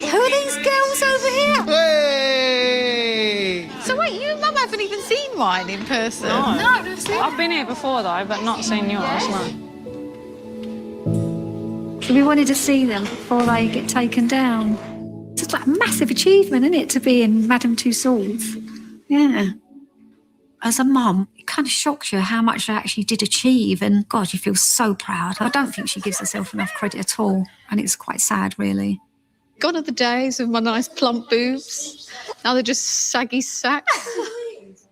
Who are these girls over here? Hey! So wait, you and Mum haven't even seen mine in person? No. I've seen I've been here before though, but not seen yours. No. So we wanted to see them before they get taken down. It's just like a massive achievement, isn't it, to be in Madame Tussauds? Yeah. As a mum, it kind of shocks you how much they actually did achieve, and God, you feel so proud. I don't think she gives herself enough credit at all, and it's quite sad, really. Gone are the days of my nice plump boobs. Now they're just saggy sacks.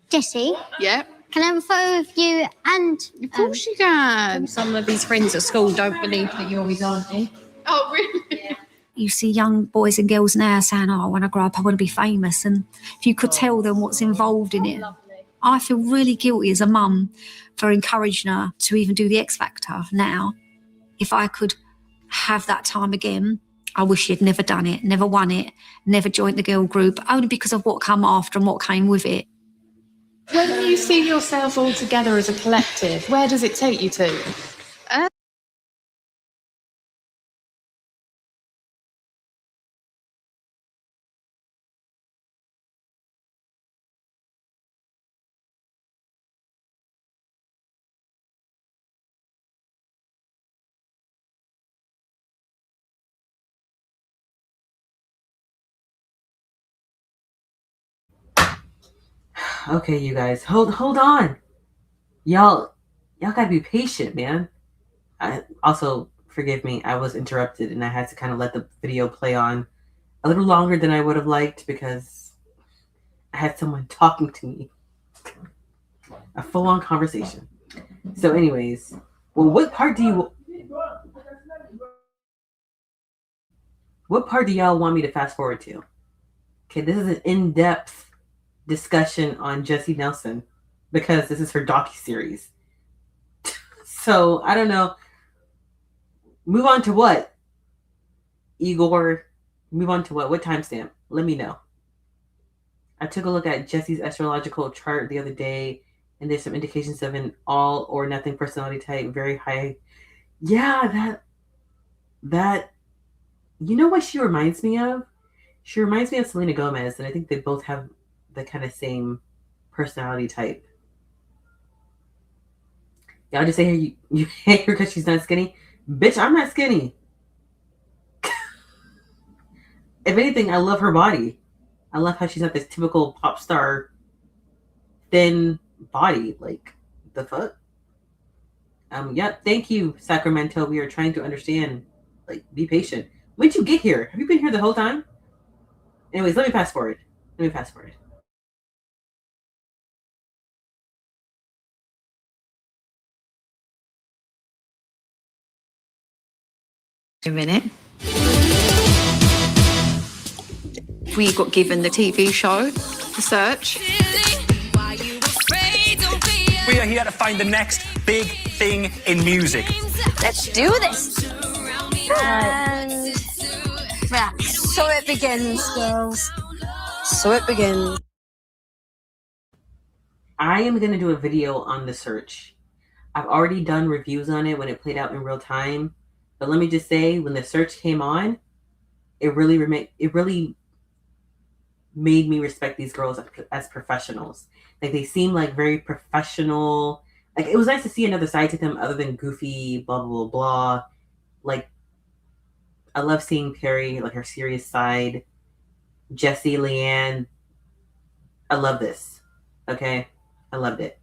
Jesy, Yeah. can I have a photo of you and... Of course you can. Some of his friends at school don't believe that you're his auntie. Oh, really? You see young boys and girls now saying, oh, when I grow up, I want to be famous. And if you could tell them what's involved in it, I feel really guilty as a mum for encouraging her to even do the X Factor now. If I could have that time again, I wish she'd never done it, never won it, never joined the girl group, only because of what came after and what came with it. When you see yourself all together as a collective, where does it take you to? Okay, you guys, hold on. Y'all gotta be patient, man. Also, forgive me, I was interrupted and I had to kind of let the video play on a little longer than I would have liked because I had someone talking to me. A full-on conversation. So anyways, well, what part do y'all want me to fast forward to? Okay, this is an in-depth discussion on Jesy Nelson because this is her docuseries. So I don't know. Move on to what? Igor, move on to what? What timestamp? Let me know. I took a look at Jessy's astrological chart the other day, and there's some indications of an all or nothing personality type, very high. Yeah, that. You know what she reminds me of? She reminds me of Selena Gomez, and I think they both have the kind of same personality type. Y'all just say you hate her because she's not skinny? Bitch, I'm not skinny. If anything, I love her body. I love how she's not this typical pop star thin body. Like, the fuck? Yep, thank you, Sacramento. We are trying to understand. Like, be patient. When did you get here? Have you been here the whole time? Anyways, let me fast forward. A minute. We got given the TV show, The Search. We are here to find the next big thing in music. Let's do this. And yeah, so it begins, girls. So it begins. I am going to do a video on The Search. I've already done reviews on it when it played out in real time. But let me just say, when The Search came on, it really made me respect these girls as professionals. Like, they seem like very professional. Like, it was nice to see another side to them other than goofy, blah, blah, blah. Like, I love seeing Perry, like, her serious side. Jesy, Leanne. I love this. Okay? I loved it.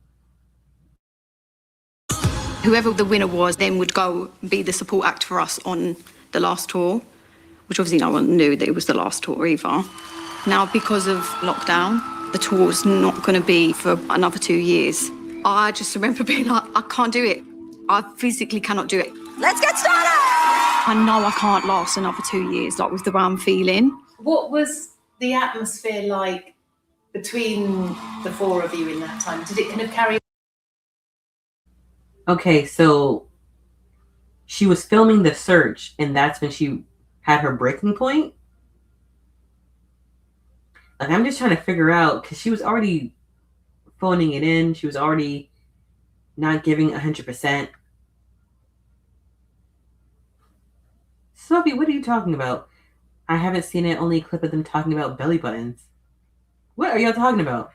Whoever the winner was then would go be the support act for us on the last tour, which obviously no one knew that it was the last tour either. Now, because of lockdown, the tour's not going to be for another 2 years. I just remember being like, I can't do it. I physically cannot do it. Let's get started! I know I can't last another 2 years, like with the way I'm feeling. What was the atmosphere like between the four of you in that time? Did it kind of carry? Okay, so she was filming The Search, and that's when she had her breaking point. Like, I'm just trying to figure out, because she was already phoning it in. She was already not giving 100%. Sophie, what are you talking about? I haven't seen it, only a clip of them talking about belly buttons. What are y'all talking about?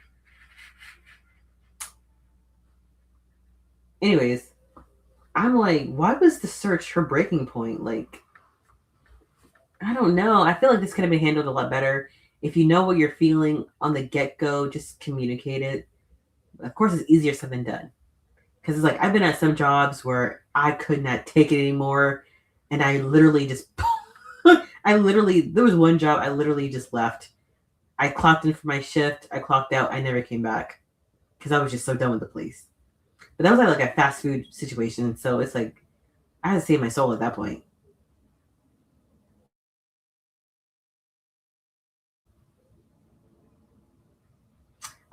Anyways, I'm like, why was The Search her breaking point? Like, I don't know. I feel like this could have been handled a lot better. If you know what you're feeling on the get-go, just communicate it. Of course, it's easier said than done. Because it's like, I've been at some jobs where I could not take it anymore. And I literally just, there was one job I literally just left. I clocked in for my shift. I clocked out. I never came back. Because I was just so done with the place. But that was like a fast food situation. So it's like, I had to save my soul at that point.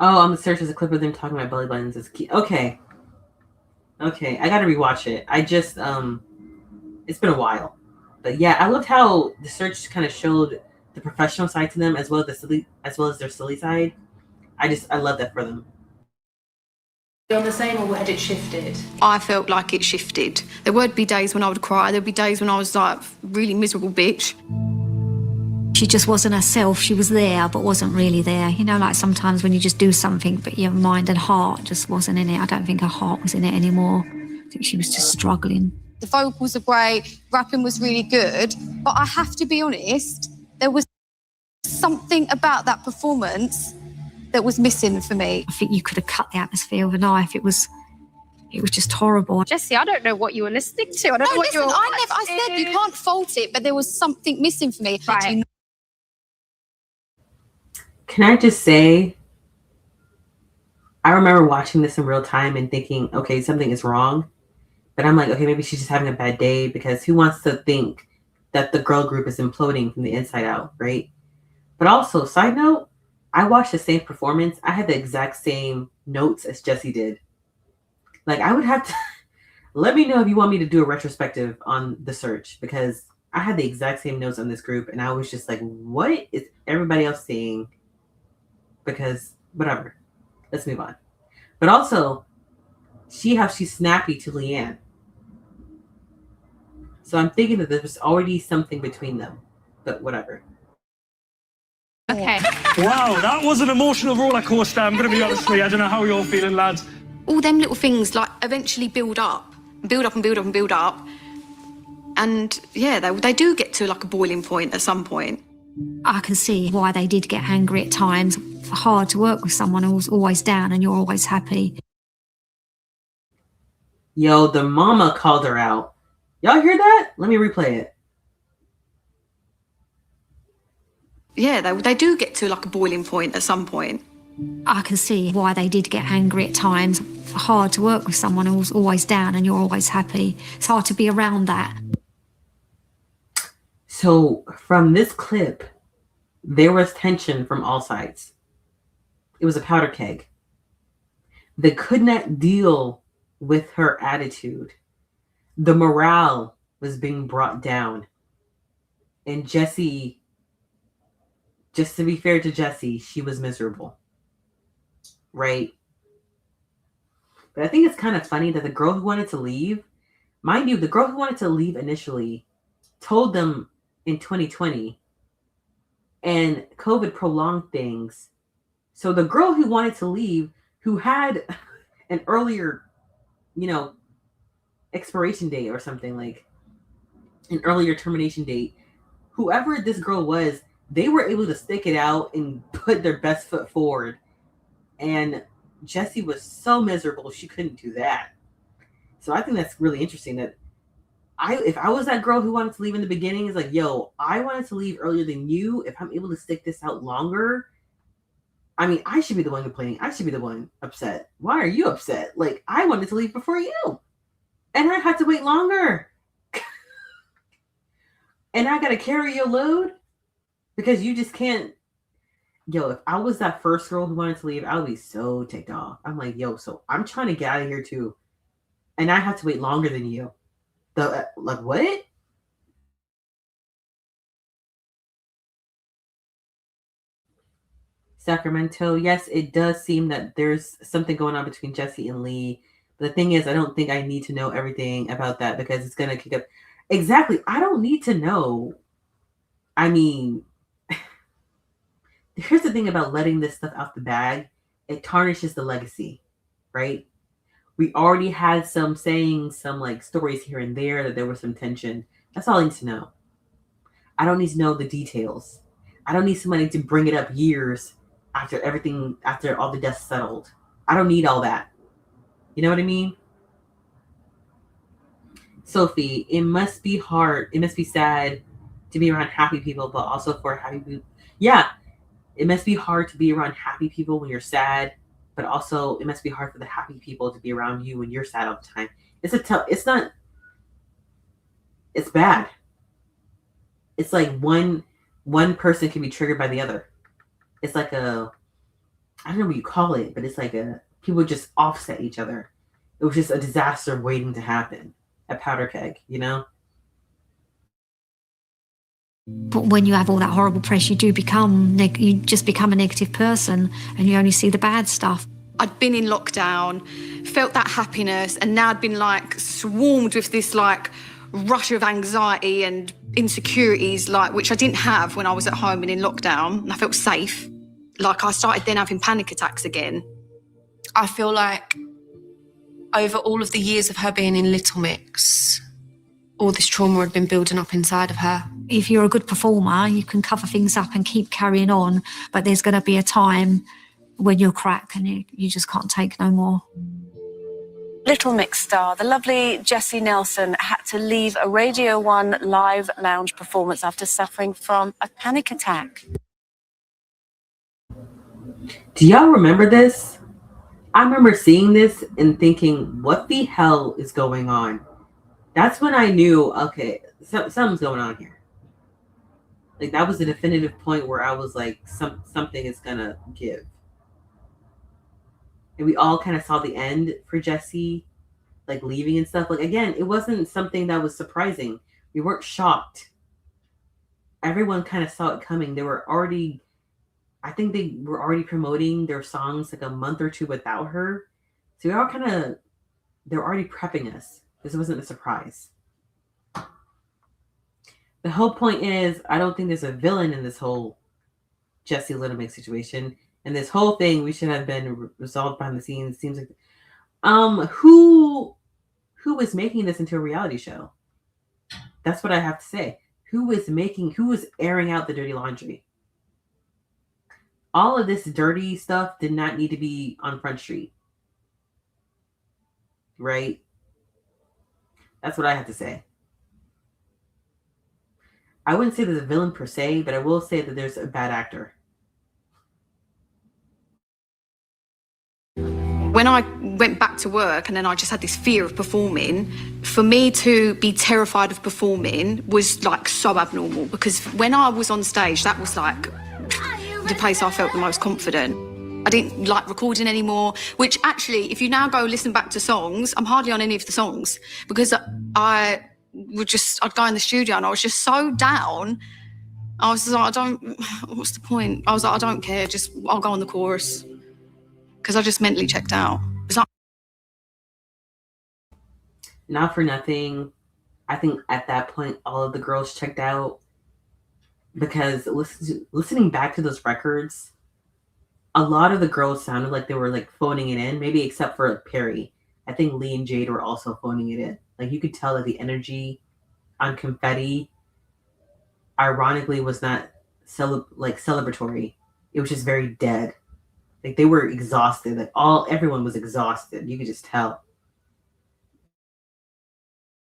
Oh, on The Search, there's a clip of them talking about belly buttons. It's key. Okay, I gotta rewatch it. I just it's been a while, but yeah, I loved how The Search kind of showed the professional side to them as well as their silly side. I love that for them. On the same, or had it shifted? I felt like it shifted. There would be days when I would cry. There'd be days when I was like really miserable bitch. She just wasn't herself. She was there, but wasn't really there. You know, like sometimes when you just do something, but your mind and heart just wasn't in it. I don't think her heart was in it anymore. I think she was just struggling. The vocals are great, rapping was really good, but I have to be honest, there was something about that performance that was missing for me. I think you could have cut the atmosphere with a knife. It was just horrible. Jesy, I don't know what you were listening to. I don't know what listen, I said you can't fault it, but there was something missing for me. Right. Can I just say, I remember watching this in real time and thinking, okay, something is wrong. But I'm like, okay, maybe she's just having a bad day, because who wants to think that the girl group is imploding from the inside out, right? But also, side note, I watched the same performance. I had the exact same notes as Jesy did. Like, I would have to, let me know if you want me to do a retrospective on The Search, because I had the exact same notes on this group, and I was just like, what is everybody else seeing? Because whatever, let's move on. But also, how she's snappy to Leanne. So I'm thinking that there was already something between them, but whatever. Okay. Wow, that was an emotional roller coaster. I'm going to be honest with you. I don't know how you're feeling, lads. All them little things like eventually build up. And yeah, they do get to like a boiling point at some point. I can see why they did get angry at times. It's hard to work with someone who's always down and you're always happy. Yo, the mama called her out. Y'all hear that? Let me replay it. Yeah, they do get to like a boiling point at some point. I can see why they did get angry at times. It's hard to work with someone who's always down and you're always happy. It's hard to be around that. So from this clip, there was tension from all sides. It was a powder keg. They could not deal with her attitude. The morale was being brought down. And Jesy, just to be fair to Jesy, she was miserable. Right? But I think it's kind of funny that the girl who wanted to leave, mind you, the girl who wanted to leave initially told them in 2020, and COVID prolonged things. So the girl who wanted to leave, who had an earlier, expiration date or something, like an earlier termination date, whoever this girl was, they were able to stick it out and put their best foot forward. And Jesy was so miserable, she couldn't do that. So I think that's really interesting that if I was that girl who wanted to leave in the beginning, it's like, yo, I wanted to leave earlier than you. If I'm able to stick this out longer, I mean, I should be the one complaining. I should be the one upset. Why are you upset? Like, I wanted to leave before you, and I had to wait longer. And I got to carry your load because you just can't. Yo, if I was that first girl who wanted to leave, I would be so ticked off. I'm like, yo, so I'm trying to get out of here too, and I have to wait longer than you. Like, what? Sacramento, yes, it does seem that there's something going on between Jesy and Lee. But the thing is, I don't think I need to know everything about that because it's going to kick up. Exactly. I don't need to know. I mean, here's the thing about letting this stuff out the bag. It tarnishes the legacy, right? We already had some sayings, some like stories here and there that there was some tension. That's all I need to know. I don't need to know the details. I don't need somebody to bring it up years after all the dust settled. I don't need all that. You know what I mean? Sophie, it must be hard. It must be sad to be around happy people, but also for happy people. Yeah, it must be hard to be around happy people when you're sad, but also it must be hard for the happy people to be around you when you're sad all the time. It's bad. It's like one person can be triggered by the other. It's like I don't know what you call it, but it's like people just offset each other. It was just a disaster waiting to happen. A powder keg, you know? But when you have all that horrible press, you do you just become a negative person and you only see the bad stuff. I'd been in lockdown, felt that happiness, and now I'd been like swarmed with this like rush of anxiety and insecurities, like which I didn't have when I was at home and in lockdown, and I felt safe. Like I started then having panic attacks again. I feel like over all of the years of her being in Little Mix, all this trauma had been building up inside of her. If you're a good performer, you can cover things up and keep carrying on, but there's going to be a time when you'll crack and you just can't take no more. Little Mix star, the lovely Jesy Nelson, had to leave a Radio 1 live lounge performance after suffering from a panic attack. Do y'all remember this? I remember seeing this and thinking, what the hell is going on? That's when I knew, okay, something's going on here. Like, that was the definitive point where I was like, something is going to give. And we all kind of saw the end for Jesy, like leaving and stuff. Like, again, it wasn't something that was surprising. We weren't shocked. Everyone kind of saw it coming. I think they were already promoting their songs like a month or two without her. So they're already prepping us. This wasn't a surprise. The whole point is, I don't think there's a villain in this whole Jesy Little Mix situation. And this whole thing, we should have been resolved behind the scenes. Seems like, who is making this into a reality show? That's what I have to say. Who is airing out the dirty laundry? All of this dirty stuff did not need to be on Front Street. Right? That's what I have to say. I wouldn't say there's a villain per se, but I will say that there's a bad actor. When I went back to work and then I just had this fear of performing, for me to be terrified of performing was like so abnormal, because when I was on stage, that was like the place I felt the most confident. I didn't like recording anymore, which actually, if you now go listen back to songs, I'm hardly on any of the songs because I'd go in the studio and I was just so down. I was like, what's the point? I was like, I don't care, I'll go on the chorus. Because I just mentally checked out. Not for nothing, I think at that point, all of the girls checked out. Because listening back to those records, a lot of the girls sounded like they were like phoning it in, maybe except for Perry. I think Lee and Jade were also phoning it in. Like, you could tell that the energy on Confetti, ironically, was not celebratory. It was just very dead. Like, they were exhausted. Like, everyone was exhausted. You could just tell.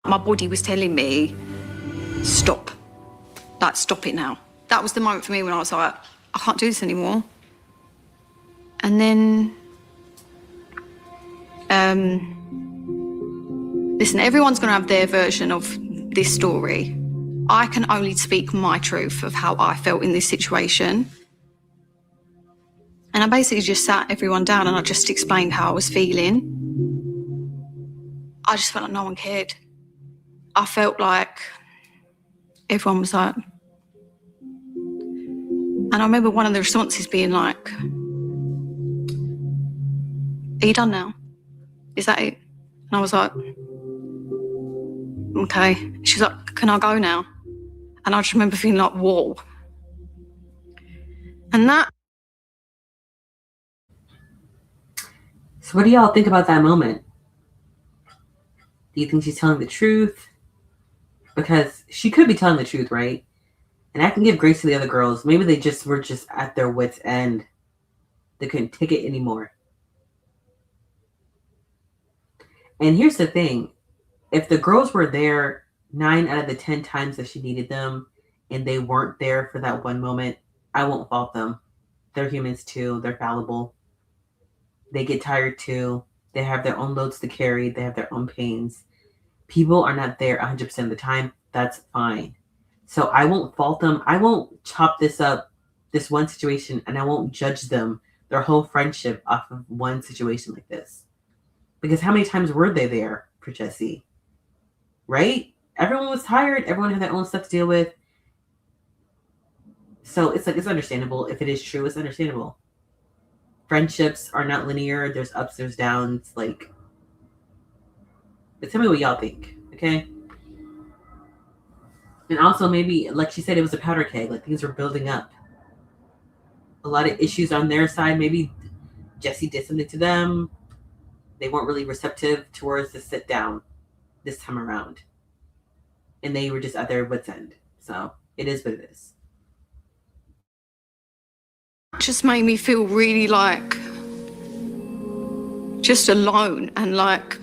My body was telling me, stop. Like, stop it now. That was the moment for me when I was like, I can't do this anymore. And then, listen, everyone's going to have their version of this story. I can only speak my truth of how I felt in this situation. And I basically just sat everyone down and I just explained how I was feeling. I just felt like no one cared. I felt like everyone was like... And I remember one of the responses being like, are you done now? Is that it? And I was like, okay. She was like, can I go now? And I just remember feeling like, whoa. And that... So what do y'all think about that moment? Do you think she's telling the truth? Because she could be telling the truth, right? And I can give grace to the other girls. Maybe they just were just at their wits' end. They couldn't take it anymore. And here's the thing. If the girls were there 9 out of the 10 times that she needed them and they weren't there for that one moment, I won't fault them. They're humans too. They're fallible. They get tired too. They have their own loads to carry. They have their own pains. People are not there 100% of the time. That's fine. So I won't fault them. I won't chop this up, this one situation, and I won't judge them, their whole friendship, off of one situation like this. Because how many times were they there for Jesy? Right? Everyone was tired. Everyone had their own stuff to deal with. So it's like, it's understandable. If it is true, it's understandable. Friendships are not linear. There's ups, there's downs. Like, but tell me what y'all think, okay? And also maybe, like she said, it was a powder keg. Like, things were building up. A lot of issues on their side. Maybe Jesy did something to them. They weren't really receptive towards the sit down this time around. And they were just at their wits' end. So it is what it is. just made me feel really like just alone and like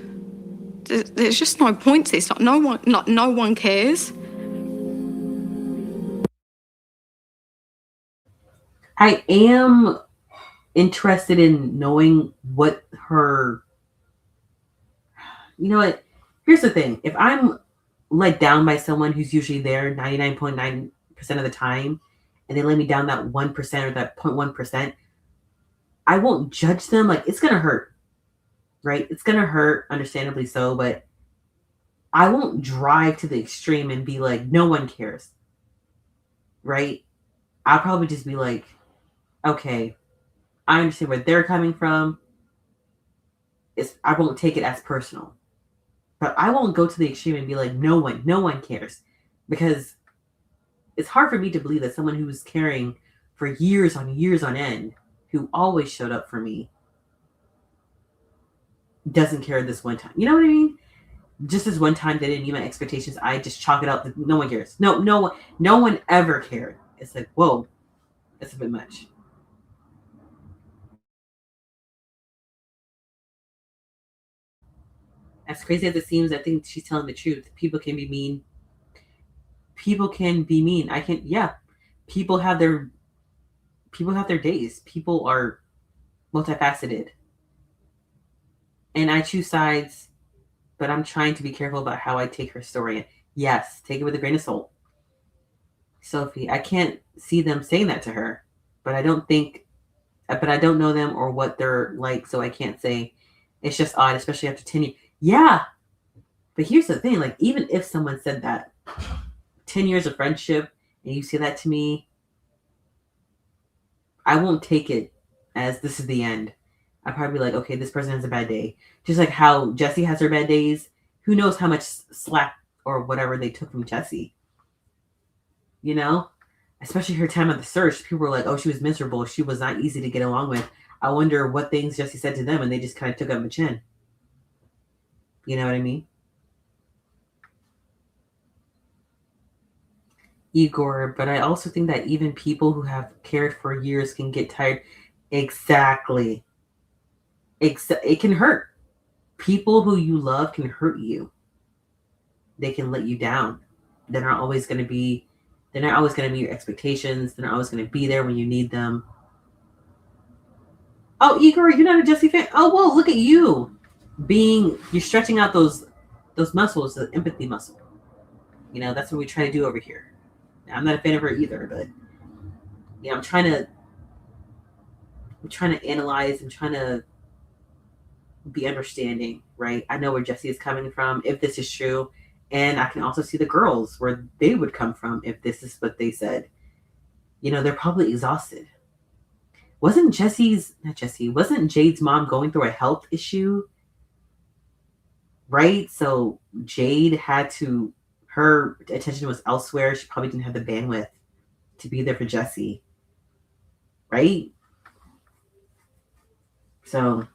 there's just no point to this. Like no one cares. I am interested in knowing what her, you know what, here's the thing. If I'm let down by someone who's usually there 99.9% of the time, and they let me down that 1% or that 0.1%, I won't judge them. Like, it's going to hurt, right? It's going to hurt, understandably so, but I won't drive to the extreme and be like, no one cares, right? I'll probably just be like, okay, I understand where they're coming from. I won't take it as personal. But I won't go to the extreme and be like, no one cares. Because it's hard for me to believe that someone who was caring for years on end, who always showed up for me, doesn't care this one time. You know what I mean? Just this one time they didn't meet my expectations, I just chalk it up. No one cares. No one ever cared. It's like, whoa, that's a bit much. As crazy as it seems, I think she's telling the truth. People can be mean. People have their days. People are multifaceted. And I choose sides, but I'm trying to be careful about how I take her story. Yes, take it with a grain of salt. Sophie, I can't see them saying that to her, but I don't know them or what they're like, so I can't say. It's just odd, especially after 10 years. Yeah, but here's the thing, like, even if someone said that, 10 years of friendship, and you say that to me, I won't take it as this is the end. I'd probably be like, okay, this person has a bad day. Just like how Jesy has her bad days. Who knows how much slack or whatever they took from Jesy. You know? Especially her time at the search. People were like, oh, she was miserable. She was not easy to get along with. I wonder what things Jesy said to them, and they just kind of took up the chin. You know what I mean? Igor, but I also think that even people who have cared for years can get tired. Exactly. It can hurt. People who you love can hurt you. they can let you down. They're not always going to be your expectations. They're not always going to be there when you need them. Oh, Igor, you're not a Jesy fan? Oh, whoa, look at you. You're stretching out those muscles, the empathy muscle. You know, that's what we try to do over here. Now, I'm not a fan of her either, but you know, I'm trying to analyze. I'm trying to be understanding, right? I know where Jesy is coming from, if this is true. And I can also see the girls where they would come from if this is what they said. You know, they're probably exhausted. Wasn't Jade's mom going through a health issue? Right? So Jade her attention was elsewhere. She probably didn't have the bandwidth to be there for Jesy. Right? So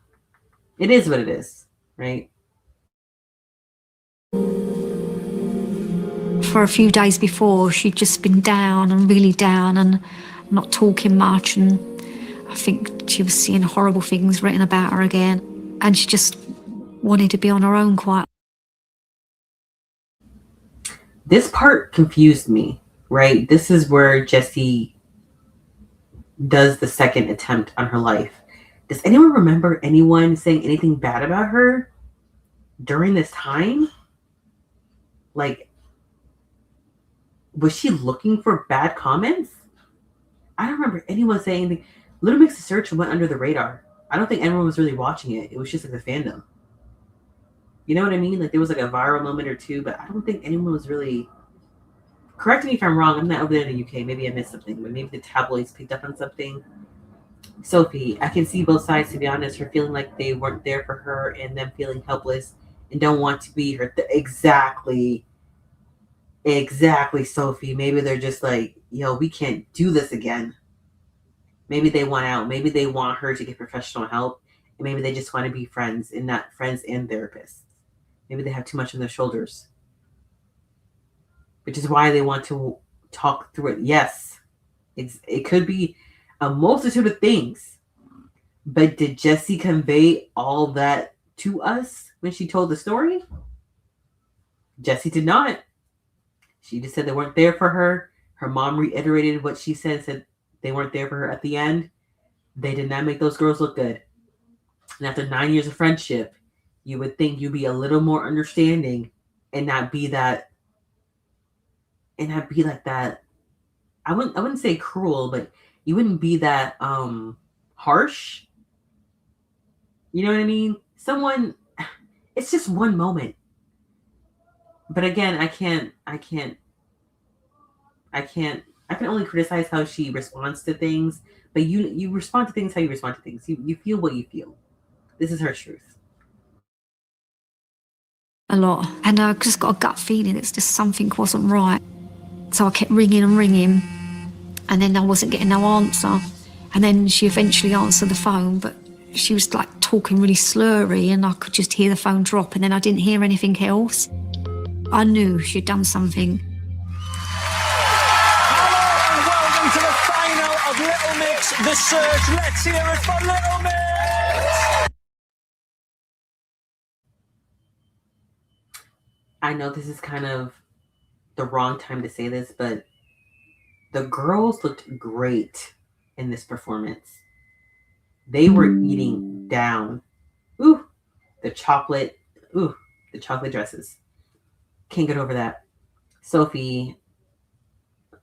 it is what it is, right? For a few days before, she'd just been down and really down and not talking much, and I think she was seeing horrible things written about her again, and she just wanted to be on her own quite. This part confused me, right? This is where Jesy does the second attempt on her life. Does anyone remember anyone saying anything bad about her during this time? Like, was she looking for bad comments? I don't remember anyone saying anything. Little Mix's search went under the radar. I don't think anyone was really watching it. It was just like the fandom. You know what I mean? Like, there was like a viral moment or two, but I don't think anyone was really... Correct me if I'm wrong. I'm not over there in the UK. Maybe I missed something, but maybe the tabloids picked up on something. Sophie, I can see both sides, to be honest. Her feeling like they weren't there for her and them feeling helpless and don't want to be her. Exactly, Sophie. Maybe they're just like, yo, we can't do this again. Maybe they want out. Maybe they want her to get professional help. And maybe they just want to be friends and not friends and therapists. Maybe they have too much on their shoulders. Which is why they want to talk through it. Yes, it could be a multitude of things. But did Jesy convey all that to us when she told the story? Jesy did not. She just said they weren't there for her. Her mom reiterated what she said they weren't there for her at the end. They did not make those girls look good. And after 9 years of friendship, you would think you'd be a little more understanding and not be that. And not be like that. I wouldn't say cruel, but you wouldn't be that harsh. You know what I mean? It's just one moment. But again, I can only criticize how she responds to things, but you respond to things how you respond to things. You feel what you feel. This is her truth. A lot. And I just got a gut feeling it's just something wasn't right. So I kept ringing and ringing, and then I wasn't getting no answer. And then she eventually answered the phone, but she was like talking really slurry, and I could just hear the phone drop, and then I didn't hear anything else. I knew she'd done something. Hello and welcome to the final of Little Mix, The Search. Let's hear it for Little Mix! I know this is kind of the wrong time to say this, but the girls looked great in this performance. They were eating down. Ooh, the chocolate dresses. Can't get over that. Sophie,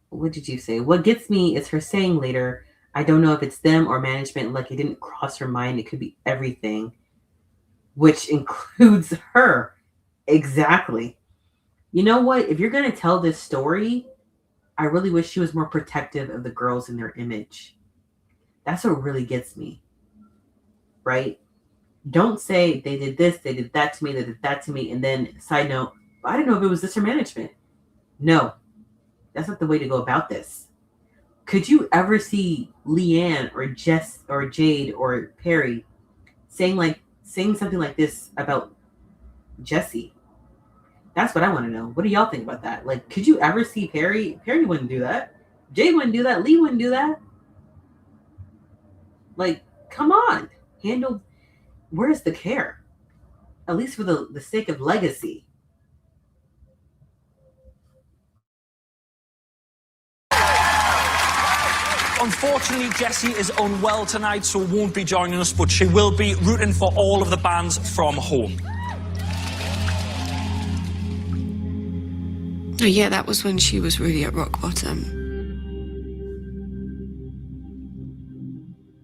what did you say? What gets me is her saying later, I don't know if it's them or management, like it didn't cross her mind. It could be everything, which includes her. Exactly. You know what? If you're going to tell this story, I really wish she was more protective of the girls and their image. That's what really gets me. Right? Don't say they did this, they did that to me, they did that to me, and then side note, I don't know if it was this or management. No, that's not the way to go about this. Could you ever see Leanne or Jess or Jade or Perry saying something like this about Jesy? That's what I want to know. What do y'all think about that? Like, could you ever see Perry? Perry wouldn't do that. Jade wouldn't do that. Lee wouldn't do that. Like, come on. Where's the care? At least for the sake of legacy. Unfortunately, Jesy is unwell tonight, so won't be joining us, but she will be rooting for all of the bands from home. Yeah, that was when she was really at rock bottom.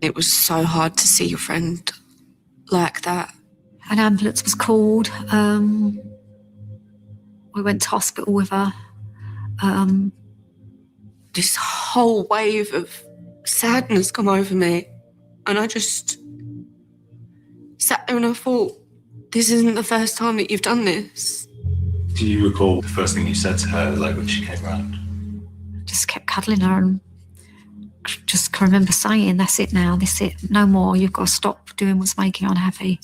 It was so hard to see your friend like that. An ambulance was called. We went to hospital with her. This whole wave of sadness come over me, and I just sat there and I thought, this isn't the first time that you've done this. Do you recall the first thing you said to her, like when she came around? Just kept cuddling her and just can remember saying, that's it now, that's it, no more, you've got to stop doing what's making you unhappy.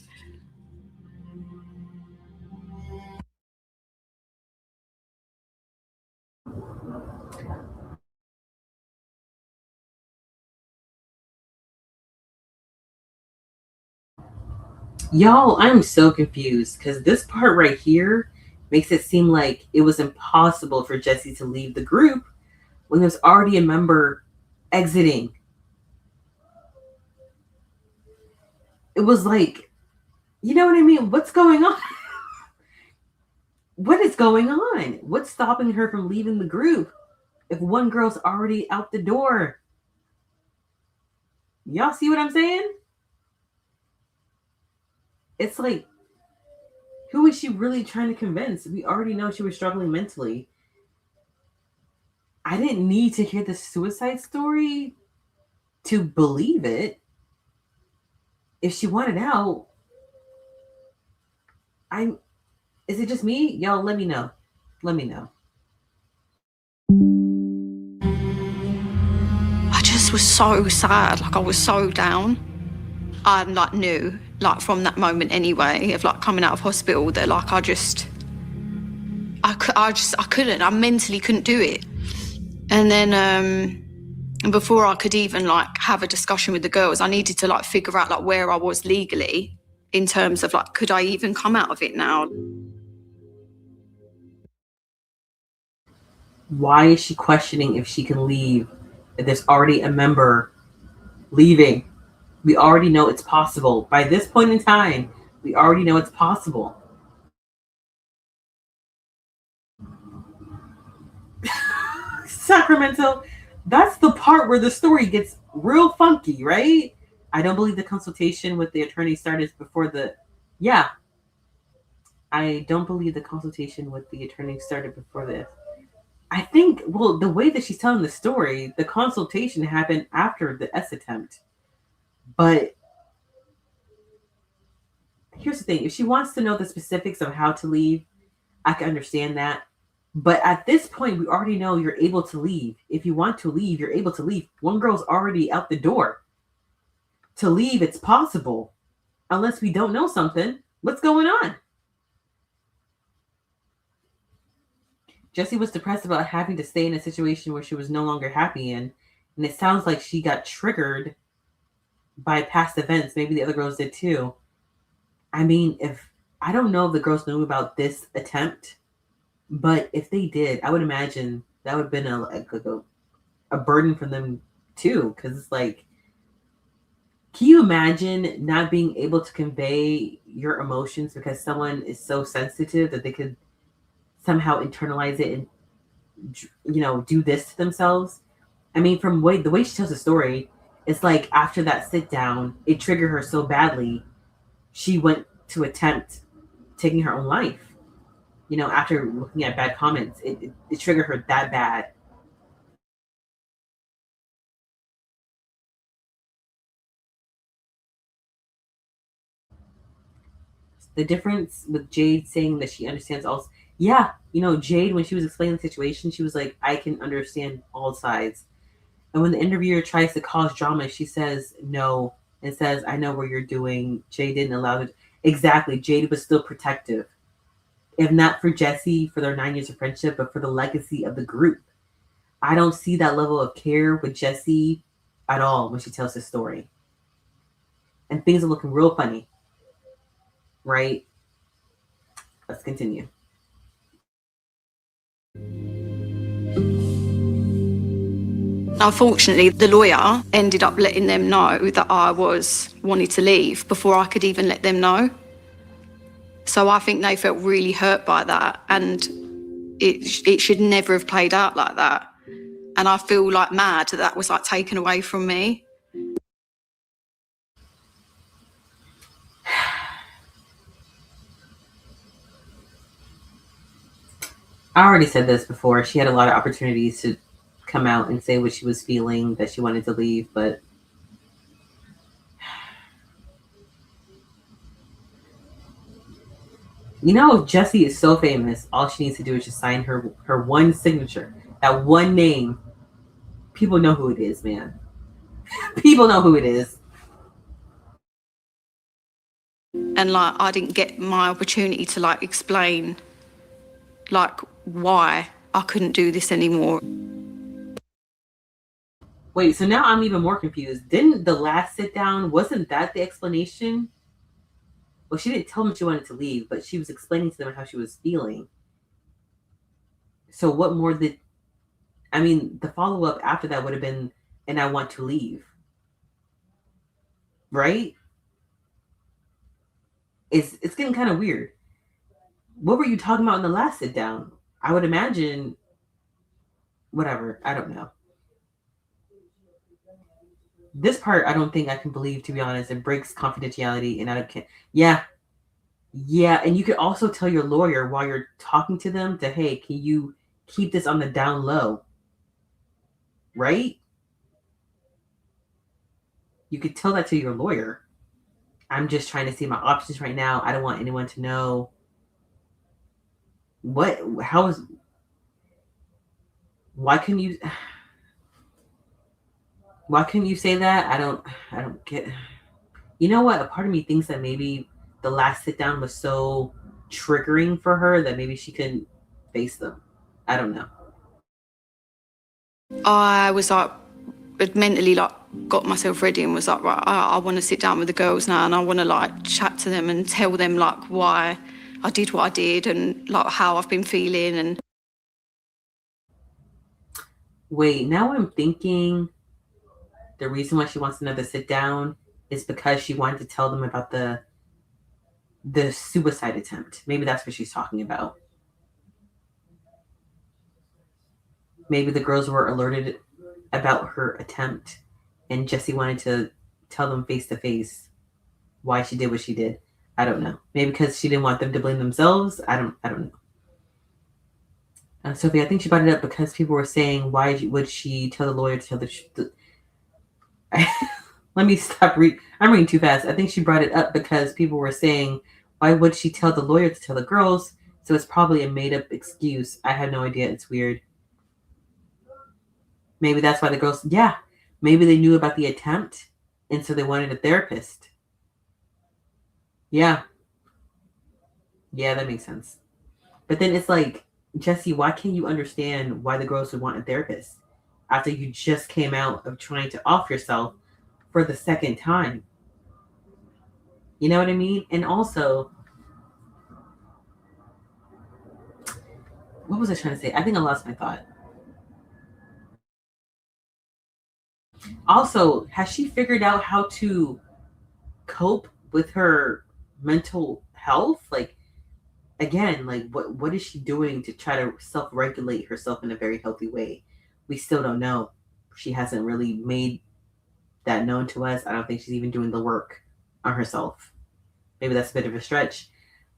Y'all, I'm so confused because this part right here makes it seem like it was impossible for Jesy to leave the group when there's already a member exiting. It was like, you know what I mean? What's going on? What is going on? What's stopping her from leaving the group if one girl's already out the door? Y'all see what I'm saying? It's like, who is she really trying to convince? We already know she was struggling mentally. I didn't need to hear the suicide story to believe it. If she wanted out, is it just me? Y'all, let me know. Let me know. I just was so sad. Like, I was so down. I like knew, like from that moment anyway, of like coming out of hospital, that like I couldn't. I mentally couldn't do it. And then before I could even like have a discussion with the girls, I needed to like figure out like where I was legally in terms of like, could I even come out of it now? Why is she questioning if she can leave? If there's already a member leaving. We already know it's possible. By this point in time, we already know it's possible. Sacramento, that's the part where the story gets real funky, right? I don't believe the consultation with the attorney started before the... Yeah. I don't believe the consultation with the attorney started before this. I think, well, the way that she's telling the story, the consultation happened after the S attempt. But here's the thing. If she wants to know the specifics of how to leave, I can understand that. But at this point, we already know you're able to leave. If you want to leave, you're able to leave. One girl's already out the door. To leave, it's possible. Unless we don't know something. What's going on? Jesy was depressed about having to stay in a situation where she was no longer happy in. And it sounds like she got triggered by past events. Maybe the other girls did too. I mean, I don't know if the girls knew about this attempt, but if they did, I would imagine that would have been a burden for them too. Because it's like, can you imagine not being able to convey your emotions because someone is so sensitive that they could somehow internalize it and, you know, do this to themselves? I mean, from the way she tells the story, it's like after that sit down, it triggered her so badly, she went to attempt taking her own life. You know, after looking at bad comments, it triggered her that bad. The difference with Jade saying that she understands all... Yeah, you know, Jade, when she was explaining the situation, she was like, I can understand all sides. And when the interviewer tries to cause drama, she says no and says, I know what you're doing. Jade didn't allow it. Exactly. Jade was still protective. If not for Jesy, for their 9 years of friendship, but for the legacy of the group. I don't see that level of care with Jesy at all when she tells this story. And things are looking real funny. Right? Let's continue. Unfortunately, the lawyer ended up letting them know that I wanted to leave before I could even let them know. So I think they felt really hurt by that, and it should never have played out like that. And I feel like mad that was like taken away from me. I already said this before. She had a lot of opportunities to come out and say what she was feeling, that she wanted to leave, but you know, if Jesy is so famous, all she needs to do is just sign her one signature, that one name. People know who it is, man. People know who it is. And like, I didn't get my opportunity to like explain like why I couldn't do this anymore. Wait, so now I'm even more confused. Didn't the last sit down, wasn't that the explanation? Well, she didn't tell them she wanted to leave, but she was explaining to them how she was feeling. So what more did, I mean, the follow-up after that would have been, and I want to leave. Right? It's getting kind of weird. What were you talking about in the last sit down? I would imagine, whatever, I don't know. This part, I don't think I can believe, to be honest. It breaks confidentiality, and I can't. Yeah, and you could also tell your lawyer while you're talking to them to, hey, can you keep this on the down low? Right? You could tell that to your lawyer. I'm just trying to see my options right now. I don't want anyone to know. Why couldn't you say that? I don't get. You know what? A part of me thinks that maybe the last sit down was so triggering for her that maybe she couldn't face them. I don't know. I was like, mentally like got myself ready and was like, right, I want to sit down with the girls now, and I want to like chat to them and tell them like why I did what I did and like how I've been feeling. And wait, now I'm thinking the reason why she wants another sit down is because she wanted to tell them about the suicide attempt. Maybe that's what she's talking about. Maybe the girls were alerted about her attempt, and Jesy wanted to tell them face to face why she did what she did. I don't know. Maybe because she didn't want them to blame themselves. I don't know. Sophie, I think she brought it up because people were saying, why would she tell the lawyer to tell the let me stop reading. I'm reading too fast. I think she brought it up because people were saying, why would she tell the lawyer to tell the girls? So it's probably a made-up excuse. I have no idea. It's weird. Maybe that's why the girls, maybe they knew about the attempt, and so they wanted a therapist. Yeah, that makes sense. But then it's like, Jesy, why can't you understand why the girls would want a therapist after you just came out of trying to off yourself for the second time? You know what I mean? And also, what was I trying to say? I think I lost my thought. Also, has she figured out how to cope with her mental health? Like, again, like what is she doing to try to self-regulate herself in a very healthy way? We still don't know. She hasn't really made that known to us. I don't think she's even doing the work on herself. Maybe that's a bit of a stretch,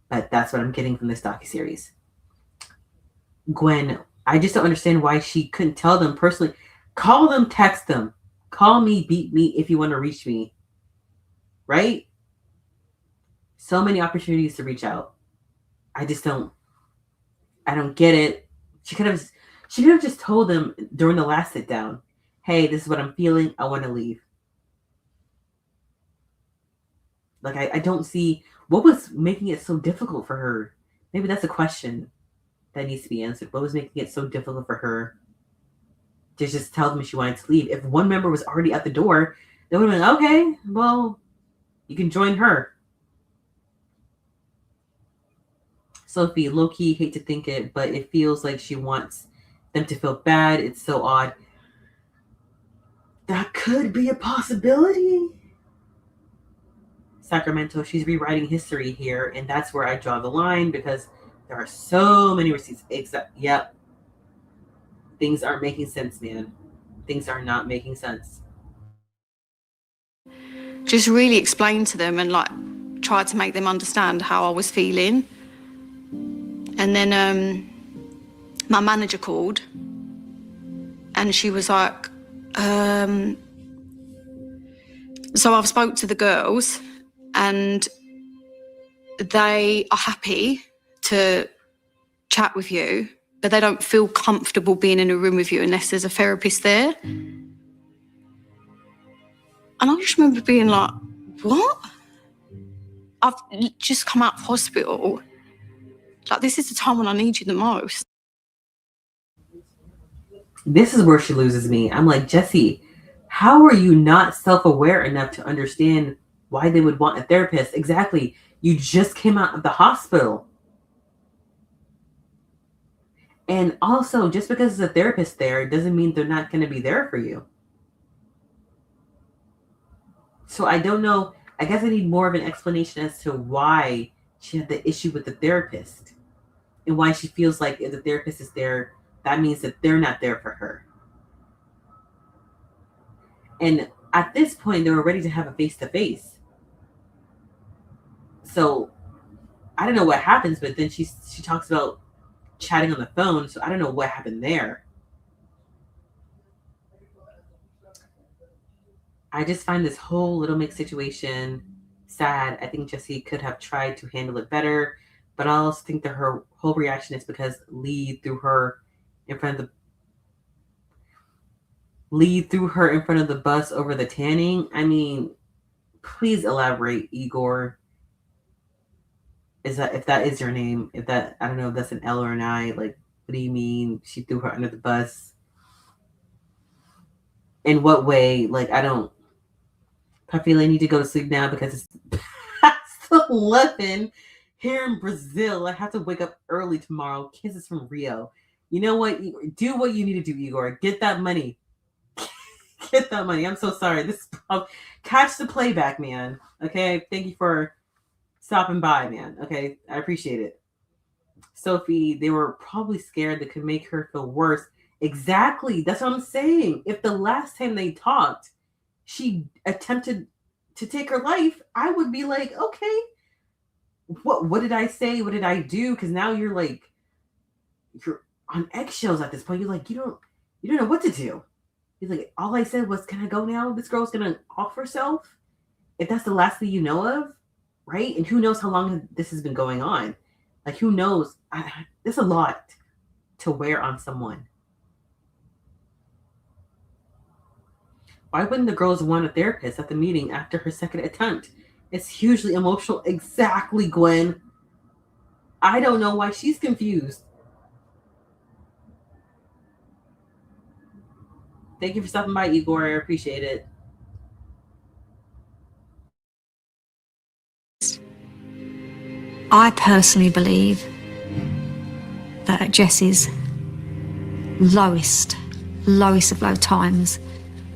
but that's what I'm getting from this docuseries. Gwen, I just don't understand why she couldn't tell them personally. Call them, text them. Call me, beat me if you want to reach me. Right? So many opportunities to reach out. I don't get it. She could have just told them during the last sit down, hey, this is what I'm feeling. I want to leave. Like, I don't see what was making it so difficult for her. Maybe that's a question that needs to be answered. What was making it so difficult for her to just tell them she wanted to leave? If one member was already at the door, they would have been, okay, well, you can join her. Sophie, low-key, hate to think it, but it feels like she wants them to feel bad. It's so odd. That could be a possibility. Sacramento, she's rewriting history here, and that's where I draw the line because there are so many receipts. Yep. Things aren't making sense, man. Things are not making sense. Just really explained to them and like tried to make them understand how I was feeling. And then my manager called and she was like, so I've spoke to the girls and they are happy to chat with you, but they don't feel comfortable being in a room with you unless there's a therapist there. And I just remember being like, what? I've just come out of hospital. Like, this is the time when I need you the most. This is where she loses me. I'm like, Jesy, how are you not self-aware enough to understand why they would want a therapist? Exactly. You just came out of the hospital. And also, just because there's a therapist there doesn't mean they're not going to be there for you. So I don't know. I guess I need more of an explanation as to why she had the issue with the therapist and why she feels like if the therapist is there, that means that they're not there for her. And at this point, they were ready to have a face-to-face. So I don't know what happens, but then she talks about chatting on the phone. So I don't know what happened there. I just find this whole Little Mix situation sad. I think Jesy could have tried to handle it better, but I also think that her whole reaction is because Lee threw her in front of the bus over the tanning. I mean, please elaborate, Igor. If that is your name? If that, I don't know if that's an L or an I. Like, what do you mean she threw her under the bus? In what way? Like, I don't. Puffy, I need to go to sleep now because it's past 11 here in Brazil. I have to wake up early tomorrow. Kisses from Rio. You know what? Do what you need to do, Igor. Get that money. Get that money. I'm so sorry. Catch the playback, man. Okay? Thank you for stopping by, man. Okay? I appreciate it. Sophie, they were probably scared that could make her feel worse. Exactly. That's what I'm saying. If the last time they talked, she attempted to take her life, I would be like, okay, what did I say? What did I do? Because now you're on eggshells at this point. You're like, you don't know what to do. He's like, all I said was, can I go now? This girl's gonna off herself. If that's the last thing you know of, right? And who knows how long this has been going on? Like, who knows? There's a lot to wear on someone. Why wouldn't the girls want a therapist at the meeting after her second attempt? It's hugely emotional. Exactly, Gwen. I don't know why she's confused. Thank you for stopping by, Igor. I appreciate it. I personally believe that at Jessy's lowest of low times,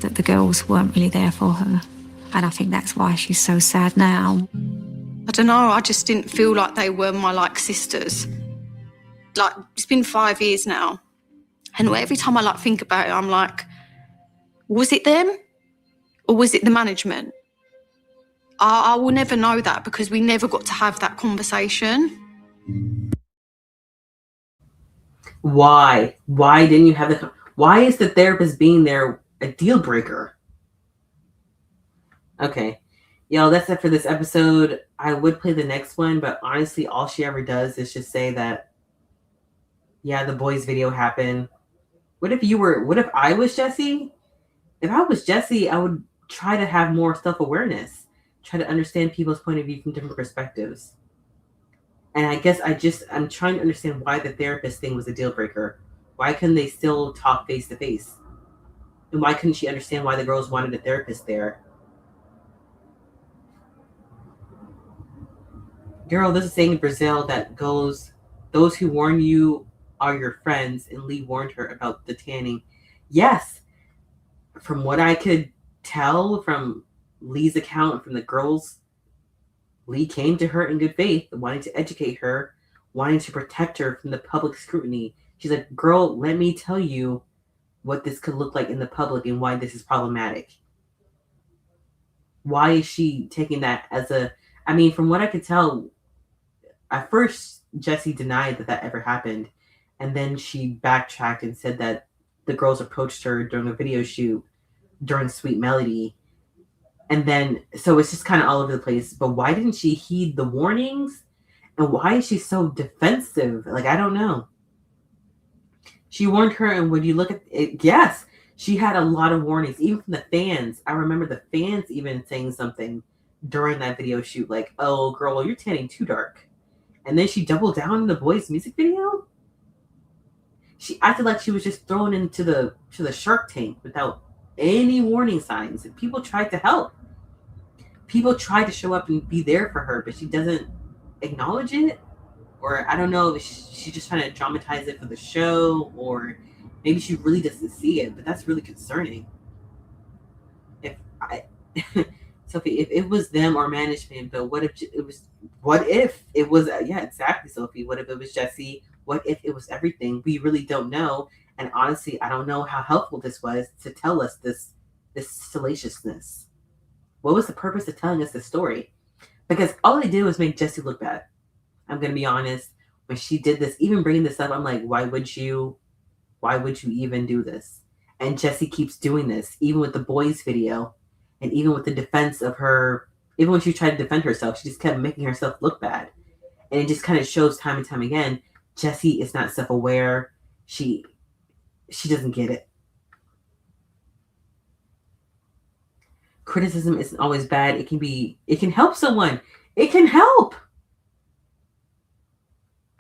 that the girls weren't really there for her. And I think that's why she's so sad now. I don't know, I just didn't feel like they were my, like, sisters. Like, it's been 5 years now. And every time I, like, think about it, I'm like, was it them? Or was it the management? I will never know that because we never got to have that conversation. Why? Why didn't you have the... Why is the therapist being there a deal breaker? Okay. Yo, that's it for this episode. I would play the next one, but honestly, all she ever does is just say that, yeah, the boys' video happened. What if I was Jesy? If I was Jesy, I would try to have more self-awareness. Try to understand people's point of view from different perspectives. And I guess I'm trying to understand why the therapist thing was a deal breaker. Why couldn't they still talk face to face? And why couldn't she understand why the girls wanted a therapist there? Girl, there's a saying in Brazil that goes, those who warn you are your friends, and Lee warned her about the tanning. Yes, from what I could tell from Lee's account, from the girls, Lee came to her in good faith, wanting to educate her, wanting to protect her from the public scrutiny. She's like, girl, let me tell you what this could look like in the public and why this is problematic. Why is she taking that as I mean, from what I could tell, at first, Jesy denied that ever happened. And then she backtracked and said that the girls approached her during a video shoot during Sweet Melody. And then, so it's just kind of all over the place. But why didn't she heed the warnings? And why is she so defensive? Like, I don't know. She warned her, and when you look at it, yes, she had a lot of warnings, even from the fans. I remember the fans even saying something during that video shoot, like, oh, girl, you're tanning too dark. And then she doubled down in the boys' music video. She acted like she was just thrown into the Shark Tank without any warning signs. And people tried to help. People tried to show up and be there for her, but she doesn't acknowledge it. Or I don't know if she's just trying to dramatize it for the show, or maybe she really doesn't see it. But that's really concerning. Sophie, if it was them or management, but what if it was? What if it was? Yeah, exactly, Sophie. What if it was Jesy? What if it was everything? We really don't know. And honestly, I don't know how helpful this was to tell us this salaciousness. What was the purpose of telling us this story? Because all they did was make Jesy look bad. I'm gonna be honest. When she did this, even bringing this up, I'm like, why would you even do this? And Jesy keeps doing this, even with the boys video, and even with the defense of her. Even when she tried to defend herself, she just kept making herself look bad. And it just kind of shows time and time again, Jesy is not self-aware. She doesn't get it. Criticism isn't always bad. It can help someone. It can help.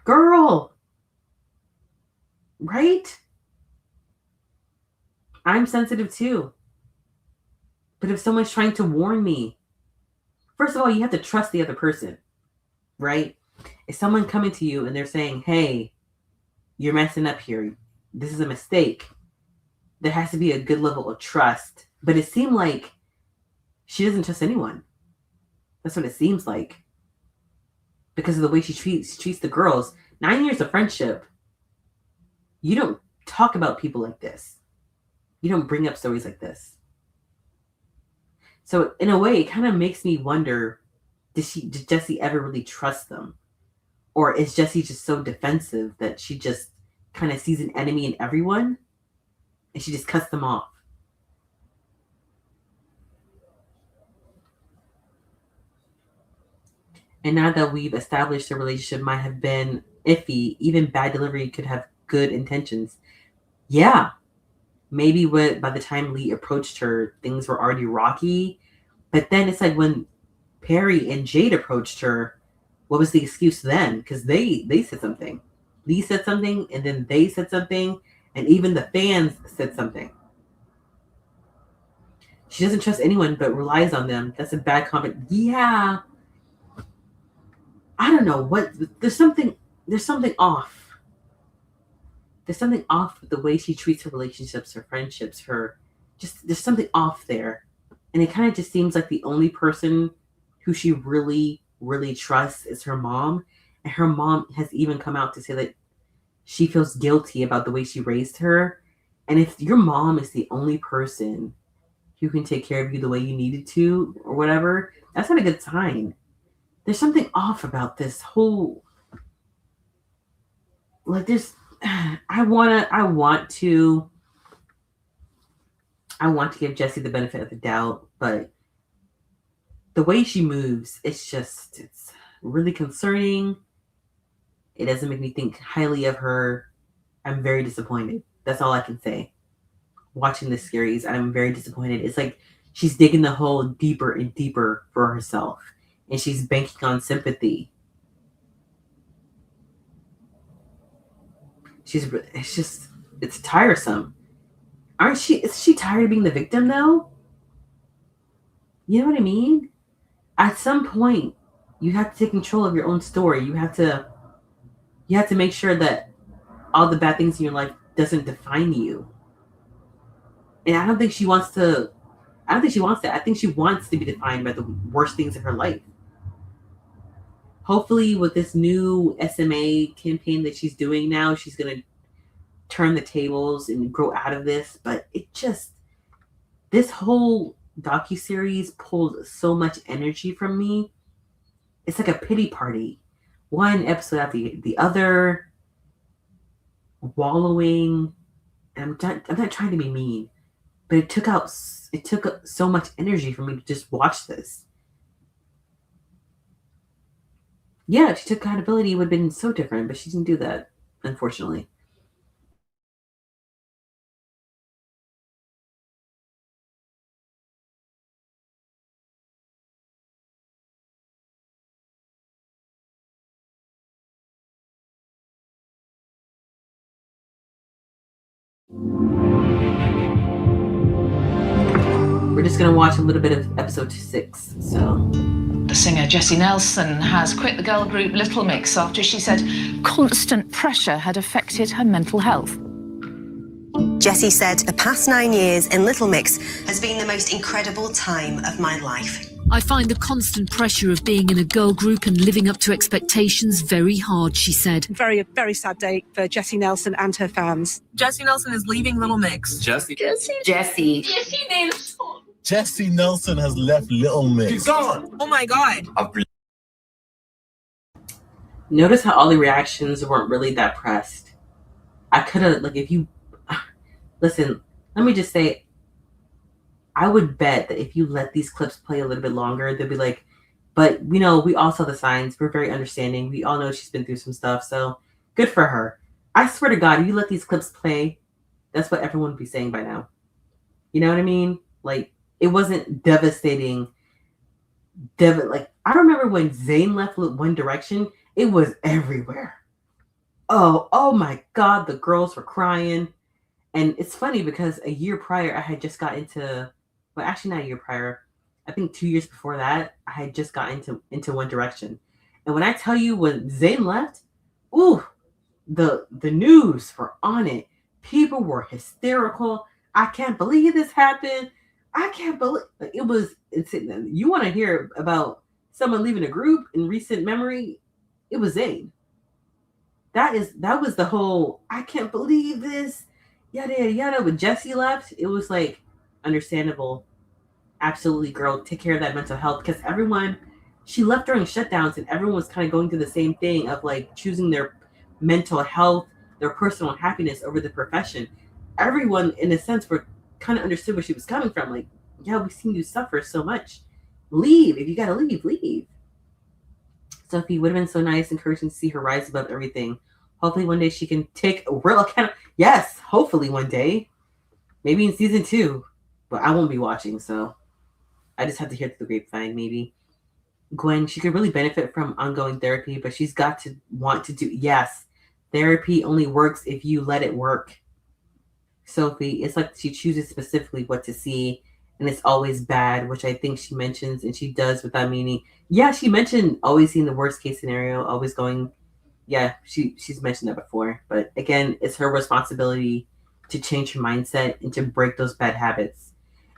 Girl. Right? I'm sensitive too. But if someone's trying to warn me, first of all, you have to trust the other person, right? If someone coming to you and they're saying, hey, you're messing up here, this is a mistake, there has to be a good level of trust. But it seemed like she doesn't trust anyone. That's what it seems like. Because of the way she treats the girls. 9 years of friendship, you don't talk about people like this. You don't bring up stories like this. So in a way, it kind of makes me wonder, did Jesy ever really trust them? Or is Jesy just so defensive that she just kind of sees an enemy in everyone and she just cuts them off? And now that we've established the relationship might have been iffy, even bad delivery could have good intentions. Yeah. Maybe by the time Lee approached her, things were already rocky. But then it's like when Perry and Jade approached her, what was the excuse then? Because they said something. Lee said something, and then they said something, and even the fans said something. She doesn't trust anyone but relies on them. That's a bad comment. Yeah. I don't know what. There's something off. There's something off with the way she treats her relationships, her friendships, there's something off there. And it kind of just seems like the only person who she really, really trusts is her mom. And her mom has even come out to say that she feels guilty about the way she raised her. And if your mom is the only person who can take care of you the way you needed to or whatever, that's not a good sign. There's something off about this whole, like there's, I want to give Jesy the benefit of the doubt, but the way she moves, it's really concerning. It doesn't make me think highly of her. I'm very disappointed. That's all I can say. Watching this series, I'm very disappointed. It's like she's digging the hole deeper and deeper for herself, and she's banking on sympathy. It's tiresome. Is she tired of being the victim though? You know what I mean? At some point, you have to take control of your own story. You have to make sure that all the bad things in your life doesn't define you. And I don't think she wants to. I don't think she wants that. I think she wants to be defined by the worst things in her life. Hopefully, with this new SMA campaign that she's doing now, she's gonna turn the tables and grow out of this. But this whole docuseries pulled so much energy from me. It's like a pity party. One episode after the other, wallowing. And I'm not trying to be mean, but it took so much energy for me to just watch this. Yeah, if she took accountability, it would have been so different, but she didn't do that, unfortunately. We're just going to watch a little bit of episode 6. So, the singer Jesy Nelson has quit the girl group Little Mix after she said constant pressure had affected her mental health. Jesy said, "The past 9 years in Little Mix has been the most incredible time of my life. I find the constant pressure of being in a girl group and living up to expectations very hard," she said. Very, very sad day for Jesy Nelson and her fans. Jesy Nelson is leaving Little Mix. Jesy Nelson. Jesy Nelson has left Little Mix. She's gone. Oh my God. notice how all the reactions weren't really that pressed. I could have, if you listen, let me just say, I would bet that if you let these clips play a little bit longer, they'll be like, but we all saw the signs. We're very understanding. We all know she's been through some stuff. So good for her. I swear to God, if you let these clips play, that's what everyone would be saying by now. You know what I mean? It wasn't devastating. I remember when Zayn left One Direction, it was everywhere. Oh my God, the girls were crying. And it's funny because a year prior, I had just got into, well, actually not a year prior, I think 2 years before that, I had just got into One Direction. And when I tell you when Zayn left, ooh, the news were on it. People were hysterical. I can't believe this happened. I can't believe you want to hear about someone leaving a group in recent memory? It was Zayn. That was the whole, I can't believe this, yada yada yada. When Jesy left, it was understandable. Absolutely, girl, take care of that mental health, because she left during shutdowns and everyone was kind of going through the same thing of choosing their mental health, their personal happiness over the profession. Everyone, in a sense, were kind of understood where she was coming from. Yeah, we've seen you suffer so much. Leave. If you gotta leave, leave. Sophie, would have been so nice, encouraging to see her rise above everything. Hopefully one day she can take a real account. Yes, hopefully one day. Maybe in season 2. But I won't be watching, so I just have to hear through the grapevine, maybe. Gwen, she could really benefit from ongoing therapy, but she's got to want to do, yes, therapy only works if you let it work. Sophie, it's like she chooses specifically what to see, and it's always bad, which I think she mentions, and she does without meaning. Yeah, she mentioned always seeing the worst case scenario, always going, yeah, she's mentioned that before. But again, it's her responsibility to change her mindset and to break those bad habits.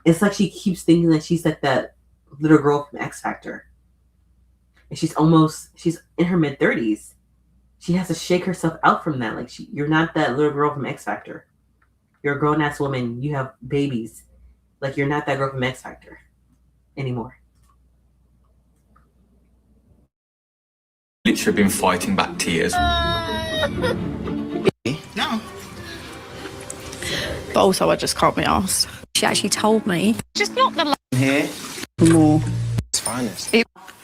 It's like she keeps thinking that she's like that little girl from X Factor. And she's in her mid-30s. She has to shake herself out from that. You're not that little girl from X Factor. You're a grown-ass woman. You have babies. You're not that girl from X Factor anymore. Literally been fighting back tears. No. But also, I just can't be asked. She actually told me. Just not the Here. more. It's finest.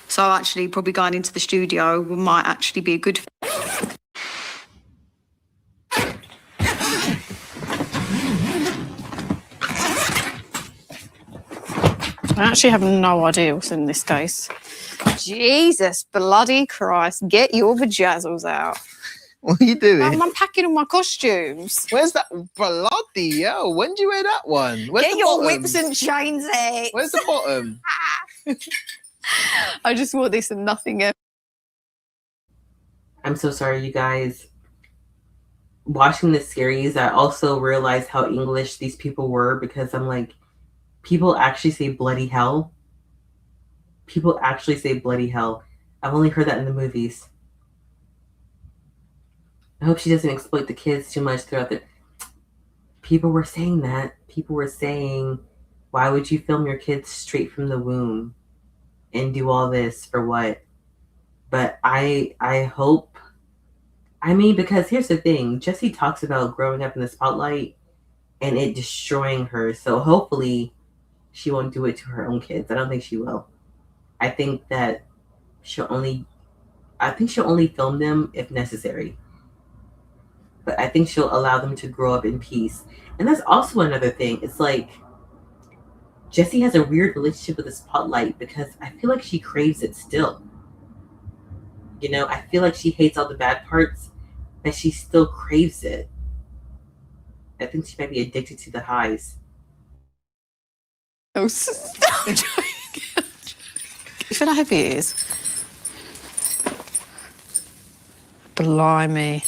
So actually, probably going into the studio might actually be a good. I actually have no idea what's in this case. Jesus bloody Christ, get your vajazzles out. What are you doing? I'm unpacking all my costumes. Where's that bloody hell? When did you wear that one? Where's Get the your bottom? whips and chains out. Where's the bottom? I just wore this and nothing else. I'm so sorry, you guys. watching this series, I also realized how English these people were, because I'm like, people actually say bloody hell. People actually say bloody hell. I've only heard that in the movies. I hope she doesn't exploit the kids too much throughout the. People were saying that. People were saying, why would you film your kids straight from the womb and do all this for what? But I hope. I mean, because here's the thing. Jesy talks about growing up in the spotlight and it destroying her. So hopefully she won't do it to her own kids. I don't think she will. I think that she'll only film them if necessary. But I think she'll allow them to grow up in peace. And that's also another thing. It's like Jesy has a weird relationship with the spotlight because I feel like she craves it still. You know, I feel like she hates all the bad parts, but she still craves it. I think she might be addicted to the highs. Oh, you feel how heavy it is? Blimey.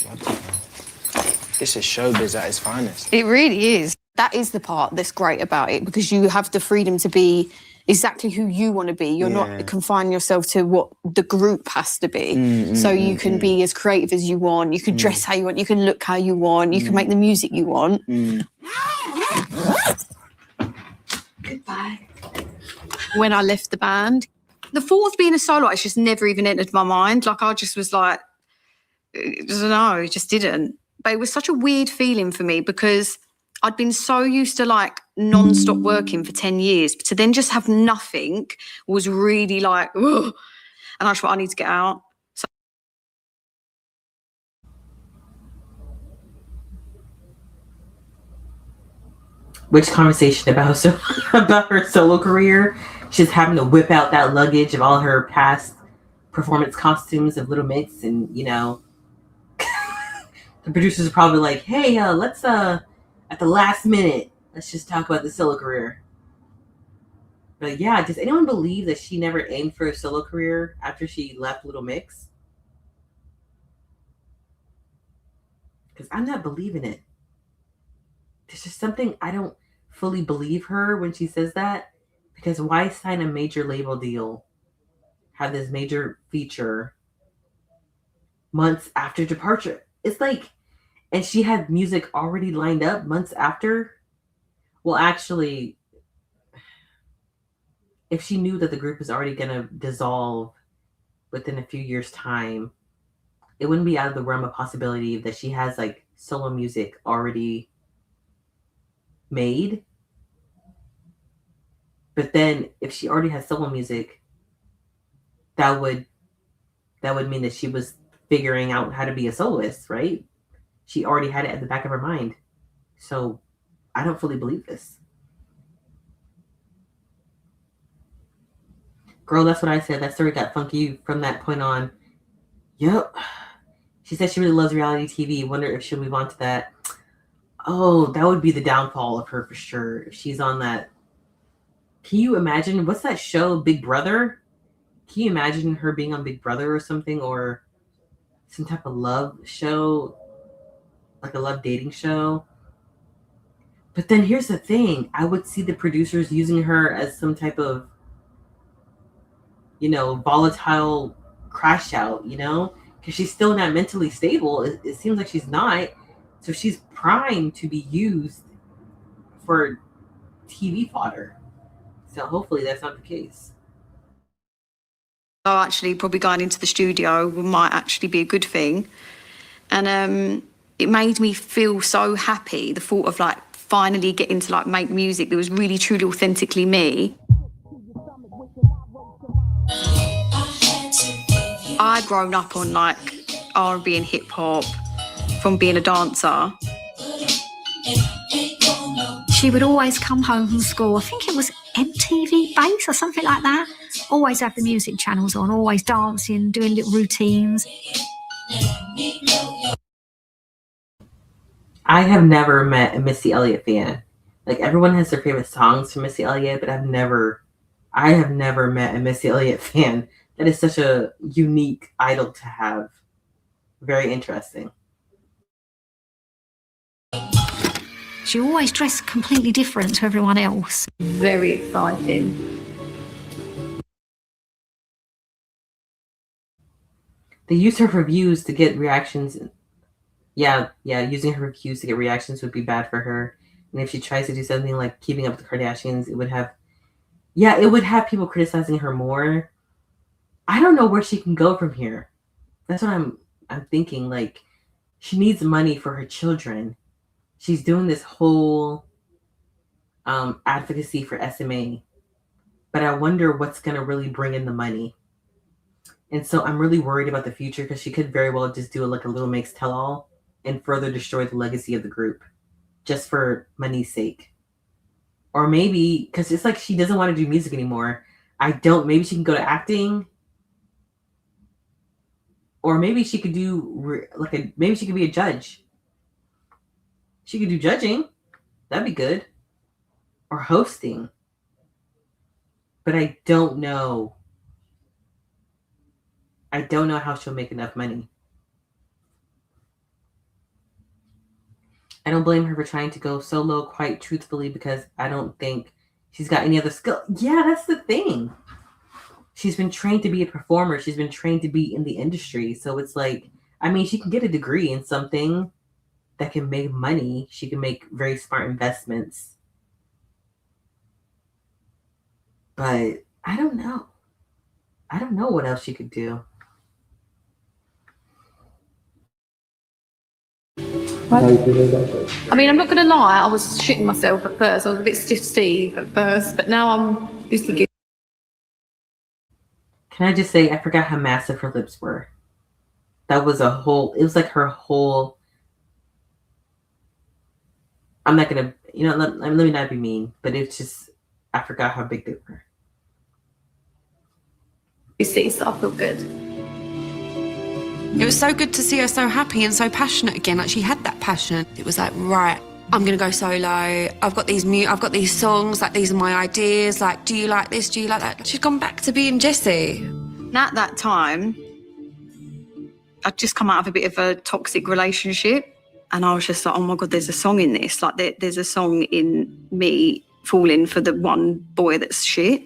This is showbiz at its finest. It really is. That is the part that's great about it, because you have the freedom to be exactly who you want to be. You're not confining yourself to what the group has to be. So you can be as creative as you want. You can dress how you want. You can look how you want. You can make the music you want. Goodbye. When I left the band, the thought of being a solo artist just never even entered my mind. Like, I just was like, I don't know, it just didn't. But it was such a weird feeling for me, because I'd been so used to like non-stop working for 10 years. To then just have nothing was really like, ugh. And I just thought, I need to get out. So Which conversation about about her solo career? She's having to whip out that luggage of all her past performance costumes of Little Mix, and you know, the producers are probably like, "Hey, let's at the last minute, let's just talk about the solo career." But yeah, does anyone believe that she never aimed for a solo career after she left Little Mix? Because I'm not believing it. There's just something I don't fully believe her when she says that. Because why sign a major label deal, have this major feature months after departure? It's like, and she had music already lined up months after. Well, actually, if she knew that the group was already going to dissolve within a few years' time, it wouldn't be out of the realm of possibility that she has like solo music already made. But then if she already has solo music, that would mean that she was figuring out how to be a soloist, right? She already had it at the back of her mind. So I don't fully believe this. Girl, that's what I said. That story got funky from that point on. Yep. She said she really loves reality TV. Wonder if she'll move on to that. Oh, that would be the downfall of her for sure. If she's on that. Can you imagine? What's that show, Big Brother? Can you imagine her being on Big Brother or something? Or some type of love show? Like a love dating show? But then here's the thing. I would see the producers using her as some type of, you know, volatile crash out, you know? Because she's still not mentally stable. It seems like she's not. So she's primed to be used for TV fodder. So hopefully that's not the case. Oh, actually, probably going into the studio might actually be a good thing. And it made me feel so happy, the thought of like finally getting to like make music that was really truly authentically me. I'd grown up on like R&B and hip hop from being a dancer. She would always come home from school, I think it was MTV Base or something like that. Always have the music channels on, always dancing, doing little routines. I have never met a Missy Elliott fan. Like, everyone has their favorite songs from Missy Elliott, but I have never met a Missy Elliott fan. That is such a unique idol to have. Very interesting. She always dressed completely different to everyone else. Very exciting. They use her reviews to get reactions. Yeah, using her reviews to get reactions would be bad for her. And if she tries to do something like Keeping Up with the Kardashians, it would have people criticizing her more. I don't know where she can go from here. That's what I'm thinking. Like, she needs money for her children. She's doing this whole advocacy for SMA, but I wonder what's going to really bring in the money. And so I'm really worried about the future because she could very well just do like a Little Mix tell-all and further destroy the legacy of the group just for money's sake. Or maybe, because it's like she doesn't want to do music anymore. Maybe she can go to acting. Or maybe she could do, maybe she could be a judge. She could do judging. That'd be good. Or hosting. But I don't know. I don't know how she'll make enough money. I don't blame her for trying to go solo, quite truthfully, because I don't think she's got any other skill. Yeah, that's the thing. She's been trained to be a performer. She's been trained to be in the industry. So it's like, I mean, she can get a degree in something that can make money. She can make very smart investments. But I don't know. I don't know what else she could do. I mean, I'm not going to lie, I was shitting myself at first. I was a bit stiff Steve at first, but now I'm used to it. Can I just say, I forgot how massive her lips were. That was it was like her whole, I'm not going to, let me not be mean, but it's just, I forgot how big they were. You see, so I feel good. It was so good to see her so happy and so passionate again. Like, she had that passion. It was like, right, I'm gonna go solo. I've got these songs, like, these are my ideas. Like, do you like this? Do you like that? She's gone back to being Jesy. And at that time, I'd just come out of a bit of a toxic relationship, and I was just like, oh my God, there's a song in this. Like, there's a song in me falling for the one boy that's shit.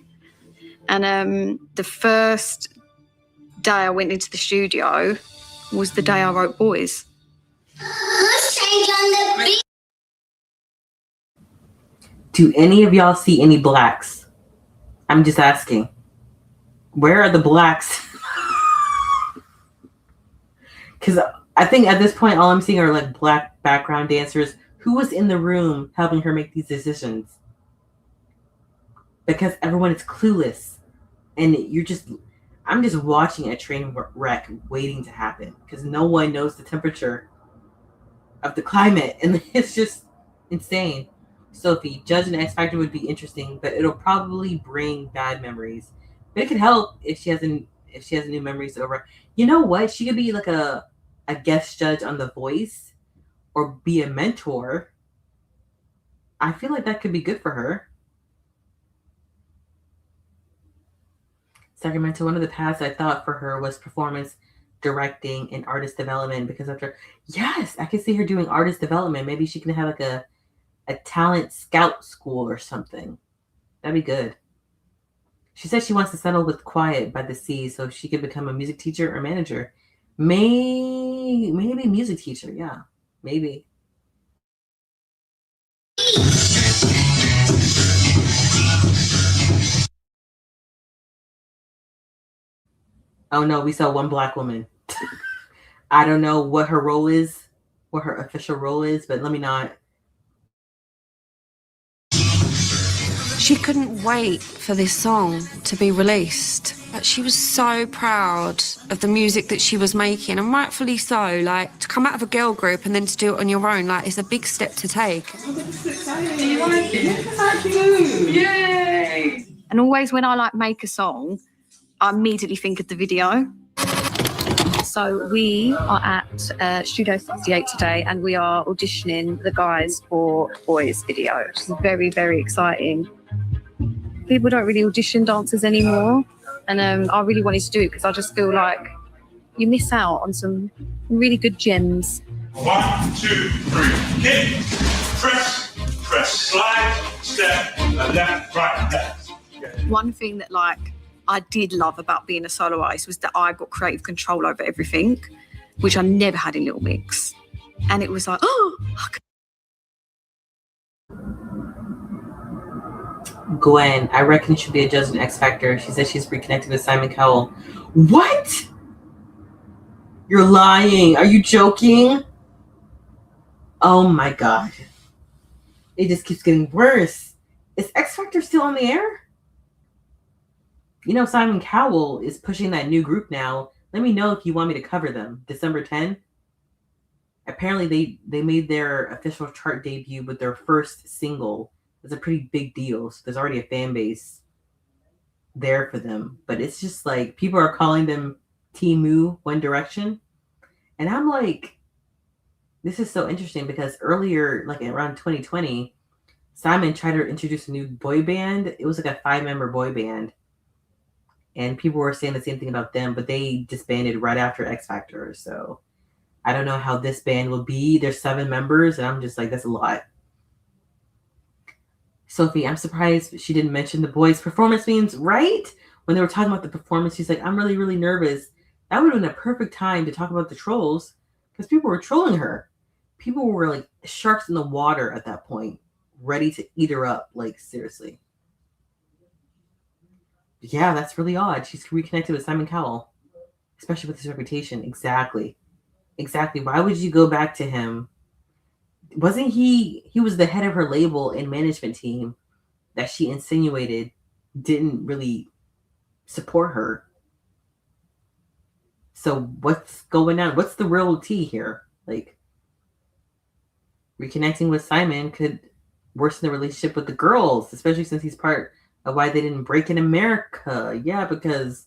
And the first day I went into the studio was the day I wrote Boys. Do any of y'all see any blacks? I'm just asking. Where are the blacks? Because I think at this point, all I'm seeing are like black background dancers. Who was in the room helping her make these decisions? Because everyone is clueless. And I'm just watching a train wreck waiting to happen because no one knows the temperature of the climate. And it's just insane. Sophie, judging X Factor would be interesting, but it'll probably bring bad memories. But it could help if she has new memories over. You know what? She could be like a guest judge on The Voice or be a mentor. I feel like that could be good for her. Sacramento, one of the paths I thought for her was performance, directing, and artist development. Because yes, I could see her doing artist development. Maybe she can have like a talent scout school or something. That'd be good. She said she wants to settle with Quiet by the Sea so she could become a music teacher or manager. Maybe music teacher, yeah. Maybe. Oh no, we saw one black woman. I don't know what her role is, what her official role is, but let me not. She couldn't wait for this song to be released. Like, she was so proud of the music that she was making, and rightfully so. Like, to come out of a girl group and then to do it on your own, like, it's a big step to take. You like it? Yay! And always when I make a song, I immediately think of the video. So we are at Studio 68 today, and we are auditioning the guys for Boys video, which is very, very exciting. People don't really audition dancers anymore, and I really wanted to do it because I just feel like you miss out on some really good gems. 1, 2, 3, hit, fresh. Press slide, step, left, right, left. One thing that I did love about being a solo artist was that I got creative control over everything, which I never had in Little Mix. And it was like, Gwen, I reckon she should be a judge in X Factor. She says she's reconnected with Simon Cowell. What? You're lying. Are you joking? Oh my God. It just keeps getting worse. Is X Factor still on the air? You know, Simon Cowell is pushing that new group now. Let me know if you want me to cover them. December 10. Apparently they made their official chart debut with their first single. It's a pretty big deal. So there's already a fan base there for them. But it's just like people are calling them Teamu One Direction. And I'm like, this is so interesting because earlier, like around 2020, Simon tried to introduce a new boy band. It was like a 5-member boy band. And people were saying the same thing about them, but they disbanded right after X Factor. So I don't know how this band will be. There's 7 members, and I'm just like, that's a lot. Sophie, I'm surprised she didn't mention the boys' performance means, right? When they were talking about the performance, she's like, I'm really, really nervous. That would have been a perfect time to talk about the trolls because people were trolling her. People were like sharks in the water at that point, ready to eat her up. Like, seriously. Yeah, that's really odd. She's reconnected with Simon Cowell, especially with his reputation. Exactly. Why would you go back to him? Wasn't he was the head of her label and management team that she insinuated didn't really support her. So what's going on? What's the real tea here? Like, reconnecting with Simon could worsen the relationship with the girls, especially since he's part of why they didn't break in America. Yeah, because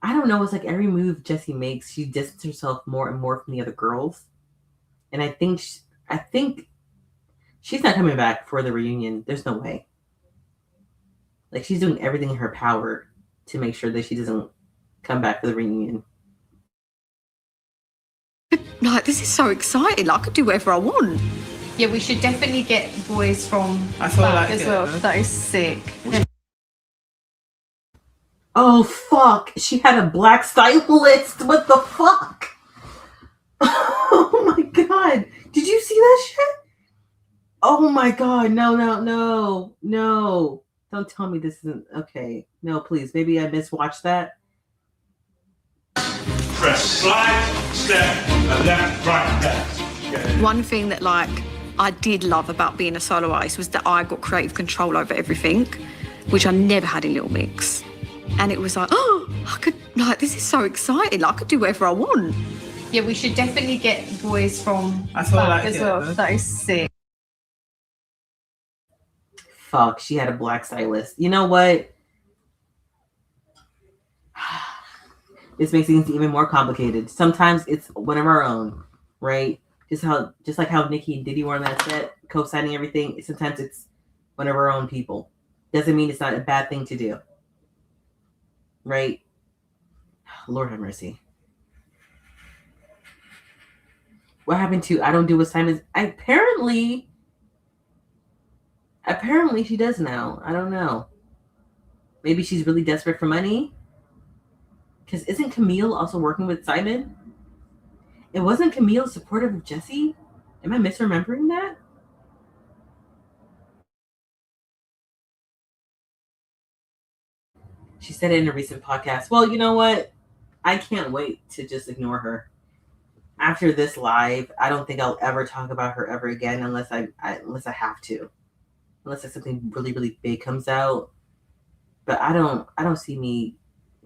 I don't know. It's like every move Jesy makes, she distances herself more and more from the other girls. And I think she's not coming back for the reunion. There's no way. Like, she's doing everything in her power to make sure that she doesn't come back for the reunion. like, this is so exciting. Like, I could do whatever I want. Yeah, we should definitely get boys from I feel back like as it, well. though. That is sick. Oh, fuck. She had a black stylist. What the fuck? Oh, my God. Did you see that shit? Oh, my God. No. Don't tell me this isn't... Okay. No, please. Maybe I miswatched that. Press slide, step, left, right, left. One thing that, like, I did love about being a solo artist was that I got creative control over everything, which I never had in Little Mix. And it was like, I could, like, this is so exciting. Like, I could do whatever I want. Yeah, we should definitely get boys from I feel back like as it, well. though. That is sick. Fuck, she had a black stylist. You know what? This makes things even more complicated. Sometimes it's one of our own, right? Just like how Nikki and Diddy were on that set, co-signing everything. Sometimes it's one of our own people. Doesn't mean it's not a bad thing to do. Right? Lord have mercy. What happened to I Don't Do What Simon's? Apparently she does now. I don't know. Maybe she's really desperate for money. Because isn't Camille also working with Simon? And wasn't Camille supportive of Jesy? Am I misremembering that? She said it in a recent podcast. Well, you know what? I can't wait to just ignore her. After this live, I don't think I'll ever talk about her ever again unless I have to. Unless something really, really big comes out. But I don't see me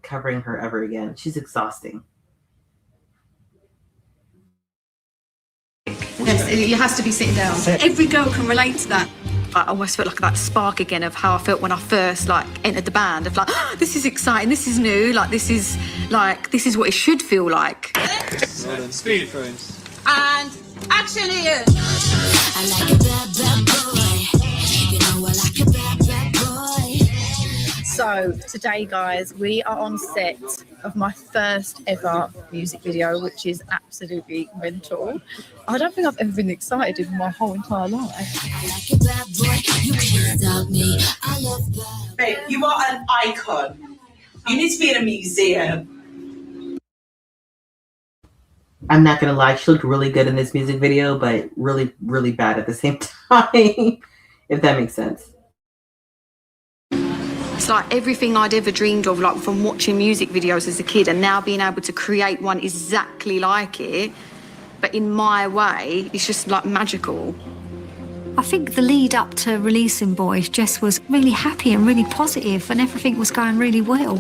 covering her ever again. She's exhausting. Yes, it has to be sitting down. Every girl can relate to that. I almost felt like that spark again of how I felt when I first entered the band. Of like, this is exciting, this is new, this is what it should feel like. Speed frames. And action here. I like a bad boy. You know I like a bad boy. So today, guys, we are on set of my first ever music video, which is absolutely mental. I don't think I've ever been excited in my whole entire life. Babe, you are an icon. You need to be in a museum. I'm not gonna lie, she looked really good in this music video, but really, really bad at the same time, if that makes sense. It's like everything I'd ever dreamed of, like from watching music videos as a kid, and now being able to create one exactly like it, but in my way, it's just like magical. I think the lead up to releasing Boys, Jess was really happy and really positive, and everything was going really well.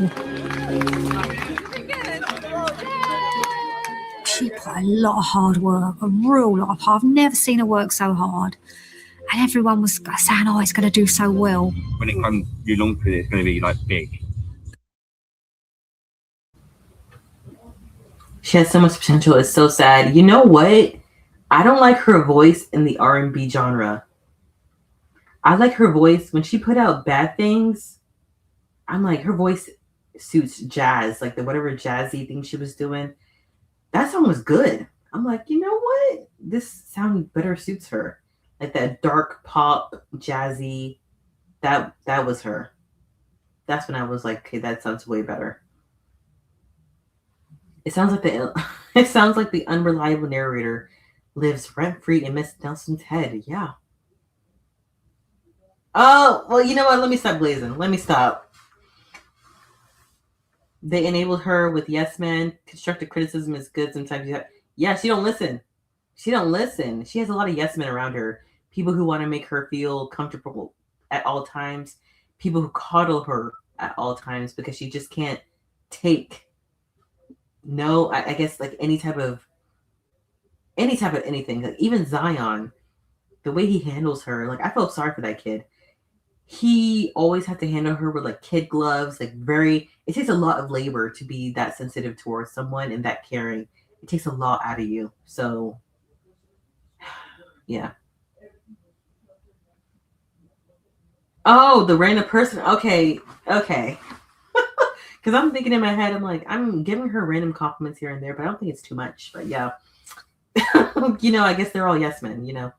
She put a lot of hard work, a real lot of hard. I've never seen her work so hard. And everyone was saying, oh, it's going to do so well. When it comes to long period, it's going to be like big. She has so much potential. It's so sad. You know what? I don't like her voice in the R&B genre. I like her voice when she put out Bad Things. I'm like, her voice suits jazz, like the whatever jazzy thing she was doing. That song was good. I'm like, you know what? This sound better suits her. Like that dark pop, jazzy. That was her. That's when I was like, okay, that sounds way better. It sounds like the unreliable narrator lives rent-free in Miss Nelson's head. Yeah. Oh, well, you know what? Let me stop glazing. Let me stop. They enabled her with yes men. Constructive criticism is good. Sometimes you have... Yeah, she don't listen. She don't listen. She has a lot of yes men around her. People who want to make her feel comfortable at all times. People who coddle her at all times because she just can't take no, I guess like any type of anything. Like even Zion, the way he handles her, like I felt sorry for that kid. He always had to handle her with like kid gloves, like it takes a lot of labor to be that sensitive towards someone and that caring. It takes a lot out of you. So yeah. Oh, the random person. Okay. Because I'm thinking in my head, I'm like, I'm giving her random compliments here and there, but I don't think it's too much. But yeah. I guess they're all yes men, You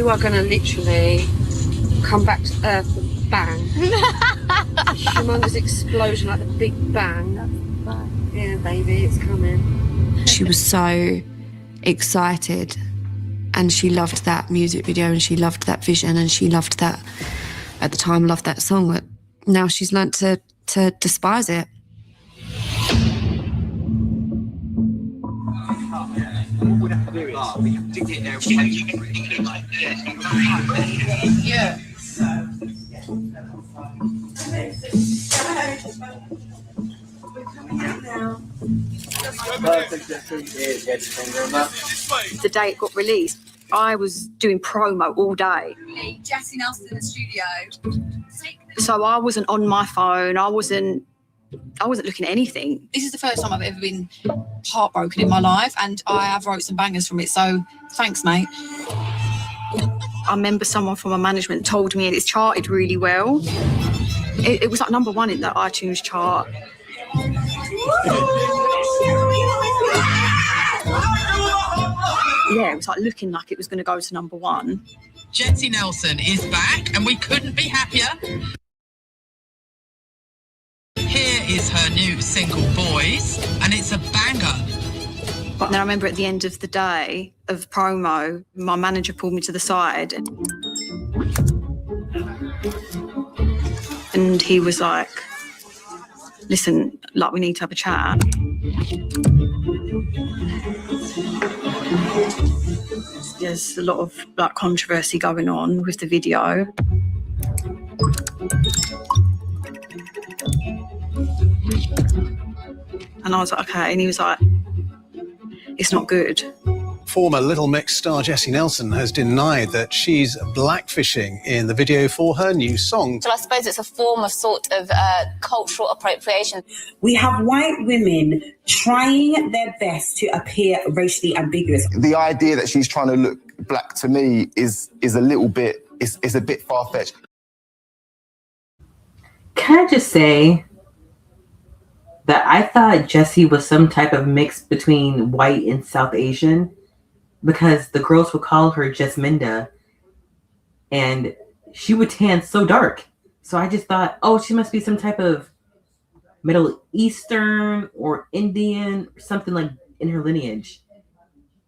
are going to literally come back to Earth with a bang. Humongous explosion like the Big Bang. Yeah, baby, it's coming. She was so excited. And she loved that music video and she loved that vision and she loved that, at the time, loved that song. But now she's learnt to despise it. What we'd have to do is we have to get there. Yeah. The day it got released, I was doing promo all day. Jesy Nelson in the studio. So I wasn't on my phone. I wasn't looking at anything. This is the first time I've ever been heartbroken in my life, and I have wrote some bangers from it, so thanks, mate. I remember someone from my management told me it's charted really well. It was like #1 in the iTunes chart. Yeah, it was like looking like it was going to go to #1. Jesy Nelson is back, and we couldn't be happier. Here is her new single, Boys, and it's a banger. But then I remember at the end of the day of promo, my manager pulled me to the side and he was like, listen, like, we need to have a chat. There's a lot of like controversy going on with the video. And I was like, okay. And he was like, it's not good. Former Little Mix star Jesy Nelson has denied that she's blackfishing in the video for her new song. So I suppose it's a form of sort of cultural appropriation. We have white women trying their best to appear racially ambiguous. The idea that she's trying to look black to me is a little bit, is a bit far-fetched. Can I just say that I thought Jesy was some type of mix between white and South Asian because the girls would call her Jesminda and she would tan so dark. So I just thought, oh, she must be some type of Middle Eastern or Indian or something like in her lineage.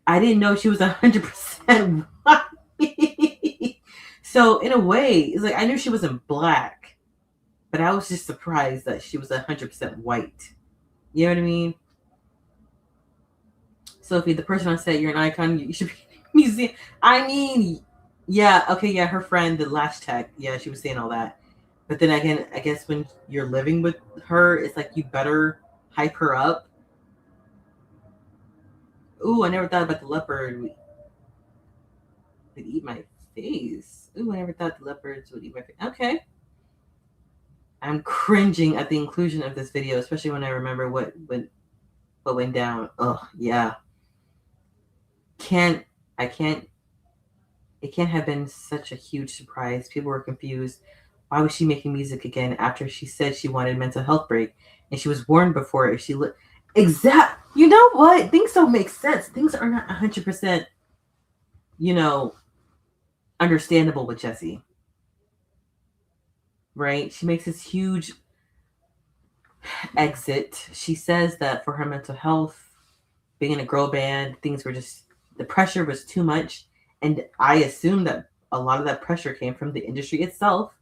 I didn't know she was 100% white. So in a way, it's like I knew she wasn't black, but I was just surprised that she was 100% white. You know what I mean? Sophie, the person on set, you're an icon. You should be in a museum. I mean, yeah, okay, yeah, her friend, the last tech, yeah, she was saying all that. But then again, I guess when you're living with her, it's like you better hype her up. Ooh, I never thought about the leopard would eat my face. Ooh, I never thought the leopards would eat my face. Okay. I'm cringing at the inclusion of this video, especially when I remember what went down. Oh, yeah. It can't have been such a huge surprise. People were confused. Why was she making music again after she said she wanted a mental health break? And she was warned before if she you know what? Things don't make sense. Things are not 100%, understandable with Jesy. Right? She makes this huge exit. She says that for her mental health, being in a girl band, the pressure was too much. And I assume that a lot of that pressure came from the industry itself.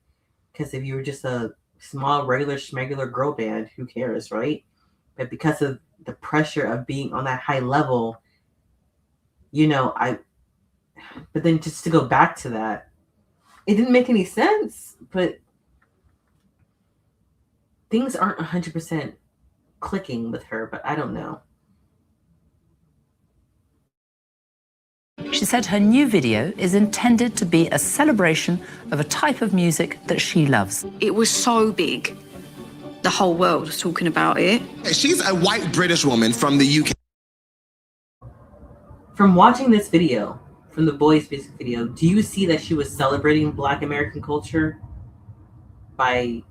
Because if you were just a small, regular, schmegular girl band, who cares, right? But because of the pressure of being on that high level, but then just to go back to that, it didn't make any sense. But things aren't 100% clicking with her, but I don't know. She said her new video is intended to be a celebration of a type of music that she loves. It was so big. The whole world was talking about it. She's a white British woman from the UK. From watching this video, from the boys' music video, do you see that she was celebrating Black American culture by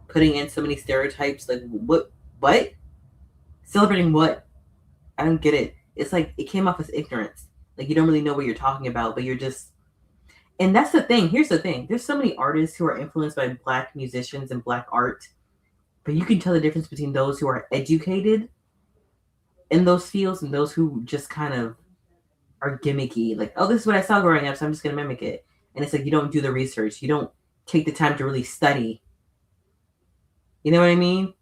putting in so many stereotypes? Like, what? Celebrating what? I don't get it. It's like it came off as ignorance. Like you don't really know what you're talking about, but you're just... And that's the thing. Here's the thing. There's so many artists who are influenced by Black musicians and Black art, but you can tell the difference between those who are educated in those fields and those who just kind of are gimmicky. Like, oh, this is what I saw growing up, so I'm just going to mimic it. And it's like you don't do the research. You don't take the time to really study. You know what I mean?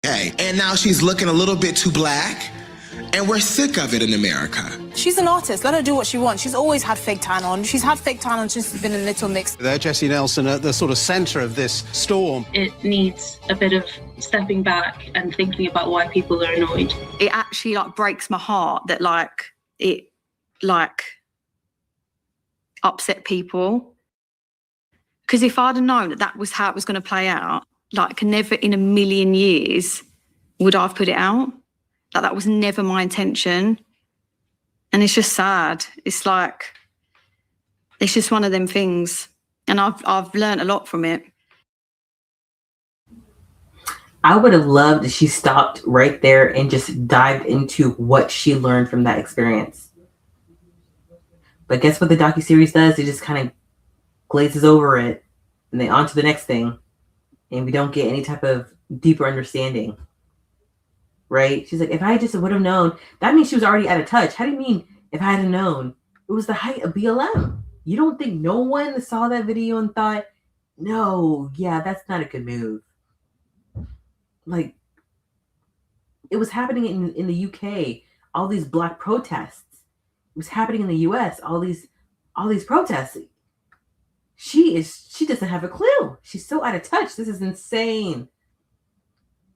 Okay, and now she's looking a little bit too black, and we're sick of it in America. She's an artist. Let her do what she wants. She's always had fake tan on. She's had fake tan on since she's been in Little Mix. There, Jesy Nelson at the sort of centre of this storm. It needs a bit of stepping back and thinking about why people are annoyed. It actually breaks my heart that it upset people. Because if I'd have known that was how it was going to play out, never in a million years would I have put it out. That was never my intention. And it's just sad. It's it's just one of them things. And I've learned a lot from it. I would have loved if she stopped right there and just dived into what she learned from that experience. But guess what the docuseries does? It just kind of glazes over it and then on to the next thing. And we don't get any type of deeper understanding. Right? She's like, if I just would have known, that means she was already out of touch. How do you mean if I had known? It was the height of BLM. You don't think no one saw that video and thought, no, yeah, that's not a good move. It was happening in the UK, all these Black protests. It was happening in the US, all these protests. She doesn't have a clue. She's so out of touch. This is insane.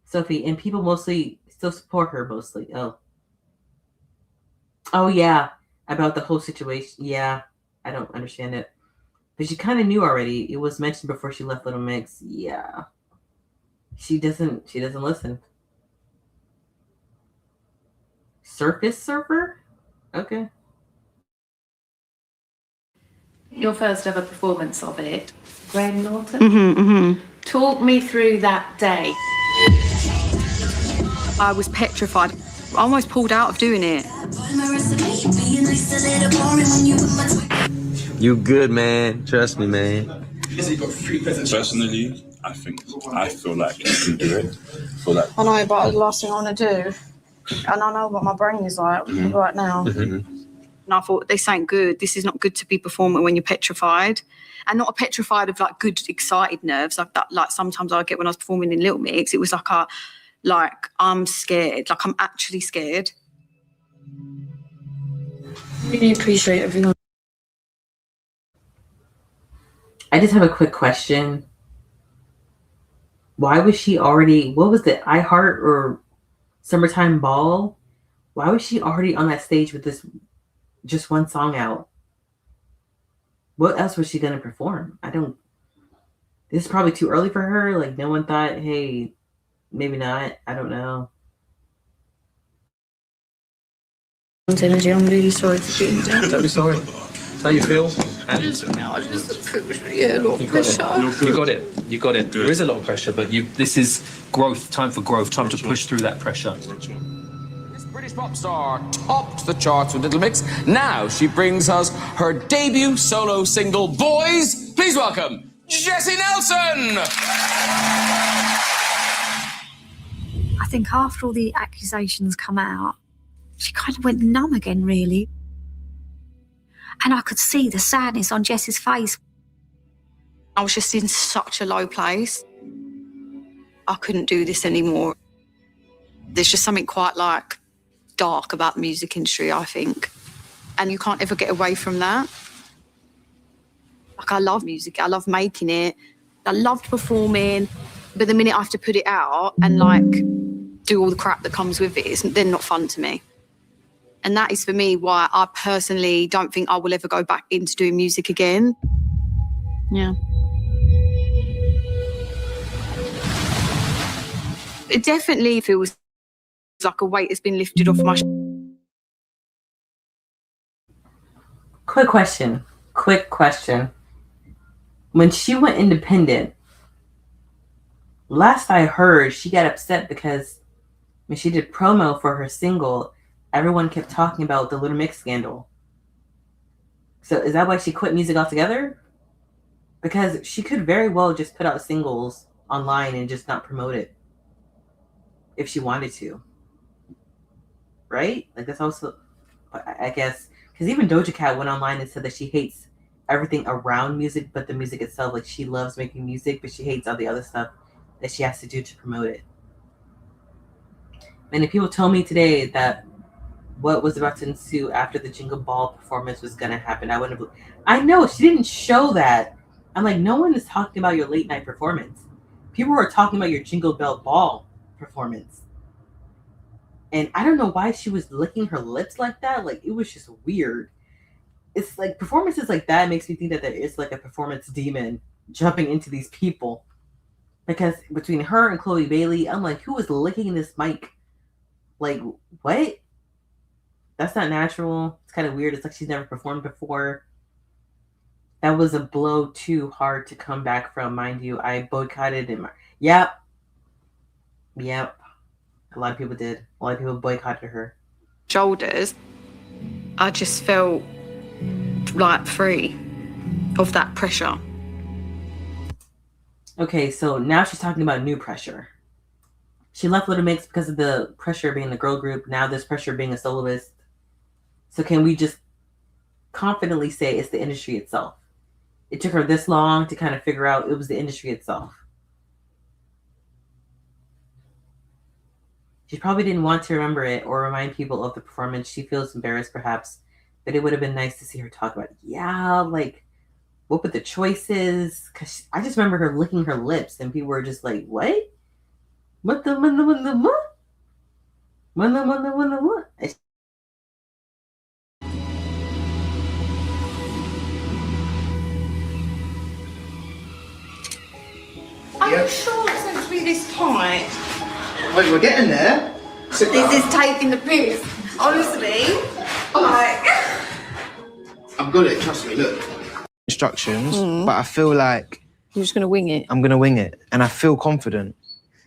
Sophie, and people mostly still support her mostly. Oh yeah, about the whole situation. Yeah, I don't understand it. But she kind of knew already. It was mentioned before she left Little Mix. Yeah. She doesn't listen. Surface surfer? Okay. Your first ever performance of it, Graham Norton. Talk me through that day. I was petrified. I almost pulled out of doing it. You good, man. Trust me, man. Personally, I feel like you can do it. I know, but it's the last thing I want to do. And I know what my brain is like right now. And I thought, this ain't good. This is not good to be performing when you're petrified. And not a petrified of like good, excited nerves like that. Like sometimes I get when I was performing in Little Mix. It was like I'm scared. Like I'm actually scared. Really appreciate everyone. I just have a quick question. Why was she already, what was it, iHeart or Summertime Ball? Why was she already on that stage with this just one song out? What else was she going to perform? This is probably too early for her. Like, no one thought, hey, maybe not. I don't know. Energy, I'm really sorry for being down. Don't be sorry. How you feel? I just yeah, a lot of pressure. You got it. You got it. There is a lot of pressure, but this is growth. Time for growth. Time to push through that pressure. This British pop star topped the charts with Little Mix. Now she brings us her debut solo single, Boys. Please welcome Jesy Nelson. I think after all the accusations come out, she kind of went numb again, really. And I could see the sadness on Jessy's face. I was just in such a low place. I couldn't do this anymore. There's just something quite like dark about the music industry, I think. And you can't ever get away from that. Like, I love music. I love making it. I loved performing. But the minute I have to put it out and like do all the crap that comes with it, it's then not fun to me. And that is for me why I personally don't think I will ever go back into doing music again. Yeah. It definitely feels like a weight has been lifted off my Quick question. When she went independent, last I heard, she got upset because when she did promo for her single, everyone kept talking about the Little Mix scandal. So is that why she quit music altogether? Because she could very well just put out singles online and just not promote it if she wanted to. Right? Like, that's also, I guess, because even Doja Cat went online and said that she hates everything around music but the music itself. Like, she loves making music, but she hates all the other stuff that she has to do to promote it. And if people told me today that what was about to ensue after the Jingle Ball performance was going to happen, I wouldn't have. I know, she didn't show that. I'm like, no one is talking about your late night performance. People are talking about your Jingle Bell Ball performance. And I don't know why she was licking her lips like that. Like, it was just weird. It's like performances like that makes me think that there is like a performance demon jumping into these people. Because between her and Chloe Bailey, I'm like, who is licking this mic? Like, what? That's not natural. It's kind of weird. It's like she's never performed before. That was a blow too hard to come back from, mind you. I boycotted him. Yep. A lot of people did. A lot of people boycotted her. Shoulders, I just felt like free of that pressure. Okay, so now she's talking about new pressure. She left Little Mix because of the pressure being the girl group. Now there's pressure being a soloist. So can we just confidently say it's the industry itself? It took her this long to kind of figure out it was the industry itself. She probably didn't want to remember it or remind people of the performance. She feels embarrassed perhaps, but it would have been nice to see her talk about it. Yeah, like, what were the choices? Because I just remember her licking her lips and people were just like, what? What? Are you sure it's meant to be this tight? Wait, we're getting there. This is taking the piss. Honestly, like. I've got it, trust me, look. instructions, Mm. but I feel like You're just going to wing it. I'm gonna wing it, and I feel confident.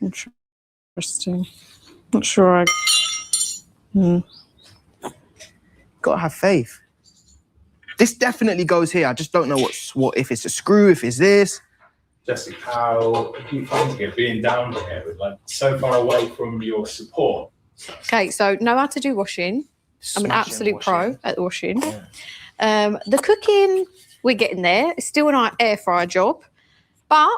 Interesting. Not sure I... Gotta have faith. This definitely goes here. I just don't know what if it's a screw, if it's this. Jesy, how do you find it being down here, with, like, so far away from your support? Okay, so know how to do washing. I'm an Smashing absolute washing. pro at washing. The cooking, we're getting there. It's still an air fryer job, but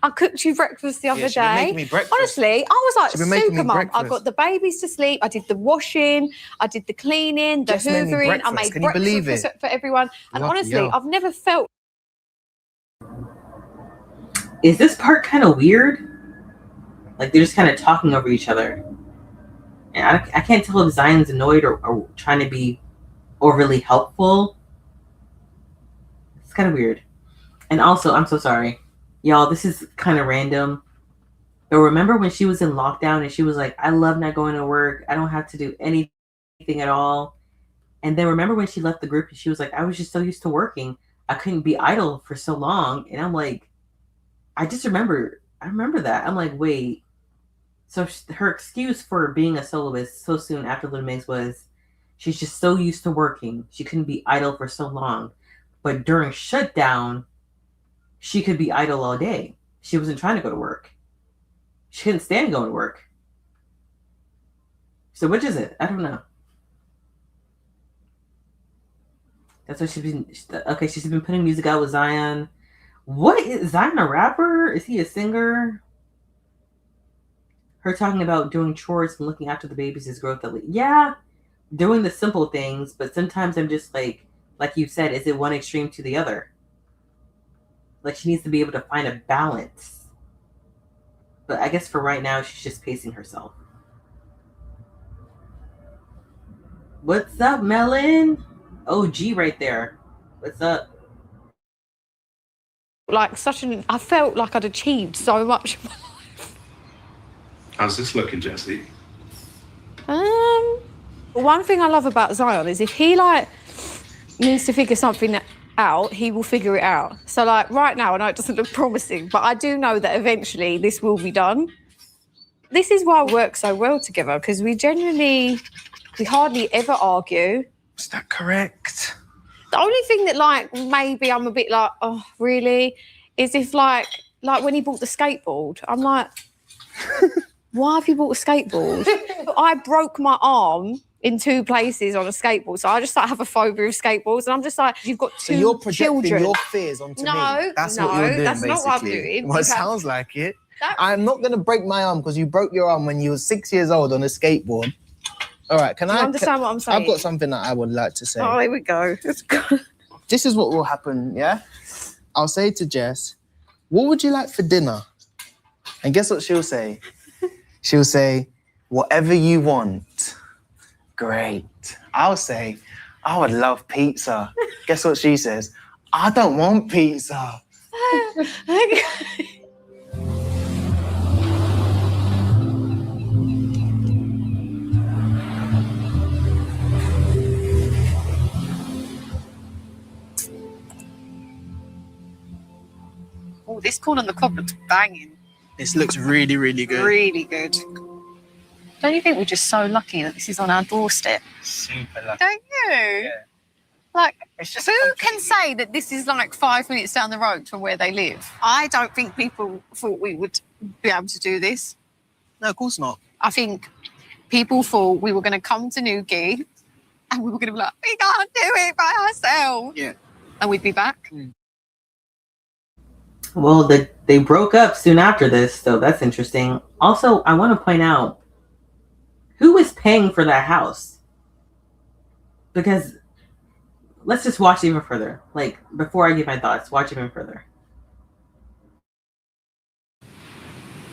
I cooked you breakfast the other she's been day. making me breakfast. Honestly, I was She's been like making me super mum. I breakfast. got the babies to sleep. I did the washing. I did the cleaning, the Jess made me hoovering. I breakfast. made Can you believe breakfast it? for everyone. And Lucky honestly, hell. I've never felt. Is this part kind of weird? Like they're just kind of talking over each other. And I can't tell if Zion's annoyed or trying to be overly helpful. It's kind of weird. And also, I'm so sorry. Y'all, this is kind of random. But remember when she was in lockdown and she was like, I love not going to work. I don't have to do anything at all. And then remember when she left the group and she was like, I was just so used to working. I couldn't be idle for so long. And I'm like, I remember that. I'm like, wait. So her excuse for being a soloist so soon after Little Mix was she's just so used to working. She couldn't be idle for so long. But during shutdown, she could be idle all day. She wasn't trying to go to work. She couldn't stand going to work. So which is it? I don't know. That's what she's been... Okay, she's been putting music out with Zion. What is Zion a rapper? Is he a singer? Her talking about doing chores and looking after the babies is growth. Yeah, doing the simple things, but sometimes I'm just like you said, is it one extreme to the other? Like she needs to be able to find a balance. But I guess for right now, she's just pacing herself. What's up, Melon? OG right there. What's up? Like I felt like I'd achieved so much. How's this looking, Jesy? One thing I love about Zion is if he needs to figure something out, he will figure it out. So right now, I know it doesn't look promising, but I do know that eventually this will be done. This is why we work so well together, because we hardly ever argue. Is that correct? The only thing that maybe I'm a bit like, oh, really? Is if like when he bought the skateboard, I'm like, why have you bought a skateboard? I broke my arm in 2 places on a skateboard, so I just have a phobia of skateboards, and I'm just like, you've got 2 So you're projecting children. your fears onto me. That's no, what you're doing, that's basically. not what I'm doing. Well, it sounds like it. I'm not going to break my arm because you broke your arm when you were 6 years old on a skateboard. All right, Do you understand what I'm saying? I've got something that I would like to say. Oh, here we go. This is what will happen, yeah? I'll say to Jess, what would you like for dinner? And guess what she'll say? She'll say, whatever you want. Great. I'll say, I would love pizza. Guess what she says? I don't want pizza. Oh, this corn on the cob looks banging. This looks really, really good. Really good. Don't you think we're just so lucky that this is on our doorstep? Super lucky. Don't you? Yeah. Like, who can say that this is 5 minutes down the road from where they live? I don't think people thought we would be able to do this. No, of course not. I think people thought we were going to come to Newquay and we were going to be like, we can't do it by ourselves. Yeah. And we'd be back. Well, they broke up soon after this, so that's interesting. Also, I want to point out, who is paying for that house? Because let's just watch even further. Before I give my thoughts, watch even further.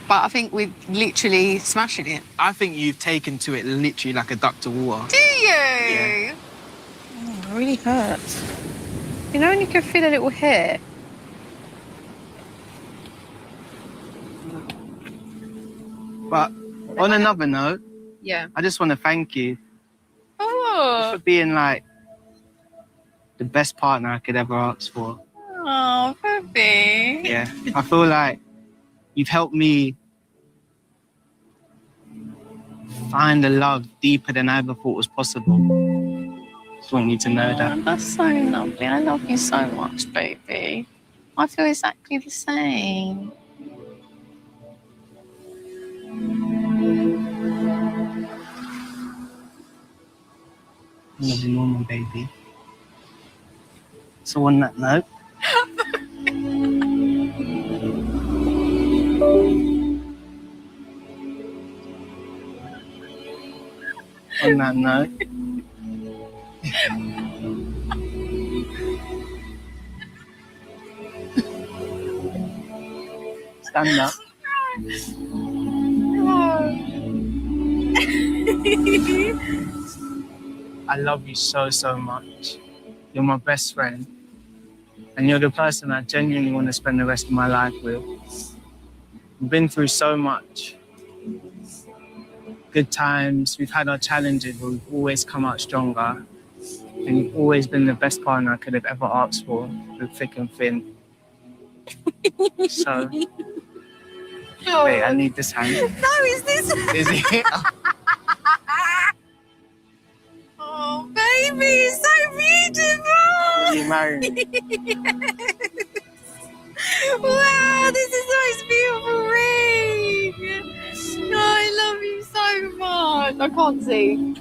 But I think we're literally smashing it. I think you've taken to it literally like a duck to water. Do you? Yeah. Oh, it really hurts. You know when you can feel a little hair? But on another note, Yeah. I just want to thank you Oh. for being the best partner I could ever ask for. Oh, Pepe. Yeah, I feel like you've helped me find a love deeper than I ever thought was possible. Just want you to know that. That's so lovely. I love you so much, baby. I feel exactly the same. I love you more, my baby. So on that note, on that note, stand up. I love you so, so much. You're my best friend. And you're the person I genuinely want to spend the rest of my life with. We've been through so much. Good times, we've had our challenges, but we've always come out stronger. And you've always been the best partner I could have ever asked for, through thick and thin. So, wait, I need this hand. No, is this? Is it? Oh, baby, it's so beautiful. You married me. Wow, this is the most beautiful ring. Oh, I love you so much. I can't see.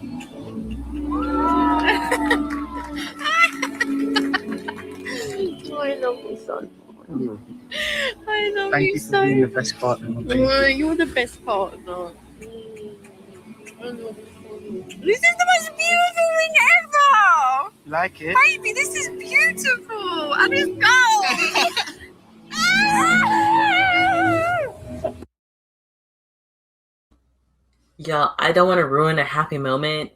Oh, I love you so much. I love Thank you you so for being the best partner, my baby. Oh, you're the best partner. This is the most beautiful ring ever! You like it? Baby, this is beautiful! And it's gold! Y'all, I don't want to ruin a happy moment,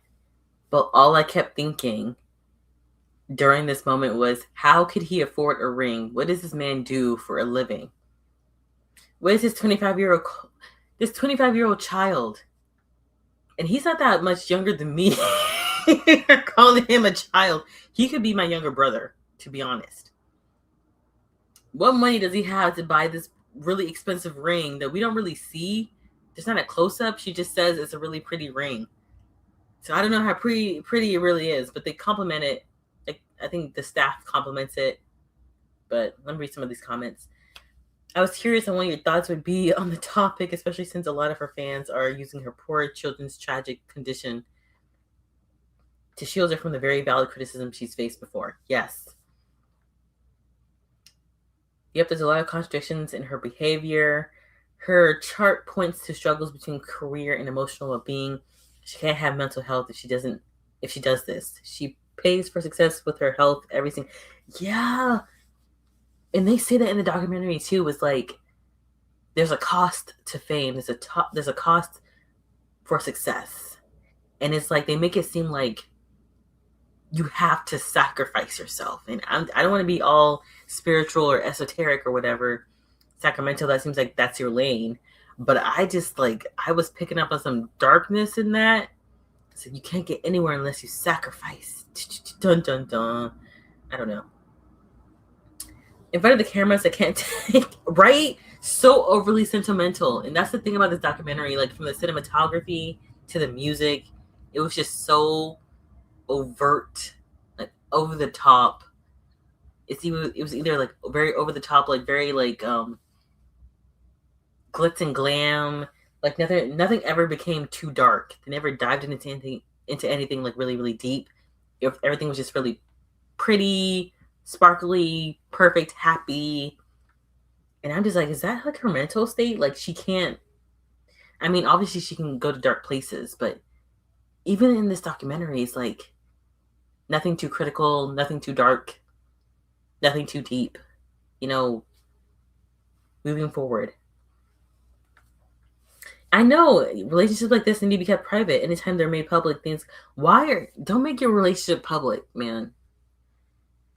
but all I kept thinking during this moment was, how could he afford a ring? What does this man do for a living? What is this 25-year-old child? And he's not that much younger than me. You're calling him a child. He could be my younger brother, to be honest. What money does he have to buy this really expensive ring that we don't really see? There's not a close-up. She just says it's a really pretty ring. So I don't know how pretty it really is, but they compliment it. I think the staff compliments it. But let me read some of these comments. I was curious on what your thoughts would be on the topic, especially since a lot of her fans are using her poor children's tragic condition to shield her from the very valid criticism she's faced before. Yes. Yep, there's a lot of contradictions in her behavior. Her chart points to struggles between career and emotional well-being. She can't have mental health if she does this. She pays for success with her health, everything. Yeah. And they say that in the documentary too, was like, there's a cost to fame. There's a cost for success. And it's like, they make it seem like you have to sacrifice yourself. And I don't want to be all spiritual or esoteric or whatever. Sacramento, that seems like that's your lane. But I was picking up on some darkness in that. So you can't get anywhere unless you sacrifice. Dun, dun, dun. I don't know. In front of the cameras, I can't take, right? So overly sentimental. And that's the thing about this documentary, like from the cinematography to the music, it was just so overt, like over the top. It was either like very over the top, like very like glitz and glam. Like nothing ever became too dark. They never dived into anything like really, really deep. Everything was just really pretty, sparkly, perfect, happy. And I'm just like, is that like her mental state? Like she can't, I mean, obviously she can go to dark places, but even in this documentary, it's like nothing too critical, nothing too dark, nothing too deep, moving forward. I know relationships like this need to be kept private. Anytime they're made public, don't make your relationship public, man.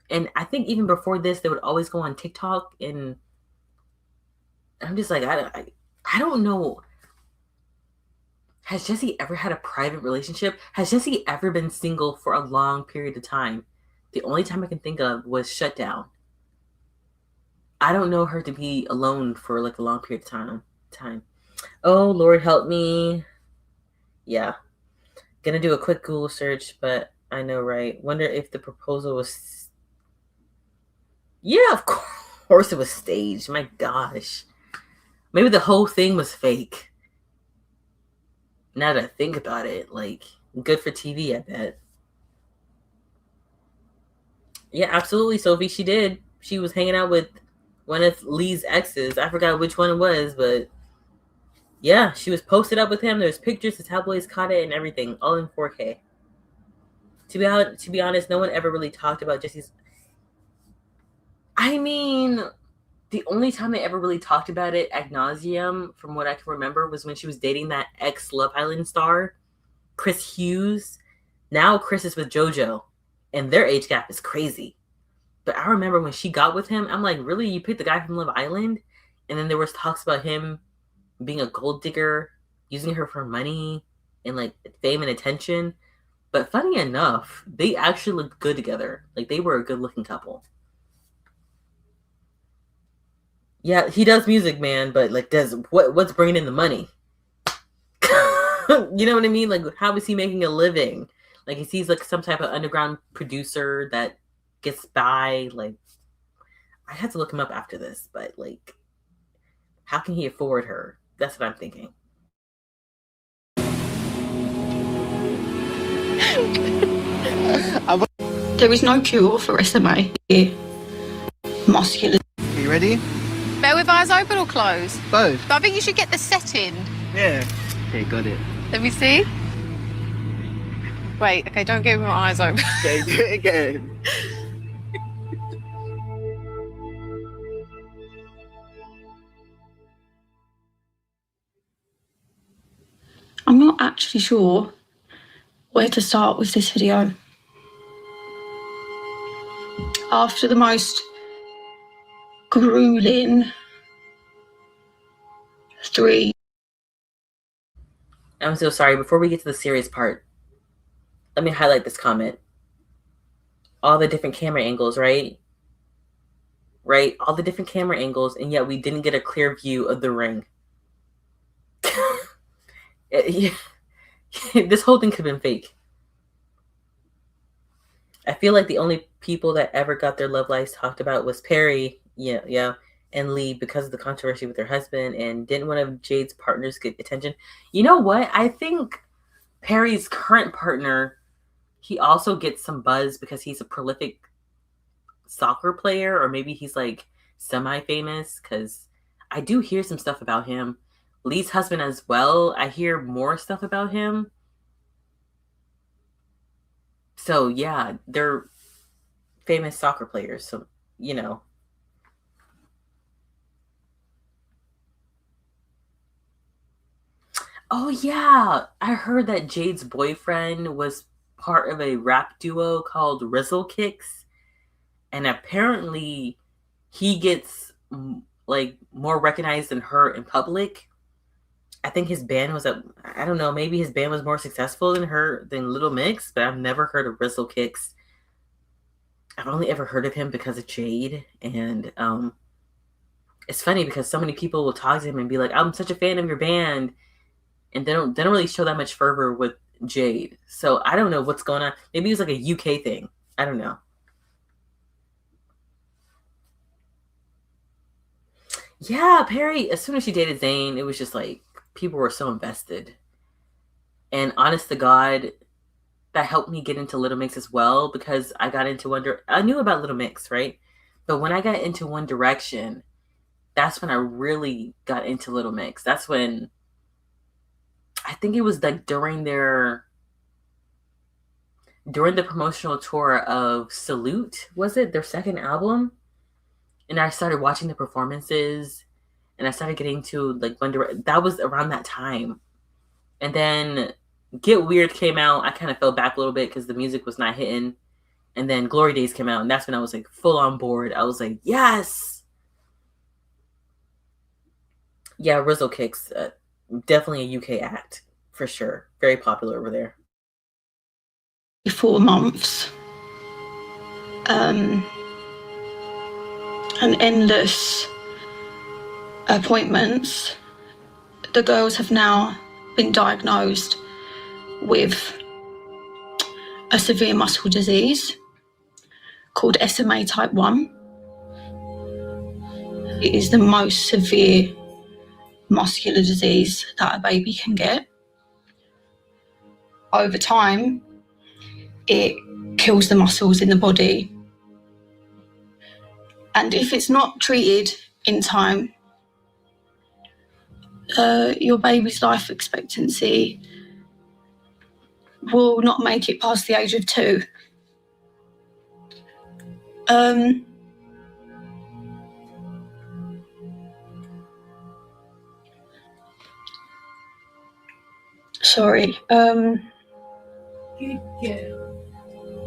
And I think even before this, they would always go on TikTok, and I'm just like, I don't know. Has Jesy ever had a private relationship? Has Jesy ever been single for a long period of time? The only time I can think of was Shutdown. I don't know her to be alone for like a long period of time. Oh, Lord help me. Yeah. Gonna do a quick Google search, but I know, right? Wonder if the proposal was... Yeah, of course it was staged. My gosh. Maybe the whole thing was fake. Now that I think about it, like, good for TV, I bet. Yeah, absolutely, Sophie. She did. She was hanging out with one of Lee's exes. I forgot which one it was, but yeah, she was posted up with him. There's pictures, the tabloids caught it, and everything, all in 4K. To be honest, no one ever really talked about Jesse's. I mean, the only time they ever really talked about it ad nauseum, from what I can remember, was when she was dating that ex Love Island star, Chris Hughes. Now Chris is with JoJo, and their age gap is crazy. But I remember when she got with him, I'm like, really? You picked the guy from Love Island? And then there was talks about him being a gold digger, using her for money and like fame and attention. But funny enough, they actually looked good together. Like, they were a good looking couple. Yeah, he does music, man, but like, what's bringing in the money? You know what I mean? Like, how is he making a living? Like, is he like some type of underground producer that gets by? Like, I have to look him up after this, but like, how can he afford her? That's what I'm thinking. There is no cure for SMA. Muscular. Are you ready? Bear with eyes open or closed? Both. But I think you should get the setting. Yeah. Okay, got it. Let me see. Wait, okay, don't get with my eyes open. Okay, do it again. I'm not actually sure where to start with this video. After the most grueling 3. I'm so sorry. Before we get to the serious part, let me highlight this comment. All the different camera angles, right? Right? All the different camera angles, and yet we didn't get a clear view of the ring. This whole thing could have been fake. I feel like the only people that ever got their love lives talked about was Perry, and Lee, because of the controversy with her husband, and didn't one of Jade's partners get attention. You know what? I think Perry's current partner, he also gets some buzz because he's a prolific soccer player, or maybe he's like semi-famous, because I do hear some stuff about him. Lee's husband as well, I hear more stuff about him. So yeah, they're famous soccer players, so you know. Oh yeah, I heard that Jade's boyfriend was part of a rap duo called Rizzle Kicks, and apparently he gets like more recognized than her in public. I think his band was I don't know, maybe his band was more successful than Little Mix, but I've never heard of Rizzle Kicks. I've only ever heard of him because of Jade, and it's funny because so many people will talk to him and be like, "I'm such a fan of your band," and they don't really show that much fervor with Jade. So I don't know what's going on. Maybe it was like a UK thing. I don't know. Yeah, Perry, as soon as she dated Zayn, it was just like people were so invested. And honest to God, that helped me get into Little Mix as well, because I got into I knew about Little Mix, right? But when I got into One Direction, that's when I really got into Little Mix. That's when I think it was like during the promotional tour of Salute, was it? Their second album? And I started watching the performances, and I started getting to like One Direction. That was around that time. And then Get Weird came out. I kind of fell back a little bit because the music was not hitting. And then Glory Days came out, and that's when I was like full on board. I was like, yes! Yeah, Rizzle Kicks, definitely a UK act, for sure. Very popular over there. 4 months. And and endless appointments, the girls have now been diagnosed with a severe muscle disease called SMA type 1. It is the most severe muscular disease that a baby can get. Over time, it kills the muscles in the body. And if it's not treated in time, your baby's life expectancy will not make it past the age of 2. Sorry.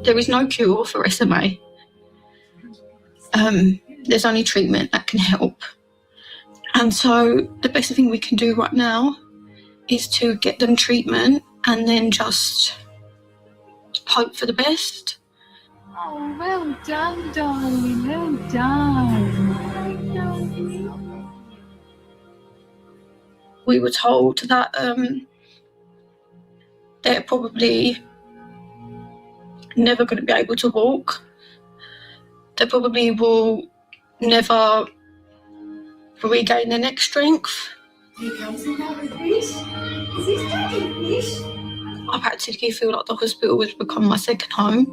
There is no cure for SMA. There's only treatment that can help. And so the best thing we can do right now is to get them treatment and then just hope for the best. Oh, well done, darling. Well done. We were told that they're probably never going to be able to walk. They probably will never regain their neck strength. I practically feel like the hospital has become my second home.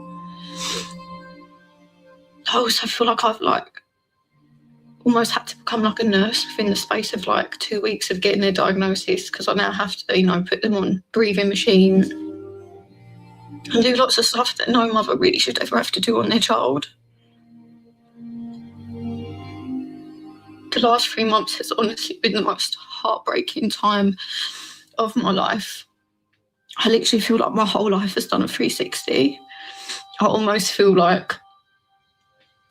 I also feel like I've almost had to become like a nurse within the space of 2 weeks of getting their diagnosis, because I now have to, put them on breathing machines and do lots of stuff that no mother really should ever have to do on their child. The last 3 months has honestly been the most heartbreaking time of my life. I literally feel like my whole life has done a 360. I almost feel like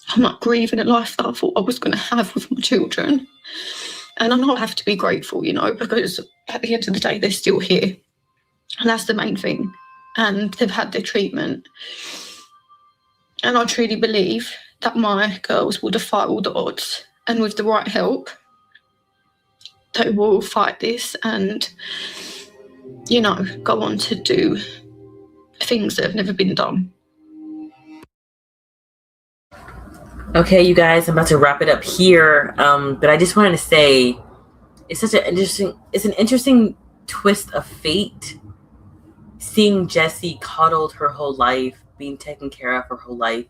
I'm not grieving a life that I thought I was going to have with my children. And I know I have to be grateful, because at the end of the day, they're still here. And that's the main thing. And they've had their treatment. And I truly believe that my girls will defy all the odds. And with the right help, they will fight this and, go on to do things that have never been done. Okay, you guys, I'm about to wrap it up here. But I just wanted to say it's an interesting twist of fate. Seeing Jesy coddled her whole life, being taken care of her whole life,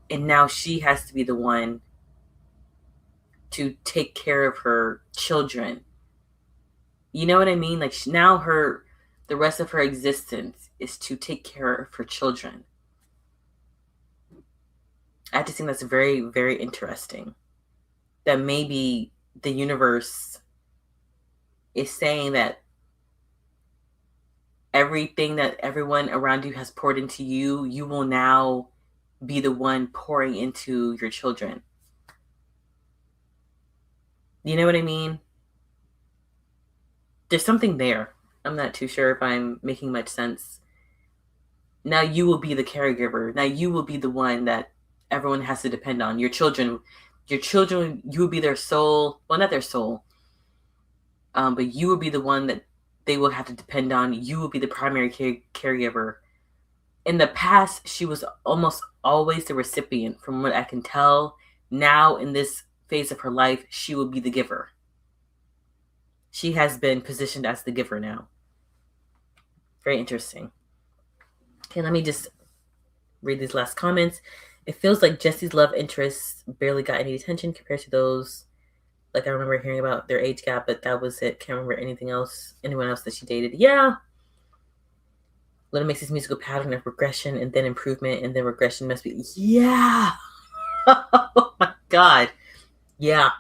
and now she has to be the one to take care of her children. You know what I mean? Now the rest of her existence is to take care of her children. I just think that's very, very interesting. That maybe the universe is saying that everything that everyone around you has poured into you, you will now be the one pouring into your children. You know what I mean? There's something there. I'm not too sure if I'm making much sense. Now you will be the caregiver. Now you will be the one that everyone has to depend on. Your children, you will be their soul. Well, not their soul. But you will be the one that they will have to depend on. You will be the primary caregiver. In the past, she was almost always the recipient, from what I can tell. Now, in this phase of her life, she will be the giver. She has been positioned as the giver now. Very interesting. Okay, let me just read these last comments. It feels like Jesy's love interests barely got any attention compared to those. I remember hearing about their age gap, but that was it. Can't remember anyone else that she dated. Yeah. Little Mix's musical pattern of regression and then improvement and then regression must be. Yeah. Oh my God. Yeah.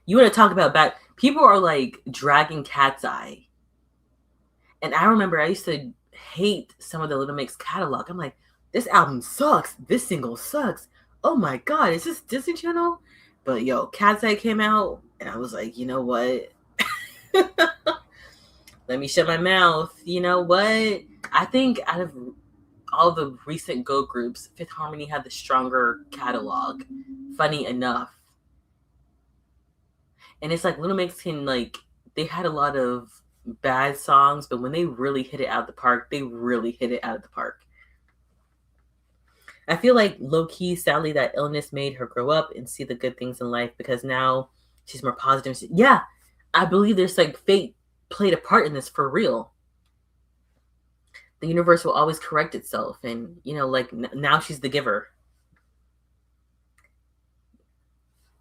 You want to talk about back. People are dragging Cat's Eye. And I remember I used to hate some of the Little Mix catalog. I'm like, this album sucks. This single sucks. Oh my God. Is this Disney Channel? But Cat's Eye came out and I was like, you know what? Let me shut my mouth. You know what? I think out of all the recent girl groups, Fifth Harmony had the stronger catalog. Funny enough. And it's like Little Mix can, like, they had a lot of bad songs, but when they really hit it out of the park, they really hit it out of the park. I feel like low-key, sadly, that illness made her grow up and see the good things in life, because now she's more positive. Yeah, I believe there's like fate played a part in this for real. The universe will always correct itself, and you know, like now she's the giver.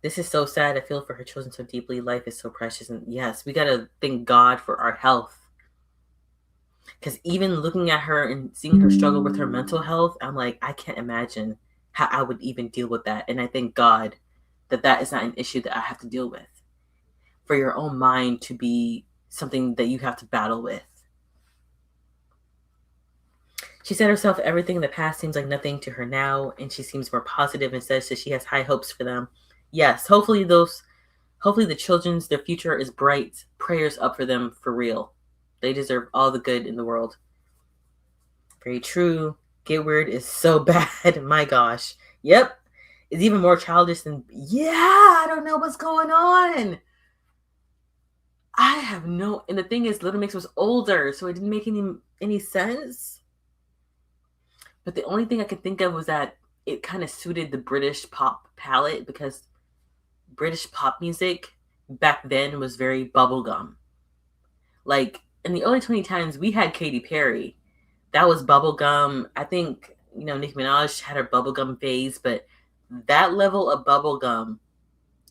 This is so sad. I feel for her children so deeply. Life is so precious, and yes, we gotta thank God for our health. Because even looking at her and seeing her struggle with her mental health, I'm like, I can't imagine how I would even deal with that. And I thank God that that is not an issue that I have to deal with. For your own mind to be something that you have to battle with. She said herself, everything in the past seems like nothing to her now, and she seems more positive and says that she has high hopes for them. Yes, hopefully the children's, their future is bright. Prayers up for them for real. They deserve all the good in the world. Very true. Get Weird is so bad. My gosh. Yep. It's even more childish than, yeah, I don't know what's going on. I have no, and the thing is, Little Mix was older, so it didn't make any sense. But the only thing I could think of was that it kind of suited the British pop palette, because British pop music back then was very bubblegum. Like, in the early 2010s, we had Katy Perry. That was bubblegum. I think, you know, Nicki Minaj had her bubblegum phase, but that level of bubblegum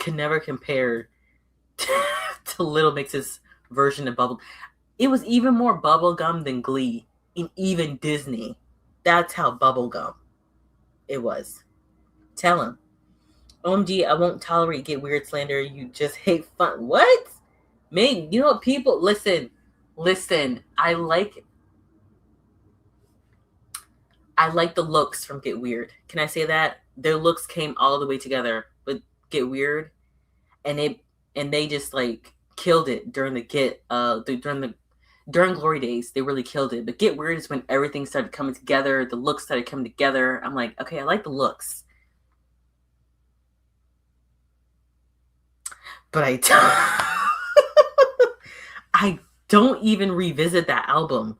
can never compare to Little Mix's version of bubble. It was even more bubblegum than Glee, and even Disney. That's how bubblegum it was. Tell him. OMG, I won't tolerate Get Weird slander. You just hate fun. What? Man, you know what, people, listen, I like the looks from Get Weird. Can I say that? Their looks came all the way together with Get Weird, and they just like killed it during during Glory Days. They really killed it. But Get Weird is when everything started coming together, the looks started coming together. I'm like, okay, I like the looks. But I don't even revisit that album.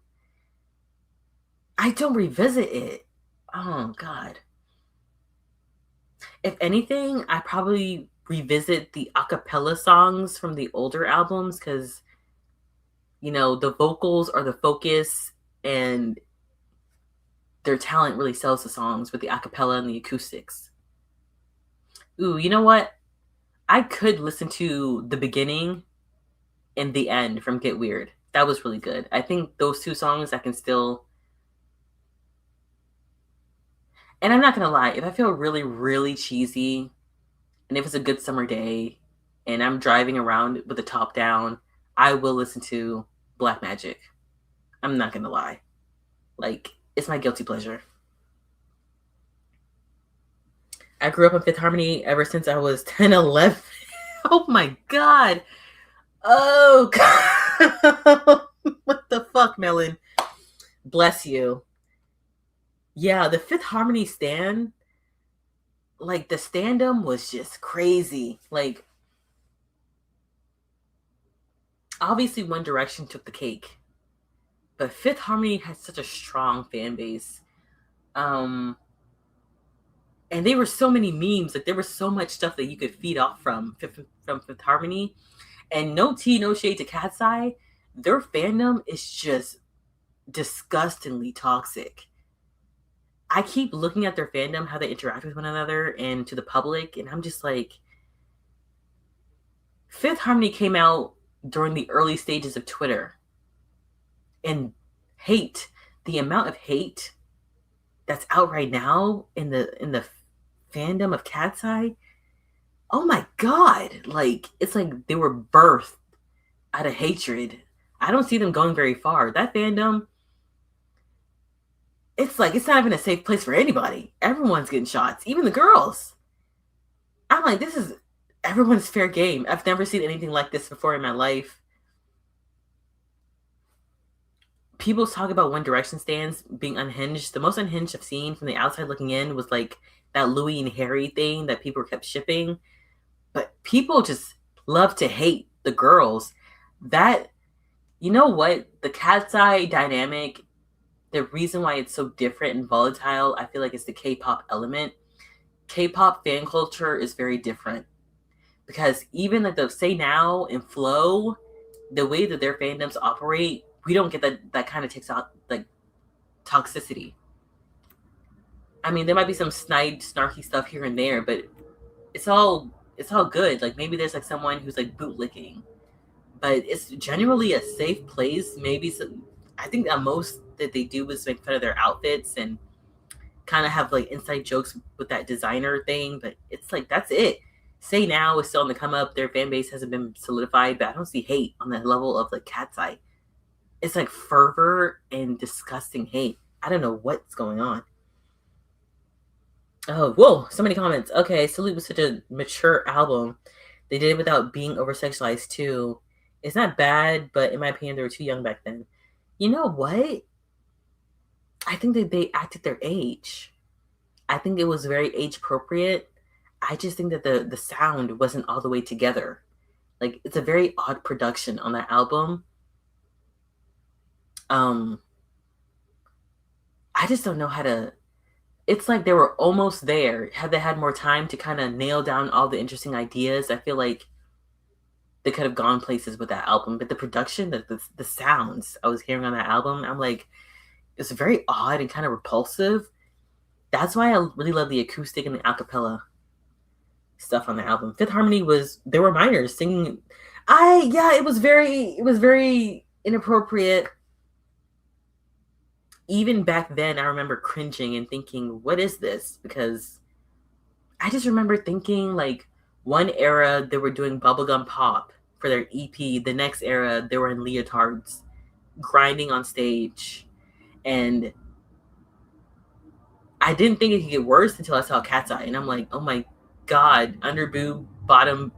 I don't revisit it. Oh, God. If anything, I probably revisit the a cappella songs from the older albums, because, you know, the vocals are the focus, and their talent really sells the songs with the a cappella and the acoustics. Ooh, you know what? I could listen to the beginning and the end from Get Weird. That was really good. I think those two songs I can still... And I'm not going to lie, if I feel really, really cheesy, and if it's a good summer day, and I'm driving around with the top down, I will listen to Black Magic. I'm not going to lie. Like, it's my guilty pleasure. I grew up on Fifth Harmony ever since I was 10, 11. Oh my God. Oh, God. What the fuck, Melon? Bless you. Yeah, the Fifth Harmony stan, like the standum was just crazy. Like, obviously One Direction took the cake, but Fifth Harmony had such a strong fan base. And there were so many memes. Like, there was so much stuff that you could feed off from Fifth Harmony. And no tea, no shade to Cat's Eye. Their fandom is just disgustingly toxic. I keep looking at their fandom, how they interact with one another and to the public, and I'm just like, Fifth Harmony came out during the early stages of Twitter. And hate, the amount of hate that's out right now in the fandom of Cat's Eye, oh my God. Like, it's like they were birthed out of hatred. I don't see them going very far. That fandom, it's like, it's not even a safe place for anybody. Everyone's getting shots, even the girls. I'm like, this is everyone's fair game. I've never seen anything like this before in my life. people talk about One Direction stands being unhinged. The most unhinged I've seen from the outside looking in was like that Louis and Harry thing that people kept shipping. But people just love to hate the girls. That, you know what? The cat's eye dynamic, the reason why it's so different and volatile, I feel like it's the K-pop element. K-pop fan culture is very different. Because even like the Say Now and Flow, the way that their fandoms operate, we don't get that kind of takes out like toxicity. I mean, there might be some snide, snarky stuff here and there, but it's all good. Like maybe there's like someone who's like bootlicking, but it's generally a safe place. Maybe some, I think that most that they do is make fun of their outfits and kind of have like inside jokes with that designer thing, but it's like that's it. Say Now is still on the come up. Their fan base hasn't been solidified, but I don't see hate on that level of like Cat's Eye. It's like fervor and disgusting hate. I don't know what's going on. Oh, whoa, so many comments. Okay, Salute was such a mature album. They did it without being over-sexualized too. It's not bad, but in my opinion, they were too young back then. You know what? I think that they acted their age. I think it was very age appropriate. I just think that the sound wasn't all the way together. Like, it's a very odd production on that album. I just don't know how to... It's like they were almost there. Had they had more time to kind of nail down all the interesting ideas, I feel like they could have gone places with that album. But the production, the sounds I was hearing on that album, I'm like, it's very odd and kind of repulsive. That's why I really love the acoustic and the acapella stuff on the album. Fifth Harmony there were minors singing. It was very inappropriate. Even back then, I remember cringing and thinking, what is this? Because I just remember thinking, like, one era, they were doing bubblegum pop for their EP. The next era, they were in leotards, grinding on stage. And I didn't think it could get worse until I saw Cat's Eye. And I'm like, oh my God, under boob, bottoms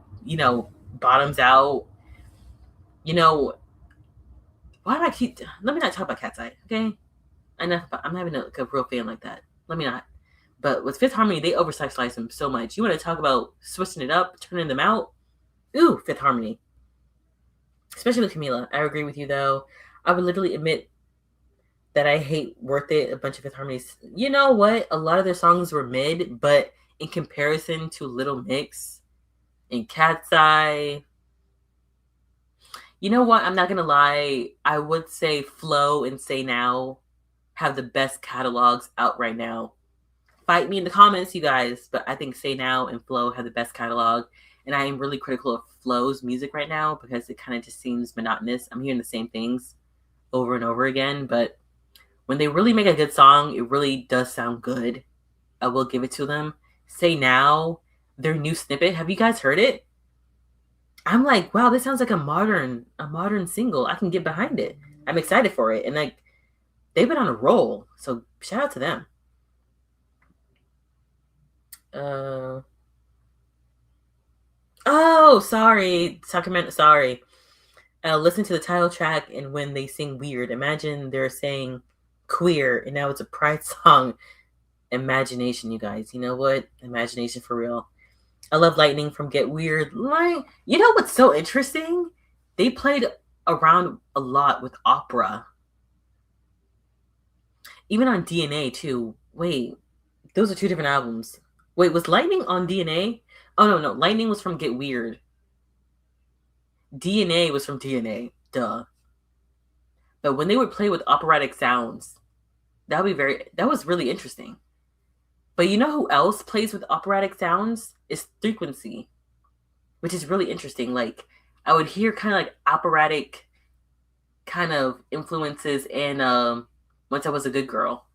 out. Why do I keep... Let me not talk about Cat's Eye, okay? I'm having a real fan like that. Let me not. But with Fifth Harmony, they over-sexualize them so much. You want to talk about switching it up, turning them out? Ooh, Fifth Harmony. Especially with Camila. I agree with you, though. I would literally admit that I hate Worth It, a bunch of Fifth Harmonies. You know what? A lot of their songs were mid, but in comparison to Little Mix and Cat's Eye... You know what? I'm not going to lie. I would say Flow and Say Now have the best catalogs out right now. Fight me in the comments, you guys, but I think Say Now and Flow have the best catalog, and I am really critical of Flow's music right now because it kind of just seems monotonous. I'm hearing the same things over and over again, but when they really make a good song, it really does sound good. I will give it to them. Say Now, their new snippet, have you guys heard it? I'm like, wow, this sounds like a modern single. I can get behind it. I'm excited for it, and like, they've been on a roll, so shout out to them. Sorry. Listen to the title track, and when they sing weird, imagine they're saying queer, and now it's a pride song. Imagination, you guys. You know what? Imagination for real. I love Lightning from Get Weird. You know what's so interesting? They played around a lot with opera. Even on DNA, too. Wait, those are two different albums. Wait, was Lightning on DNA? Oh, no. Lightning was from Get Weird. DNA was from DNA. Duh. But when they would play with operatic sounds, that was really interesting. But you know who else plays with operatic sounds? Is Frequency, which is really interesting. Like, I would hear kind of like operatic kind of influences in Once I Was a Good Girl.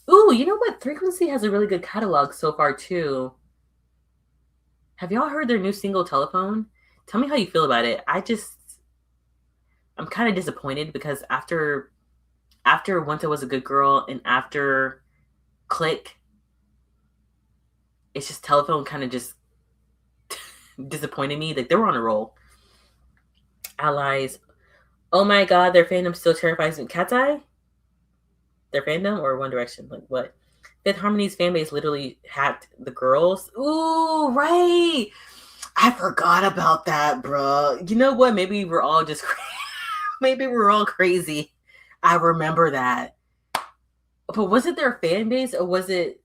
Ooh, you know what? Frequency has a really good catalog so far, too. Have y'all heard their new single, Telephone? Tell me how you feel about it. I'm kind of disappointed because after Once I Was a Good Girl and after Click, it's just Telephone kind of just disappointed me. Like, they were on a roll. Allies. Oh my god, their fandom still terrifies me. Cat's Eye? Their fandom or One Direction? Like what? Fifth Harmony's fan base literally hacked the girls. Ooh, right. I forgot about that, bro. You know what? Maybe we're all just maybe we're all crazy. I remember that. But was it their fan base or was it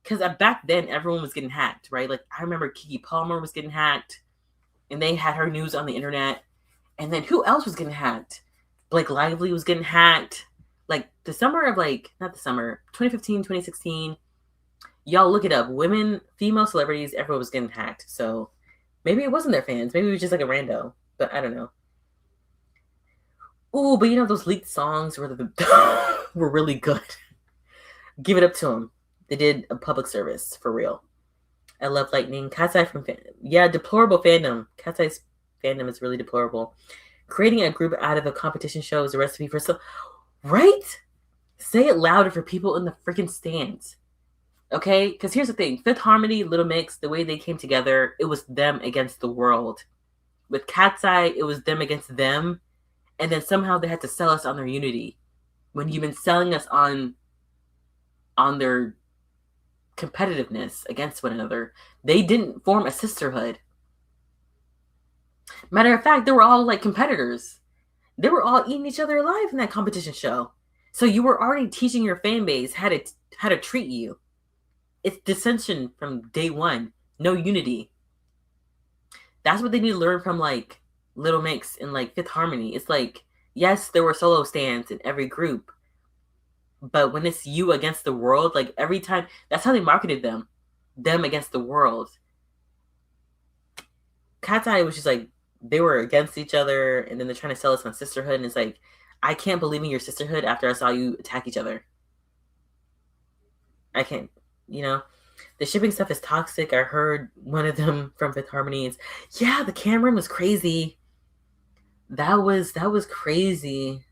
because back then everyone was getting hacked, right? Like I remember Kiki Palmer was getting hacked and they had her news on the internet. And then who else was getting hacked? Blake Lively was getting hacked. Like the summer of not the summer, 2015, 2016. Y'all look it up. Women, female celebrities, everyone was getting hacked. So maybe it wasn't their fans. Maybe it was just like a rando. But I don't know. Ooh, but you know those leaked songs were were really good. Give it up to them. They did a public service for real. I love Lightning. Cat's Eye from deplorable fandom. Cat's Eye's fandom is really deplorable. Creating a group out of a competition show is a recipe for right? Say it louder for people in the freaking stands. Okay? Because here's the thing. Fifth Harmony, Little Mix, the way they came together, it was them against the world. With Cat's Eye, it was them against them. And then somehow they had to sell us on their unity. When you've been selling us on their competitiveness against one another, they didn't form a sisterhood. Matter of fact, they were all like competitors. They were all eating each other alive in that competition show. So you were already teaching your fan base how to treat you. It's dissension from day one. No unity. That's what they need to learn from like Little Mix and like Fifth Harmony. It's like, yes, there were solo stands in every group. But when it's you against the world, like every time, that's how they marketed them. Them against the world. Cat's Eye was just like, they were against each other, and then they're trying to sell us on sisterhood, and it's like, I can't believe in your sisterhood after I saw you attack each other. I can't, The shipping stuff is toxic. I heard one of them from Fifth Harmony is, yeah, the Cameron was crazy. That was crazy.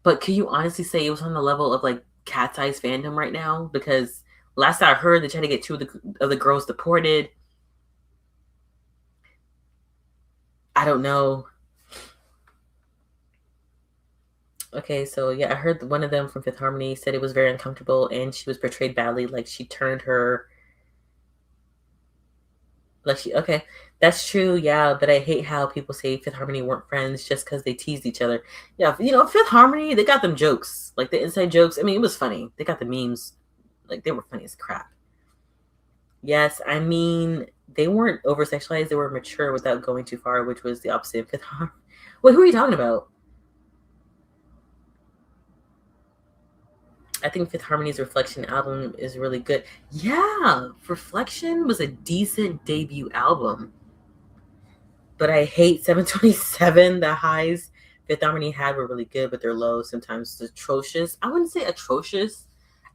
But can you honestly say it was on the level of like Cat's Eye's fandom right now? Because last I heard, they tried to get two of the girls deported. I don't know. Okay, so yeah, I heard one of them from Fifth Harmony said it was very uncomfortable and she was portrayed badly. Like she turned her. Okay, that's true, yeah, but I hate how people say Fifth Harmony weren't friends just because they teased each other. Yeah, Fifth Harmony, they got them jokes, like the inside jokes. I mean, it was funny. They got the memes, like they were funny as crap. Yes, I mean, they weren't over-sexualized. They were mature without going too far, which was the opposite of Fifth Harmony. Wait, who are you talking about? I think Fifth Harmony's Reflection album is really good. Yeah, Reflection was a decent debut album. But I hate 727. The highs Fifth Harmony had were really good, but their lows sometimes atrocious. I wouldn't say atrocious.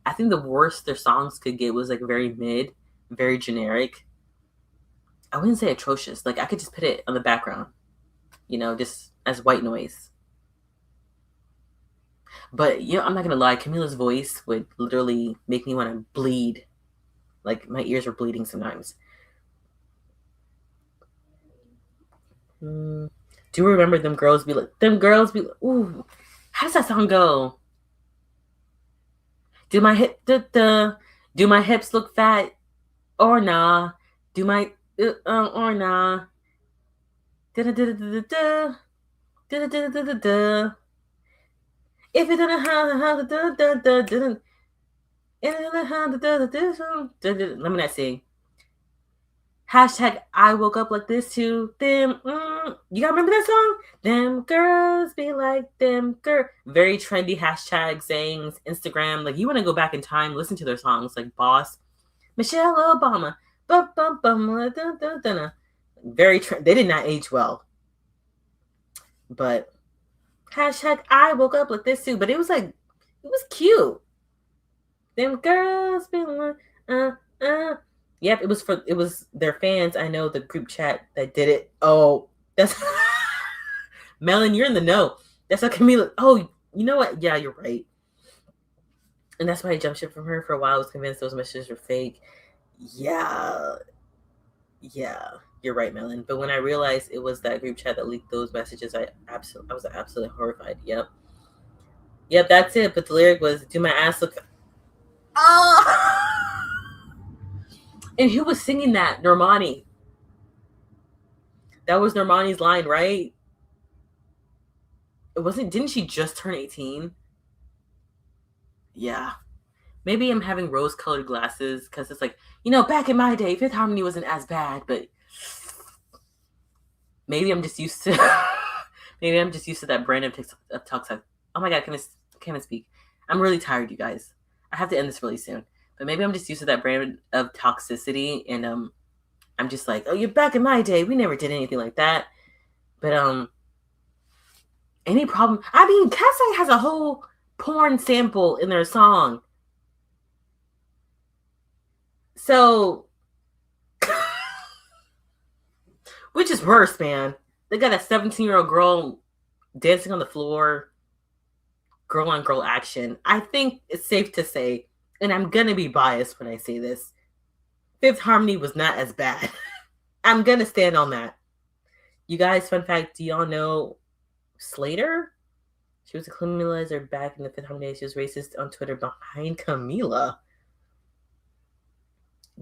I think the worst their songs could get was like very mid, very generic. I wouldn't say atrocious. Like I could just put it on the background, just as white noise. But I'm not gonna lie, Camila's voice would literally make me want to bleed. Like my ears were bleeding sometimes. Do you remember them girls be like, ooh, how does that song go? Do my hips look fat or nah? Do my or nah? If it didn't let me not sing. Hashtag I woke up like this too. Them, you gotta remember that song? Them girls be like them girl. Very trendy hashtag sayings, Instagram. Like you want to go back in time, listen to their songs like Boss, Michelle Obama, very they did not age well. But hashtag I woke up like this too. But it was cute. Them girls be like Yep, it was their fans. I know the group chat that did it. Oh, that's Melon, you're in the know. That's how Camila. Oh, you know what? Yeah, you're right. And that's why I jumped ship from her for a while. I was convinced those messages were fake. Yeah, You're right, Melon. But when I realized it was that group chat that leaked those messages, I was absolutely horrified. Yep, that's it. But the lyric was, "Do my ass look?" Oh! And who was singing that? Normani. That was Normani's line, right? It wasn't. Didn't she just turn 18? Yeah. Maybe I'm having rose-colored glasses because it's like, back in my day, Fifth Harmony wasn't as bad, but maybe I'm just used to that brand of TikTok. Oh my God, can I speak? I'm really tired, you guys. I have to end this really soon. But maybe I'm just used to that brand of toxicity, and I'm just like, oh, you're back in my day. We never did anything like that. But any problem? I mean, Cassie has a whole porn sample in their song. So, which is worse, man? They got a 17-year-old girl dancing on the floor, girl on girl action. I think it's safe to say, and I'm going to be biased when I say this, Fifth Harmony was not as bad. I'm going to stand on that. You guys, fun fact, do y'all know Slater? She was a criminalizer back in the Fifth Harmony days. She was racist on Twitter behind Camila.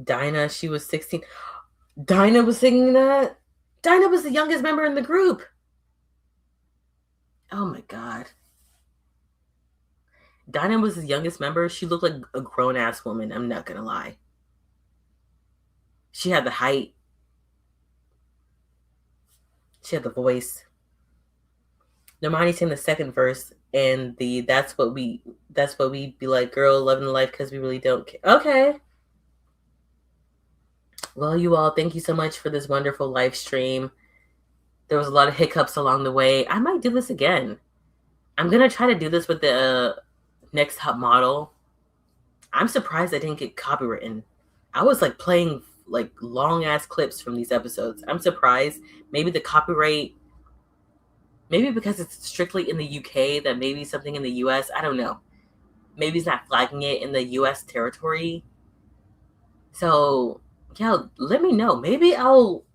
Dinah, she was 16. Dinah was singing that. Dinah was the youngest member in the group. Oh my God. Dinah was the youngest member. She looked like a grown-ass woman. I'm not going to lie. She had the height. She had the voice. Normani sang the second verse, and that's what we be like, girl, loving the life because we really don't care. Okay. Well, you all, thank you so much for this wonderful live stream. There was a lot of hiccups along the way. I might do this again. I'm going to try to do this with the next top model. I'm surprised I didn't get copywritten. I was like playing like long ass clips from these episodes. I'm surprised. Maybe the copyright, maybe because it's strictly in the UK, that maybe something in the US, I don't know. Maybe it's not flagging it in the US territory. So, yeah, let me know. Maybe I'll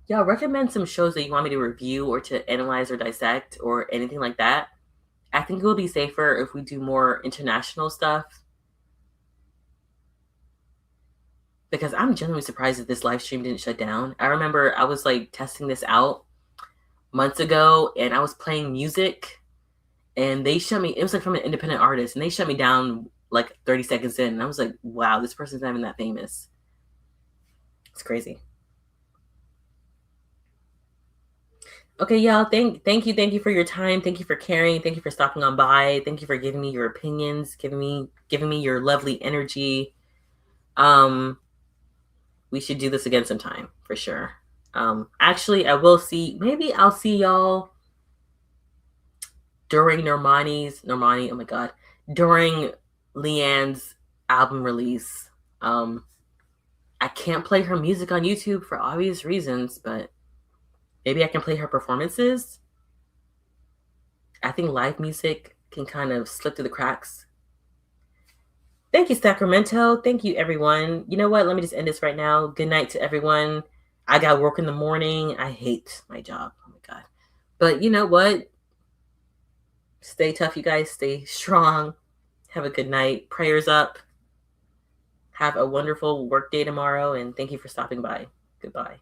recommend some shows that you want me to review or to analyze or dissect or anything like that. I think it will be safer if we do more international stuff. Because I'm genuinely surprised that this live stream didn't shut down. I remember I was like testing this out months ago and I was playing music and they shut me. It was like from an independent artist and they shut me down like 30 seconds in. And I was like, wow, this person's not even that famous. It's crazy. Okay, y'all, thank you for your time. Thank you for caring. Thank you for stopping on by. Thank you for giving me your opinions, giving me your lovely energy. We should do this again sometime for sure. Actually, I'll see y'all during Normani, oh my God, during Leanne's album release. I can't play her music on YouTube for obvious reasons, but maybe I can play her performances. I think live music can kind of slip through the cracks. Thank you, Sacramento. Thank you, everyone. You know what? Let me just end this right now. Good night to everyone. I got work in the morning. I hate my job. Oh, my God. But you know what? Stay tough, you guys. Stay strong. Have a good night. Prayers up. Have a wonderful work day tomorrow. And thank you for stopping by. Goodbye.